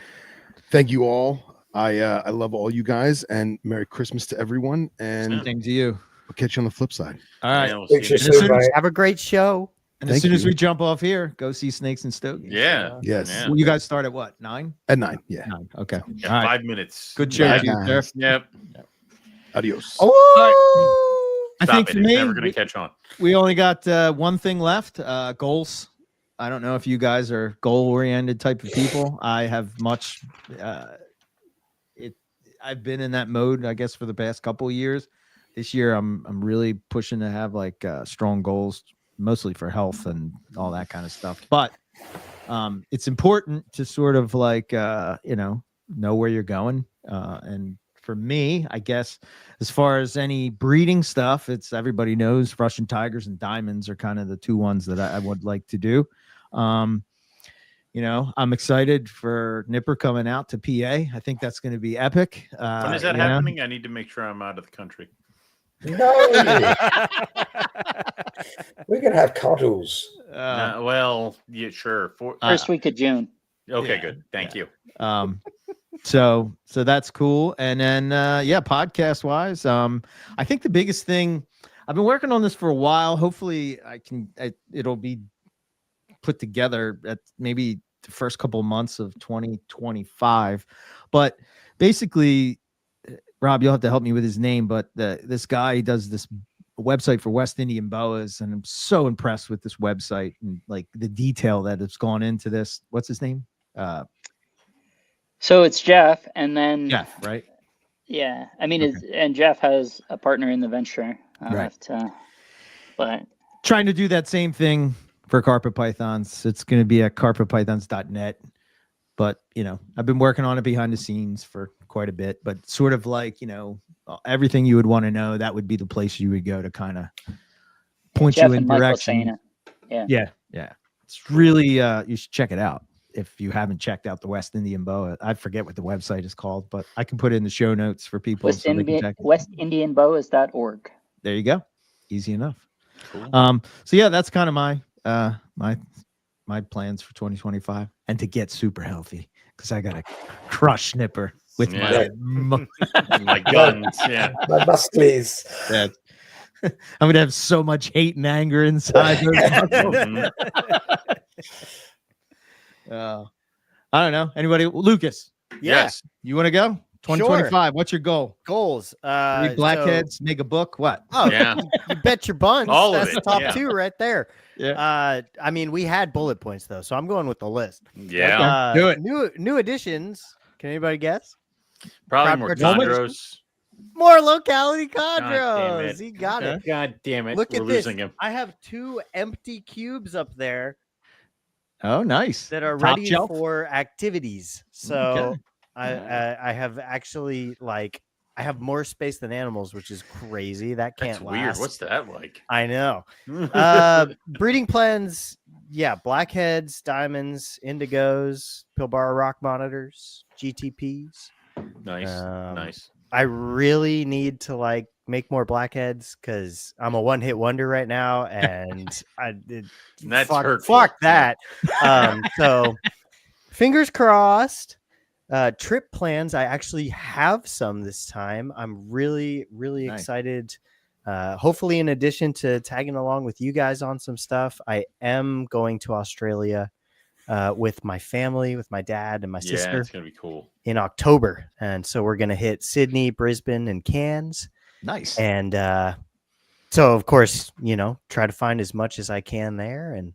thank you all. I love all you guys, and Merry Christmas to everyone. And Same to you. we'll catch you on the flip side. All right. Yeah, we'll Speak see to you you And as soon, soon as- mate. Have a great show. And as Thank soon as you. we jump off here, go see Snakes and Stogies. Yeah. Yes. Yeah. Well, you guys start at what? 9? At 9. Yeah. 9. Okay. Yeah, All right. 5 minutes. Good show, Bye, to you, sir. guys. Yep. Adios. Oh, I Stop think it. for It's me, never going to catch on. we only got one thing left. Goals. I don't know if you guys are goal-oriented type of people. I have much. I've been in that mode, I guess, for the past couple of years. This year, I'm really pushing to have like strong goals, mostly for health and all that kind of stuff. But it's important to sort of like know where you're going. And for me, I guess, as far as any breeding stuff, it's everybody knows Russian tigers and diamonds are kind of the two ones that I would like to do. I'm excited for Nipper coming out to PA. I think that's going to be epic. When is that happening? I need to make sure I'm out of the country. No, we're gonna have cuddles. Well, yeah, sure. First week of June. Okay, yeah, good. Thank you. So that's cool. And then podcast wise, I think the biggest thing, I've been working on this for a while. Hopefully it'll be put together at maybe the first couple of months of 2025. But basically, Rob, you'll have to help me with his name, but this guy, he does this website for West Indian boas, and I'm so impressed with this website and like the detail that has gone into this. What's his name? So it's Jeff, and then Jeff, right? Yeah, I mean, and Jeff has a partner in the venture. Right. But Trying to do that same thing for carpet pythons. It's going to be at carpetpythons.net. But, I've been working on it behind the scenes for quite a bit, but sort of like, everything you would want to know, that would be the place you would go to kind of point Jeff you in and Michael direction. Sana. Yeah. It's really, you should check it out. If you haven't checked out the West Indian boa, I forget what the website is called, but I can put it in the show notes for people. WestIndianBoas.org. There you go. Easy enough. Cool. So yeah, that's kind of my plans for 2025, and to get super healthy because I got to crush Nipper with my guns. Yeah. My muscles. Yeah. I'm gonna have so much hate and anger inside. I don't know. Anybody? Lucas. Yes. You want to go? 2025. What's your goal? Goals. Read Blackheads, make a book. What? Oh, Yeah. you bet your buns. All of That's it, top yeah. 2 right there. Yeah. I mean, we had bullet points though, so I'm going with the list. Yeah. Do it. New additions. Can anybody guess? Probably more chondros. More locality damn chondros. it. He got it. God damn it. Look We're at this. losing him. I have 2 empty cubes up there Oh, nice. that are Top ready shelf? for activities. So Okay. I have actually I have more space than animals, which is crazy. That can't That's weird. last. What's that like? I know. Breeding plans, blackheads, diamonds, indigos, Pilbara rock monitors, GTPs. Nice. Nice. I really need to make more blackheads because I'm a one-hit wonder right now, and That's fuck hurtful. that. So fingers crossed. Trip plans, I actually have some this time. I'm really Nice. excited. Hopefully, in addition to tagging along with you guys on some stuff, I am going to Australia with my family, with my dad and my Yeah, sister it's gonna be cool. in October. And so we're going to hit Sydney, Brisbane, and Cairns. Nice. And so, of course, try to find as much as I can there, and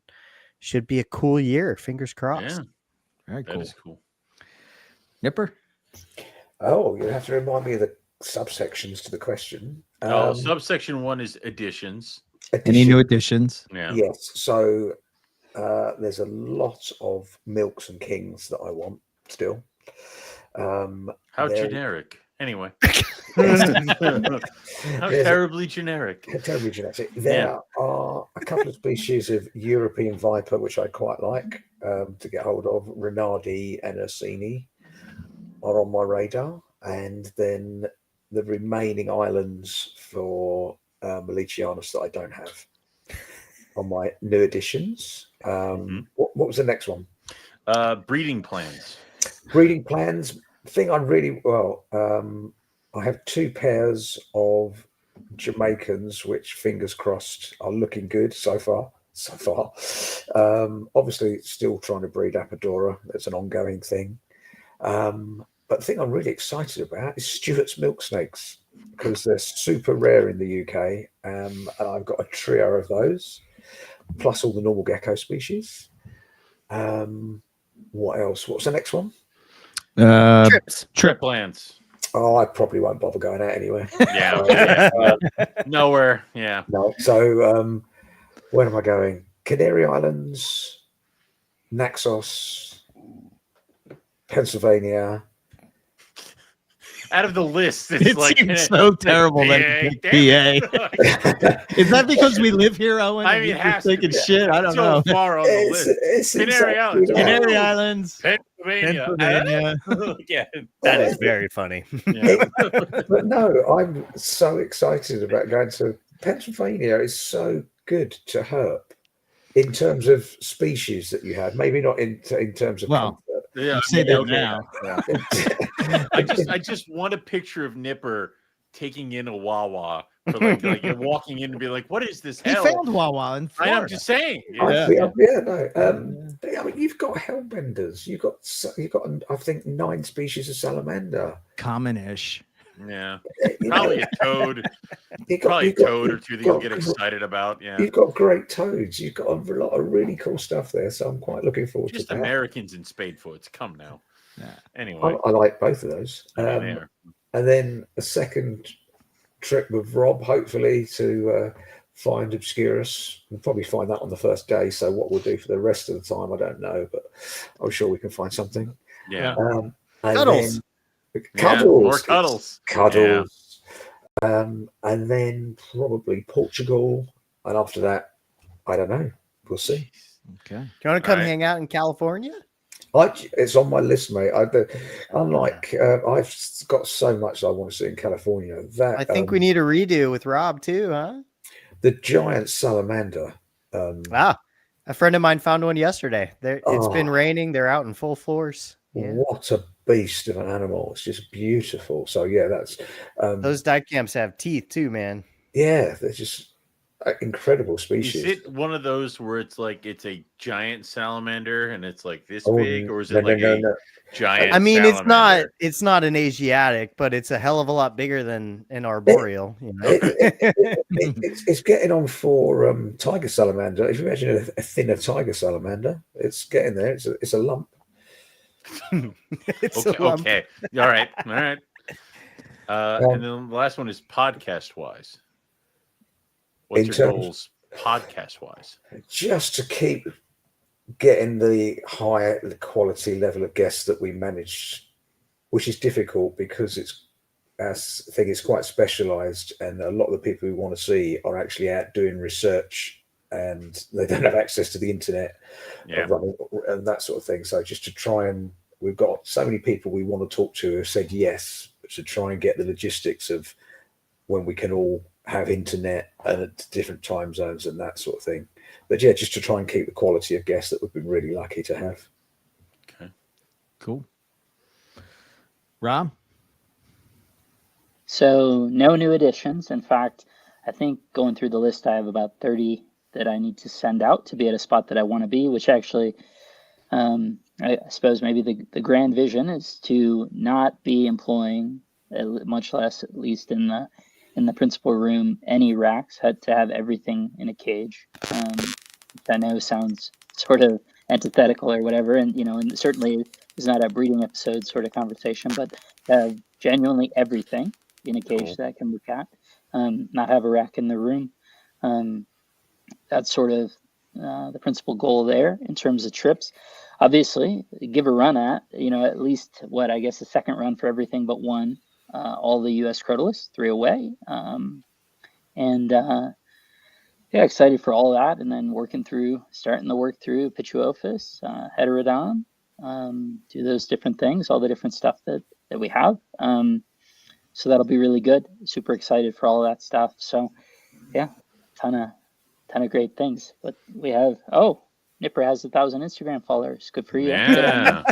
should be a cool year. Fingers crossed. Yeah, Very that cool. is cool. Nipper. Oh, you have to remind me of the subsections to the question. Subsection 1 is additions. Any new additions? Yeah. Yes. So there's a lot of Milks and Kings that I want still. How generic. Anyway. How terribly generic. Terribly generic. There are a couple of species of European viper, which I quite like to get hold of. Renardi and Ursini are on my radar. And then the remaining islands for Melicianus that I don't have on my new additions. What was the next one? Breeding plans. Breeding plans. Thing I really I have 2 pairs of Jamaicans, which fingers crossed are looking good so far. Obviously, still trying to breed Apodora. That's an ongoing thing. But the thing I'm really excited about is Stewart's milk snakes, because they're super rare in the UK, and I've got a trio of those, plus all the normal gecko species. What else? What's the next one? Trip plans. Oh, I probably won't bother going out anywhere. Yeah. Nowhere. Yeah. No. So where am I going? Canary Islands, Naxos, Pennsylvania. Out of the list, it seems so terrible that it's PA. Is that because we live here, Owen? I mean, it has thinking shit. I don't know. So far on the list. It's Canary Islands. Canary Islands, Pennsylvania. Yeah, that is very funny. But no, I'm so excited about going to Pennsylvania. It's so good to herp in terms of species that you have. Maybe not in terms of comfort. Yeah, say that now. I just want a picture of Nipper taking in a Wawa for like you're walking in and be like, what is this hell? He found Wawa in Florida. I'm just saying. I mean, you've got hellbenders. You've got I think 9 species of salamander. Common-ish. Yeah, probably a toad. Probably a toad or two that you'll get excited about. Yeah, you've got great toads. You've got a lot of really cool stuff there. So I'm quite looking forward to that. Just Americans in spadefoots. Come now. Yeah. Anyway, I like both of those. And then a second trip with Rob, hopefully to find Obscurus. We'll probably find that on the first day. So what we'll do for the rest of the time, I don't know, but I'm sure we can find something. Yeah. Cuddles. More cuddles. And then probably Portugal, and after that, I don't know. We'll see. Okay. Do you want to come hang out in California? It's on my list, mate. I've got so much I want to see in California. I think we need a redo with Rob too, huh? The giant salamander. A friend of mine found one yesterday. It's been raining. They're out in full force. Yeah. What a beast of an animal. It's just beautiful. So yeah, that's those dicamps have teeth too, man. Yeah, they're just incredible species. Is it one of those where it's like it's a giant salamander and it's like this big, or is it giant? I mean, salamander? it's not an Asiatic, but it's a hell of a lot bigger than an arboreal. It's getting on for tiger salamander. If you imagine a thinner tiger salamander, it's getting there. It's a lump. Okay. All right. And then the last one is podcast wise. What's your goals podcast wise? Just to keep getting the higher quality level of guests that we manage, which is difficult because it's quite specialized, and a lot of the people we want to see are actually out doing research and they don't have access to the internet and that sort of thing. So just to try and, we've got so many people we want to talk to who have said yes, to try and get the logistics of when we can all have internet and at different time zones and that sort of thing. But yeah, just to try and keep the quality of guests that we've been really lucky to have. Okay, cool. Rob? So no new additions. In fact, I think going through the list, I have about 30 that I need to send out to be at a spot that I want to be, which actually, I suppose maybe the grand vision is to not be employing, much less at least in the principal room, any racks. Had to have everything in a cage, which I know sounds sort of antithetical or whatever. And, and certainly is not a breeding episode sort of conversation, but genuinely everything in a cage that I can look at, not have a rack in the room. That's sort of the principal goal there in terms of trips. Obviously, give a run at, at least a second run for everything but one, all the U.S. Crotalus, 3 away. Excited for all that. And then starting to work through Pituophis, Heterodon, do those different things, all the different stuff that we have. So that'll be really good. Super excited for all of that stuff. So yeah, ton of great things. But we have, Nipper has 1,000 Instagram followers. Good for you. Yeah.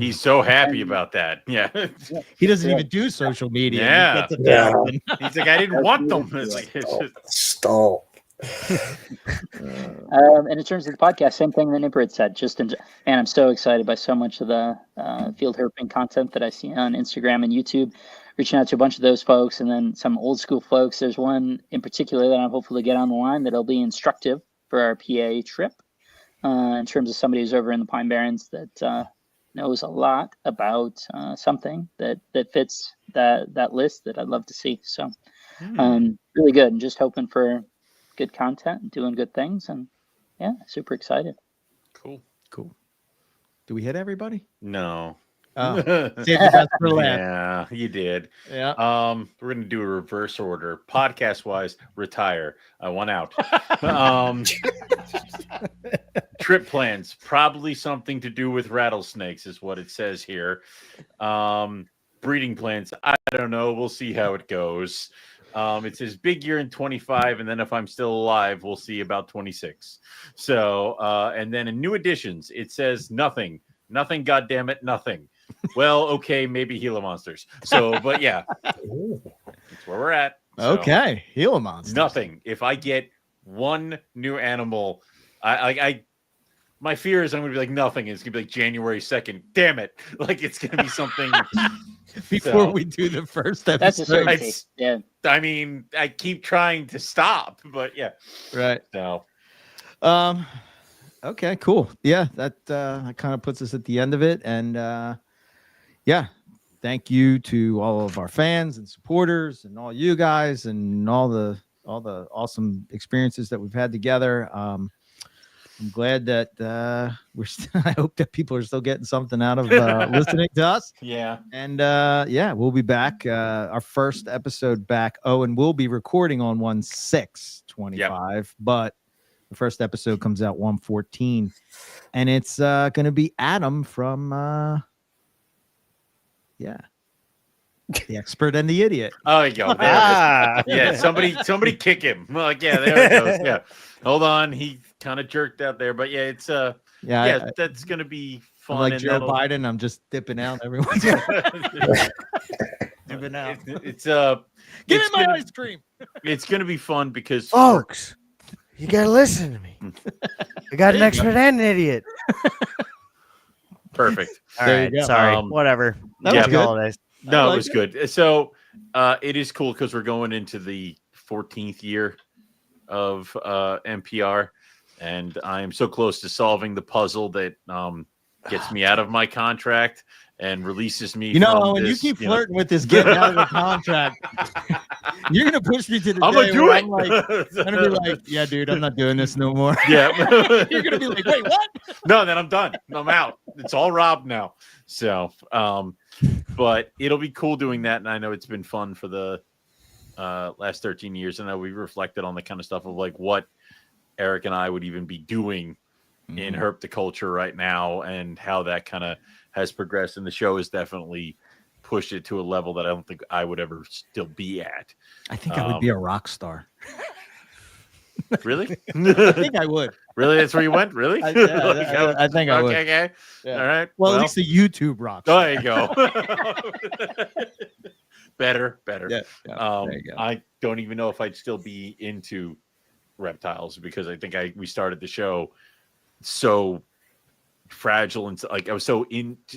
He's so happy about that. Yeah. He doesn't even do social media. Yeah. He's like, I didn't want them. It's like, Stop. And in terms of the podcast, same thing that Nipper had said. And I'm so excited by so much of the field herping content that I see on Instagram and YouTube. Reaching out to a bunch of those folks, and then some old school folks. There's one in particular that I'm hopeful to get on the line that'll be instructive for our PA trip. In terms of somebody who's over in the Pine Barrens that knows a lot about something that fits that list that I'd love to see. So really good, and just hoping for good content and doing good things, and super excited. Cool. Do we hit everybody? No. Save the best for last. Yeah, you did. Yeah. We're gonna do a reverse order. Podcast wise, retire. I want out. Trip plans, probably something to do with rattlesnakes, is what it says here. Breeding plans, I don't know. We'll see how it goes. It says big year in 25, and then if I'm still alive, we'll see about 26. So, and then in new additions, it says nothing. God damn it, nothing. Well, okay, maybe Gila monsters. So, but yeah, that's where we're at. So, okay, Gila monsters. Nothing. If I get one new animal, my fear is I'm gonna be like nothing. It's gonna be like January 2nd. Damn it! Like it's gonna be something before we do the first episode. That's a certainty. Yeah. I mean, I keep trying to stop, but yeah. Right. So. Okay, cool. Yeah, that kind of puts us at the end of it. And thank you to all of our fans and supporters and all you guys and all the awesome experiences that we've had together. I'm glad that I hope that people are still getting something out of listening to us. Yeah. And we'll be back. Our first episode back. And we'll be recording on 1/6/25, but the first episode comes out 1/14, and it's going to be Adam from the expert and the idiot. Oh, you go. Yeah, somebody kick him. Like, yeah, there it goes. Yeah, hold on, he kind of jerked out there, but yeah, it's that's going to be fun. I'm like Joe Biden. I'm just dipping out. Everyone's dipping out. It's give me my ice cream. It's going to be fun because folks. You gotta listen to me. I got an expert and an idiot. Perfect. All right. Sorry. Whatever. That was good. No, it was good. So it is cool because we're going into the 14th year of MPR, and I am so close to solving the puzzle that gets me out of my contract and releases me. When you keep flirting with this getting out of the contract, you're gonna push me to the I'm day gonna do where it. I'm gonna be like, yeah, dude, I'm not doing this no more. Yeah. You're gonna be like, wait, what? No, then I'm done. I'm out. It's all Rob now. So, but it'll be cool doing that, and I know it's been fun for the last 13 years. And I know we reflected on the kind of stuff of like what Eric and I would even be doing in herpetoculture right now, and how that kind of has progressed. And the show has definitely pushed it to a level that I don't think I would ever still be at. I think I would be a rock star. Really? I think I would. Really? That's where you went? Really? I think I would. Okay. Yeah. All right. Well, at least a YouTube rock star. There you go. Better. Yeah, there you go. I don't even know if I'd still be into reptiles, because I think we started the show so fragile and like I was so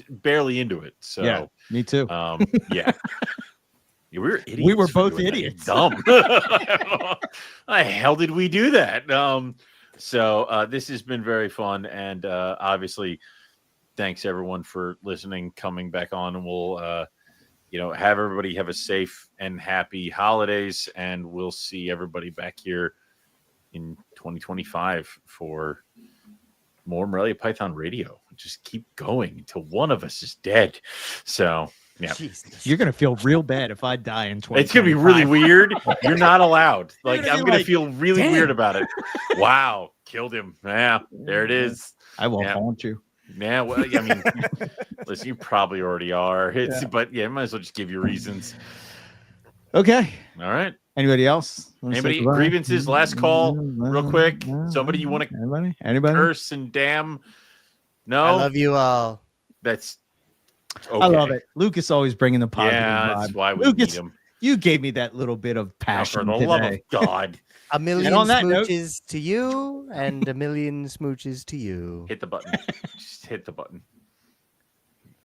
barely into it. So yeah, me too. Yeah. We were idiots. We were both idiots. Dumb. How the hell did we do that? So this has been very fun, and obviously, thanks everyone for listening, coming back on, and we'll have everybody have a safe and happy holidays, and we'll see everybody back here in 2025 for more Morelia Python Radio. Just keep going until one of us is dead. So yeah, Jesus. You're gonna feel real bad if I die in 20. it's gonna be really weird. You're not allowed. Like gonna be I'm gonna like, feel really "Damn." weird about it. Wow, killed him. Yeah, there it is. I will Yeah. haunt you. Yeah, well, I mean, listen, you probably already are. But yeah, might as well just give you reasons. Okay. All right. Anybody else? Wanna say Anybody goodbye? grievances? Last call, real quick. Somebody you want to Anybody? curse and damn? No, I love you all. that's. I love okay. it. Lucas always bringing the positive Yeah, that's vibe. why we Lucas, need him. you gave me that little bit of Now, passion for the today. love of God, A million on that note- smooches to you and a million smooches to you. hit the button. Just hit the button.